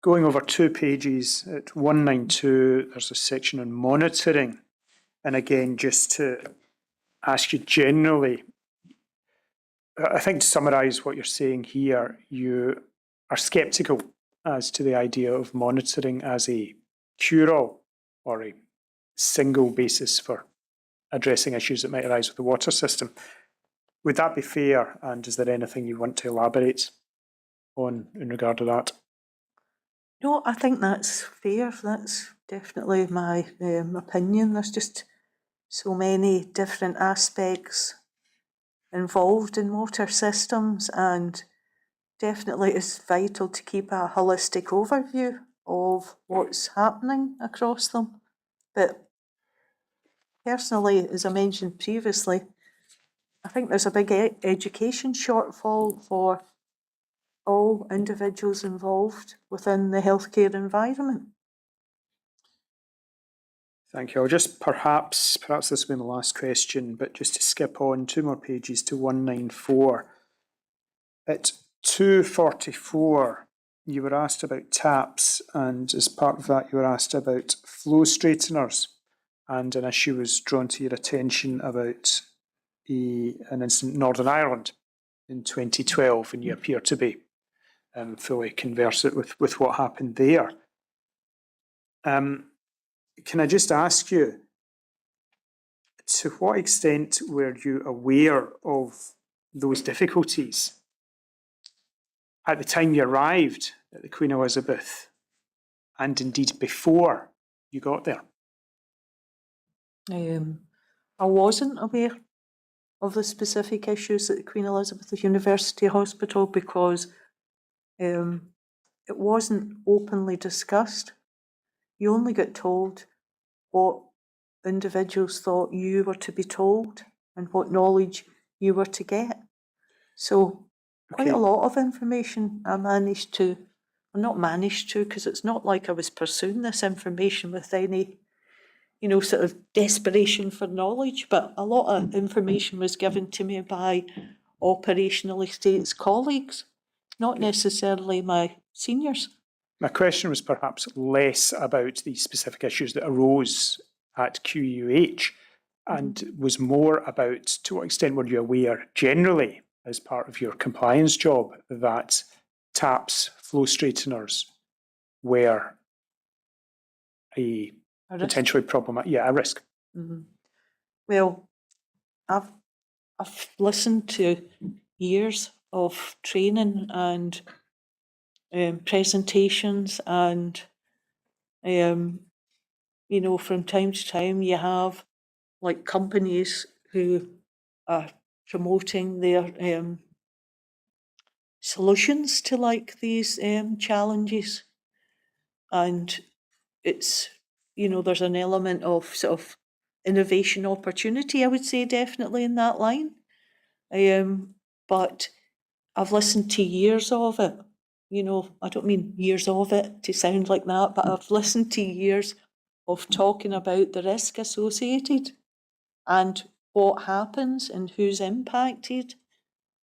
Going over 2 pages at 192, there's a section on monitoring. And again, just to ask you generally, I think to summarise what you're saying here, you are sceptical as to the idea of monitoring as a cure-all or a single basis for addressing issues that might arise with the water system. Would that be fair? And is there anything you want to elaborate on in regard to that? No, I think that's fair. That's definitely my opinion. There's just so many different aspects involved in water systems, and definitely it's vital to keep a holistic overview of what's happening across them. But personally, as I mentioned previously, I think there's a big education shortfall for all individuals involved within the healthcare environment. Thank you. I'll just perhaps this will be my last question, but just to skip on 2 more pages to 194. At 244, you were asked about taps, and as part of that, you were asked about flow straighteners, and an issue was drawn to your attention about an incident in Northern Ireland in 2012, and you appear to be fully conversant with what happened there. Can I just ask you, to what extent were you aware of those difficulties at the time you arrived at the Queen Elizabeth, and indeed before you got there? I wasn't aware of the specific issues at the Queen Elizabeth University Hospital because it wasn't openly discussed. You only got told what individuals thought you were to be told and what knowledge you were to get. So quite a lot of information I managed to, well, not managed to, because it's not like I was pursuing this information with any, sort of desperation for knowledge, but a lot of information was given to me by operational estates colleagues, not necessarily my seniors. My question was perhaps less about the specific issues that arose at QEUH and was more about to what extent were you aware generally as part of your compliance job that taps, flow straighteners were a potentially problematic, a risk. Mm-hmm. Well, I've listened to years of training and presentations, and from time to time you have like companies who are promoting their solutions to like these challenges, and it's there's an element of sort of innovation opportunity, I would say, definitely in that line. But I've listened to years of it. You know, I don't mean years of it to sound like that, but I've listened to years of talking about the risk associated and what happens and who's impacted.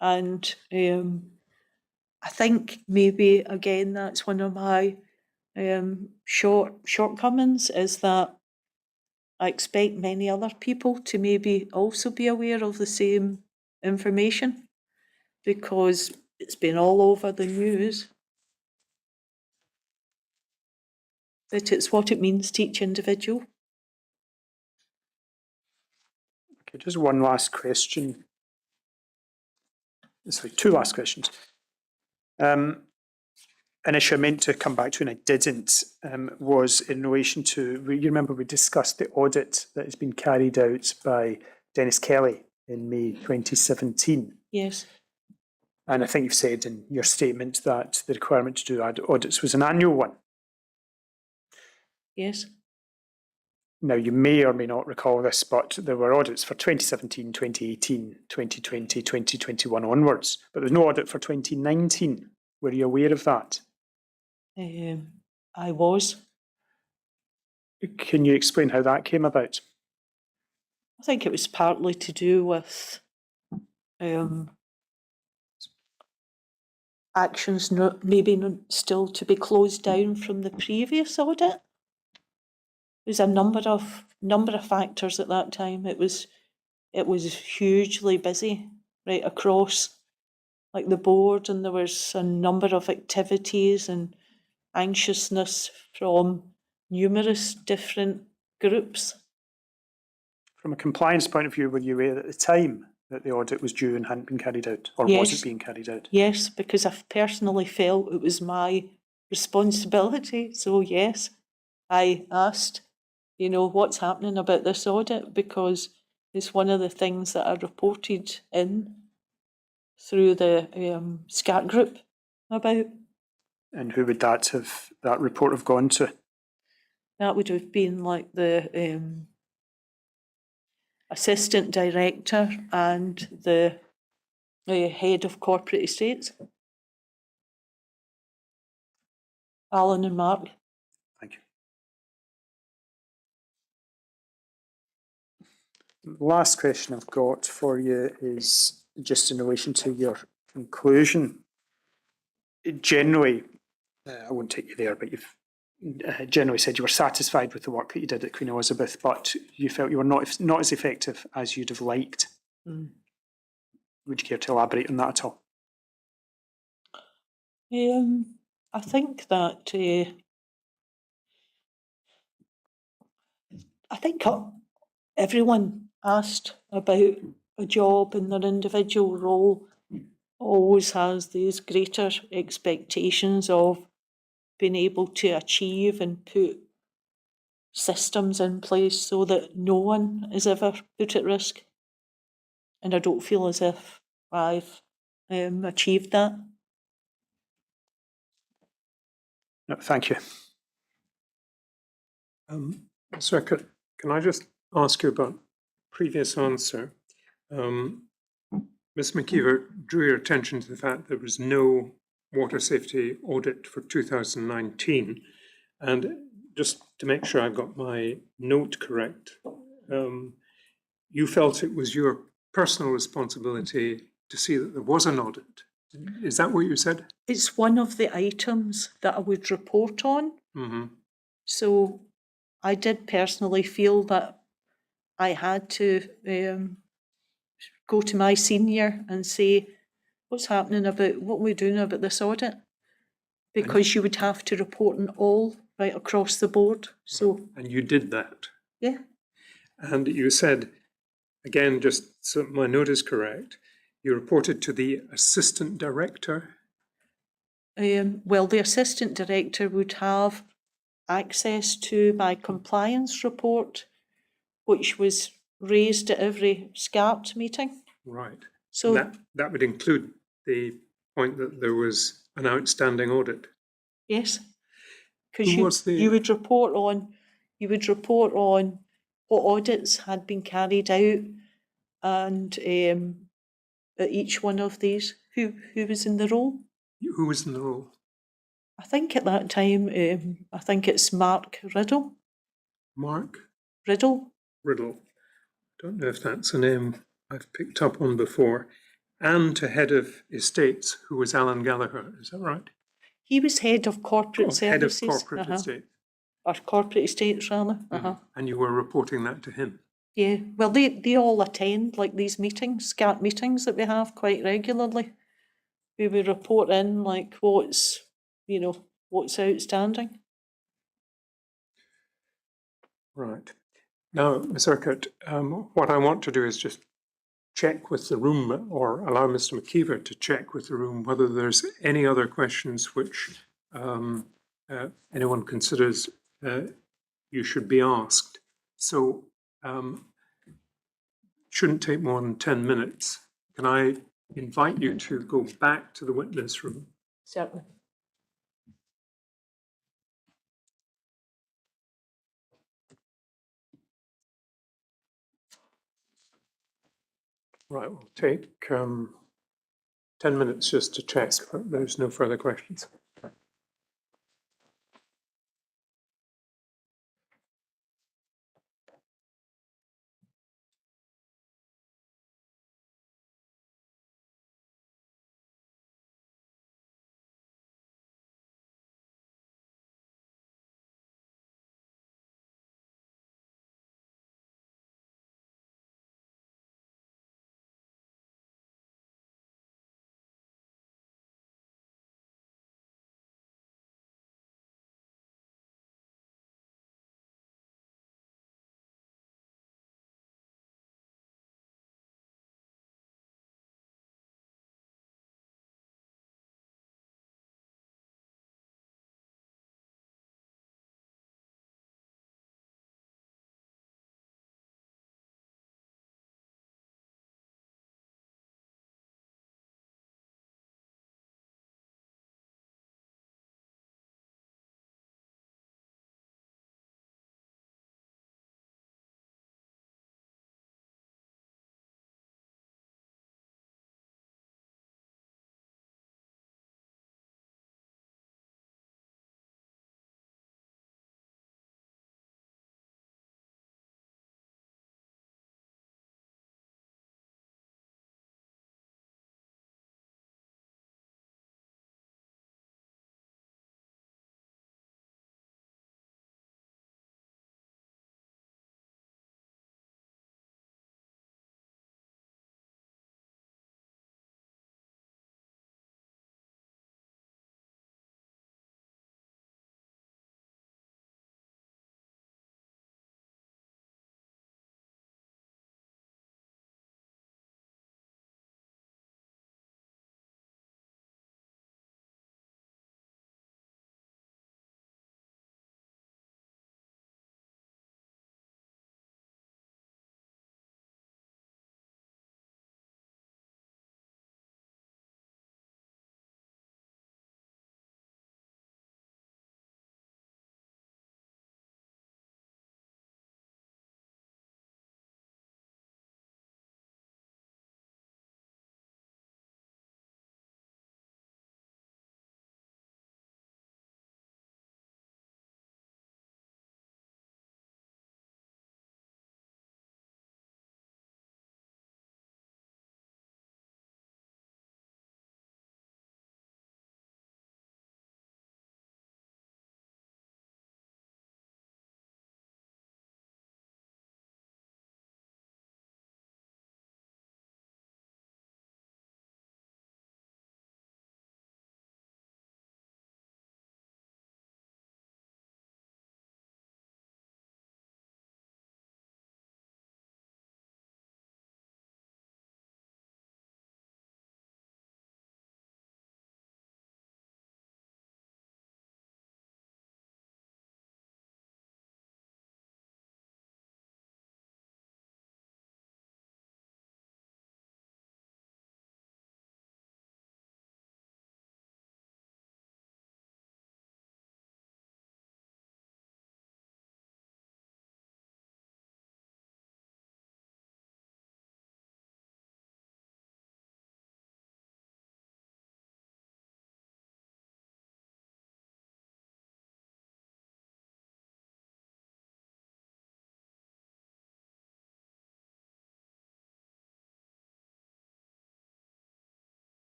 And I think maybe, again, that's one of my shortcomings, is that I expect many other people to maybe also be aware of the same information, because it's been all over the news that it's what it means to each individual. Okay, just one last question. Sorry, two last questions. An issue I meant to come back to and I didn't, was in relation to, you remember we discussed the audit that has been carried out by Dennis Kelly in May 2017. Yes. And I think you've said in your statement that the requirement to do audits was an annual one. Yes. Now, you may or may not recall this, but there were audits for 2017, 2018, 2020, 2021 onwards, but there's no audit for 2019. Were you aware of that? I was. Can you explain how that came about? I think it was partly to do with actions maybe still to be closed down from the previous audit. There's a number of factors at that time. It was hugely busy right across like the board, and there was a number of activities and anxiousness from numerous different groups. From a compliance point of view, were you aware at the time that the audit was due and hadn't been carried out, or Yes. was it being carried out? Yes, because I personally felt it was my responsibility. So yes, I asked, you know, what's happening about this audit, because it's one of the things that I reported in through the SCAT group about. And who would that report have gone to? That would have been like the assistant director and the head of corporate estates, Alan and Mark. Thank you. Last question I've got for you is just in relation to your conclusion. Generally, I won't take you there, but you've generally said you were satisfied with the work that you did at Queen Elizabeth, but you felt you were not as effective as you'd have liked. Would you care to elaborate on that at all? I think that everyone asked about a job in their individual role always has these greater expectations of being able to achieve and put systems in place so that no one is ever put at risk. And I don't feel as if I've achieved that. No, thank you. So can I just ask you about previous answer? Ms. McKeever drew your attention to the fact there was no water safety audit for 2019. And just to make sure I've got my note correct, you felt it was your personal responsibility to see that there was an audit. Is that what you said? It's one of the items that I would report on. Mm-hmm. So I did personally feel that I had to go to my senior and say, what's happening about, what we're doing about this audit? Because you would have to report on all right across the board. So. And you did that? Yeah. And you said, again, just so my note is correct, you reported to the assistant director? Well, the assistant director would have access to my compliance report, which was raised at every SCAT meeting. Right. So that would include the point that there was an outstanding audit. Yes, because you would report on what audits had been carried out, and at each one of these, who was in the role. Who was in the role? I think at that time, I think it's Mark Riddle. Mark Riddle. Riddle. Don't know if that's a name I've picked up on before. And to head of estates, who was Alan Gallagher. Is that right? He was head of corporate Head of services. corporate estate. Or corporate estates, rather. And you were reporting that to him? Yeah, well, they all attend like these meetings, SCAT meetings that we have quite regularly. We would report in like what's outstanding. Right. Now, Ms. Urquhart, what I want to do is just check with the room, or allow Mr. McKeever to check with the room whether there's any other questions which anyone considers you should be asked. So shouldn't take more than 10 minutes. Can I invite you to go back to the witness room? Certainly. Right, we'll take 10 minutes just to check that there's no further questions.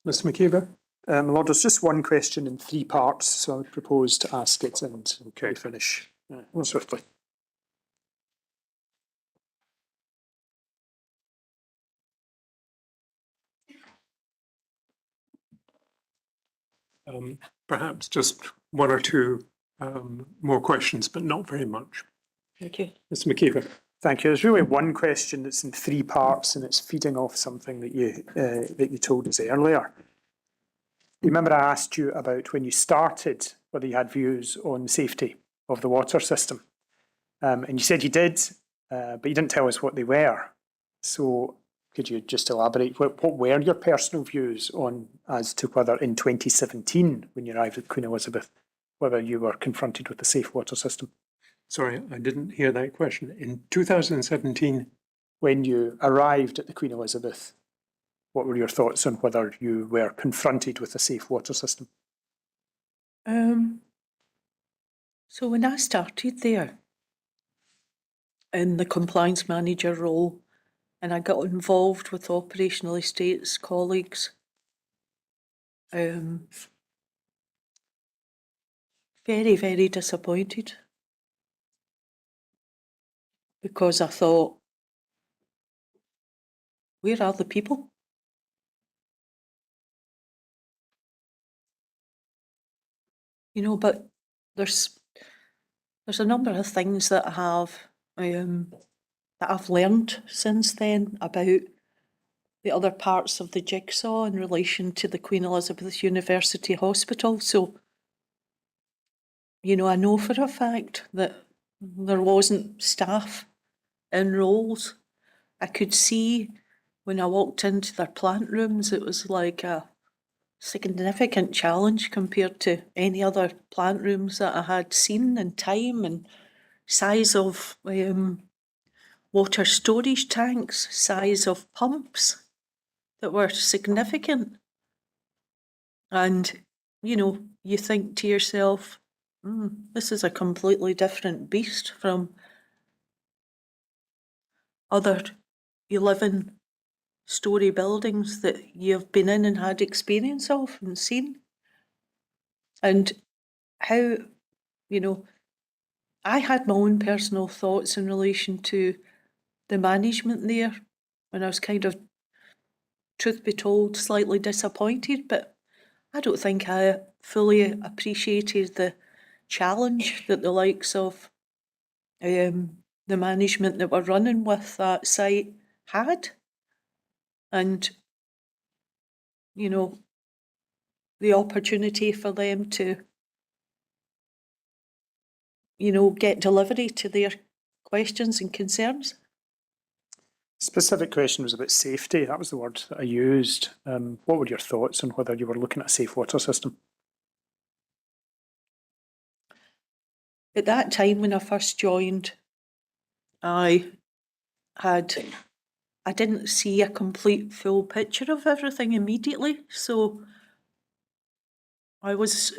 Mr McKeever? Lord, there's just one question in 3 parts, so I would propose to ask it and Okay. we finish swiftly. Perhaps just 1 or 2 more questions, but not very much. Thank you. Mr McKeever? Thank you. There's really one question that's in 3 parts, and it's feeding off something that you told us earlier. You remember I asked you about when you started whether you had views on safety of the water system, and you said you did, but you didn't tell us what they were. So could you just elaborate? What were your personal views on as to whether in 2017, when you arrived at Queen Elizabeth, whether you were confronted with a safe water system? Sorry, I didn't hear that question. In 2017, when you arrived at the Queen Elizabeth, what were your thoughts on whether you were confronted with a safe water system? So when I started there in the compliance manager role, and I got involved with operational estates colleagues, very, very disappointed, because I thought, where are the people? You know, but there's a number of things that I have that I've learned since then about the other parts of the jigsaw in relation to the Queen Elizabeth University Hospital. So, you know, I know for a fact that there wasn't staff in roles. I could see when I walked into their plant rooms, it was like a significant challenge compared to any other plant rooms that I had seen in time, and size of water storage tanks, size of pumps that were significant. And, you know, you think to yourself, this is a completely different beast from other 11-storey buildings that you've been in and had experience of and seen. And how, you know, I had my own personal thoughts in relation to the management there, and I was kind of, truth be told, slightly disappointed, but I don't think I fully appreciated the challenge that the likes of the management that were running with that site had. And, you know, the opportunity for them to, you know, get delivery to their questions and concerns. Specific question was about safety. That was the word that I used. What were your thoughts on whether you were looking at a safe water system? At that time when I first joined, I didn't see a complete full picture of everything immediately, so I was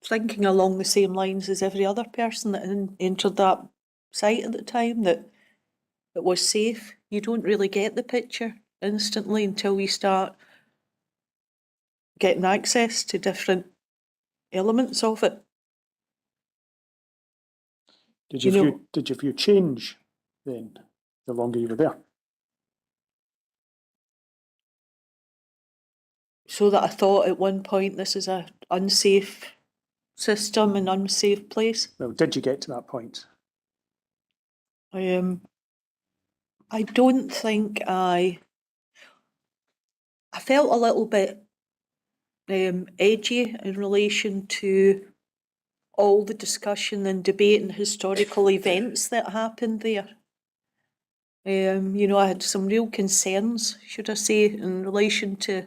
thinking along the same lines as every other person that entered that site at the time, that it was safe. You don't really get the picture instantly until you start getting access to different elements of it. Did your view change then, the longer you were there? So that I thought at one point this is an unsafe system, an unsafe place. Well, did you get to that point? I don't think I felt a little bit edgy in relation to all the discussion and debate and historical events that happened there. You know, I had some real concerns, should I say, in relation to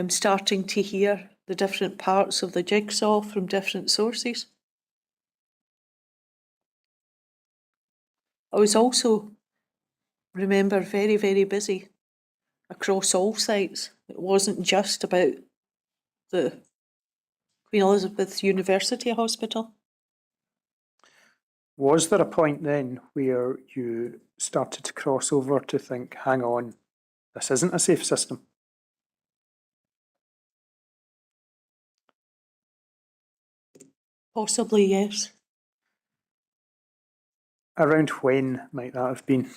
starting to hear the different parts of the jigsaw from different sources. I was also, remember, very, very busy across all sites. It wasn't just about the Queen Elizabeth University Hospital. Was there a point then where you started to cross over to think, hang on, this isn't a safe system? Possibly, yes. Around when might that have been?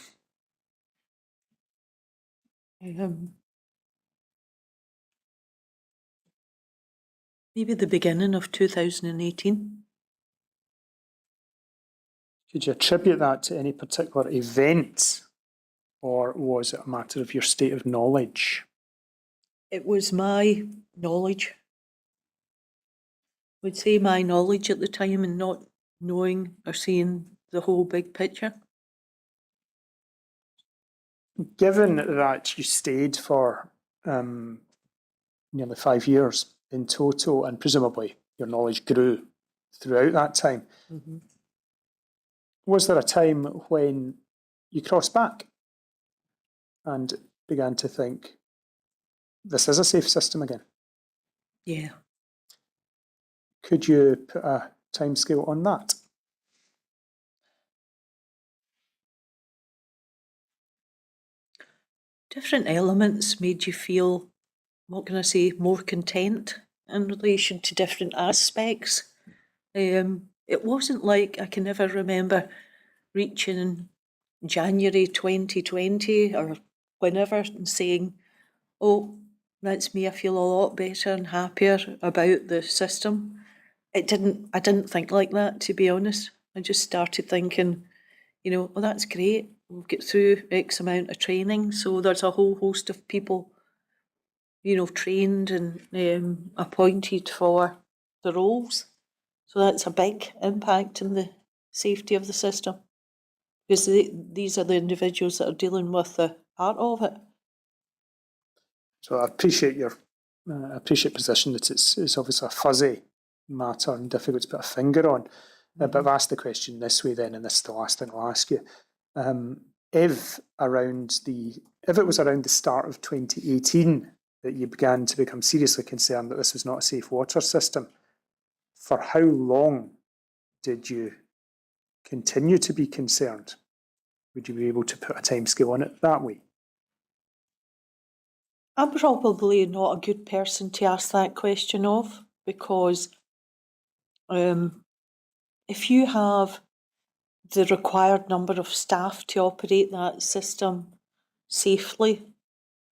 Maybe the beginning of 2018. Could you attribute that to any particular event, or was it a matter of your state of knowledge? It was my knowledge. Would say my knowledge at the time and not knowing or seeing the whole big picture. Given that you stayed for nearly 5 years in total, and presumably your knowledge grew throughout that time, was there a time when you crossed back and began to think, this is a safe system again? Yeah. Could you put a timescale on that? Different elements made you feel, what can I say, more content in relation to different aspects. It wasn't like I can never remember reaching January 2020 or whenever and saying, oh, that's me, I feel a lot better and happier about the system. I didn't think like that, to be honest. I just started thinking, well, that's great. We'll get through X amount of training. So there's a whole host of people, trained and appointed for the roles. So that's a big impact in the safety of the system. Because these are the individuals that are dealing with the part of it. So I appreciate your position that it's obviously a fuzzy matter and difficult to put a finger on. But I've asked the question this way then, and this is the last thing I'll ask you. If it was around the start of 2018 that you began to become seriously concerned that this was not a safe water system, for how long did you continue to be concerned? Would you be able to put a timescale on it that way? I'm probably not a good person to ask that question of, because if you have the required number of staff to operate that system safely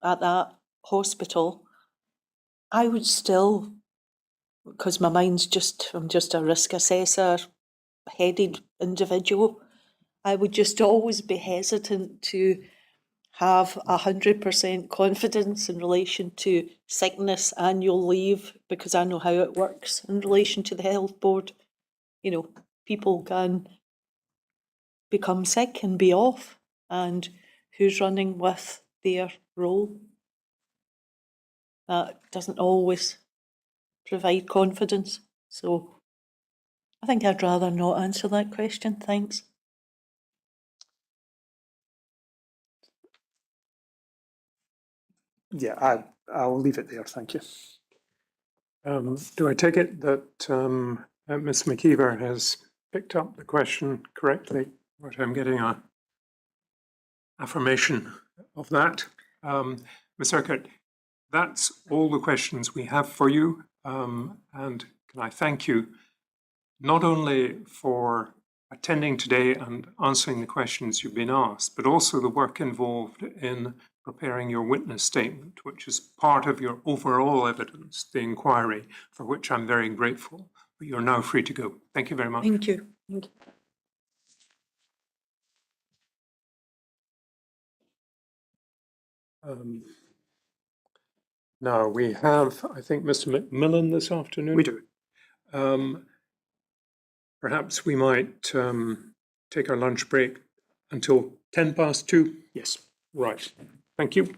at that hospital, I would still, because I'm just a risk assessor headed individual, I would just always be hesitant to have 100% confidence in relation to sickness, annual leave, because I know how it works in relation to the health board. People can become sick and be off, and who's running with their role? That doesn't always provide confidence. So I think I'd rather not answer that question, thanks. Yeah, I'll leave it there, thank you. Do I take it that Ms. McKeever has picked up the question correctly? But I'm getting an affirmation of that. Ms. Urquhart, that's all the questions we have for you. And can I thank you not only for attending today and answering the questions you've been asked, but also the work involved in preparing your witness statement, which is part of your overall evidence, the inquiry, for which I'm very grateful. But you're now free to go. Thank you very much. Thank you. Thank you. Now we have, I think, Mr. McMillan this afternoon. We do. Perhaps we might take our lunch break until 2:10. Yes. Right. Thank you.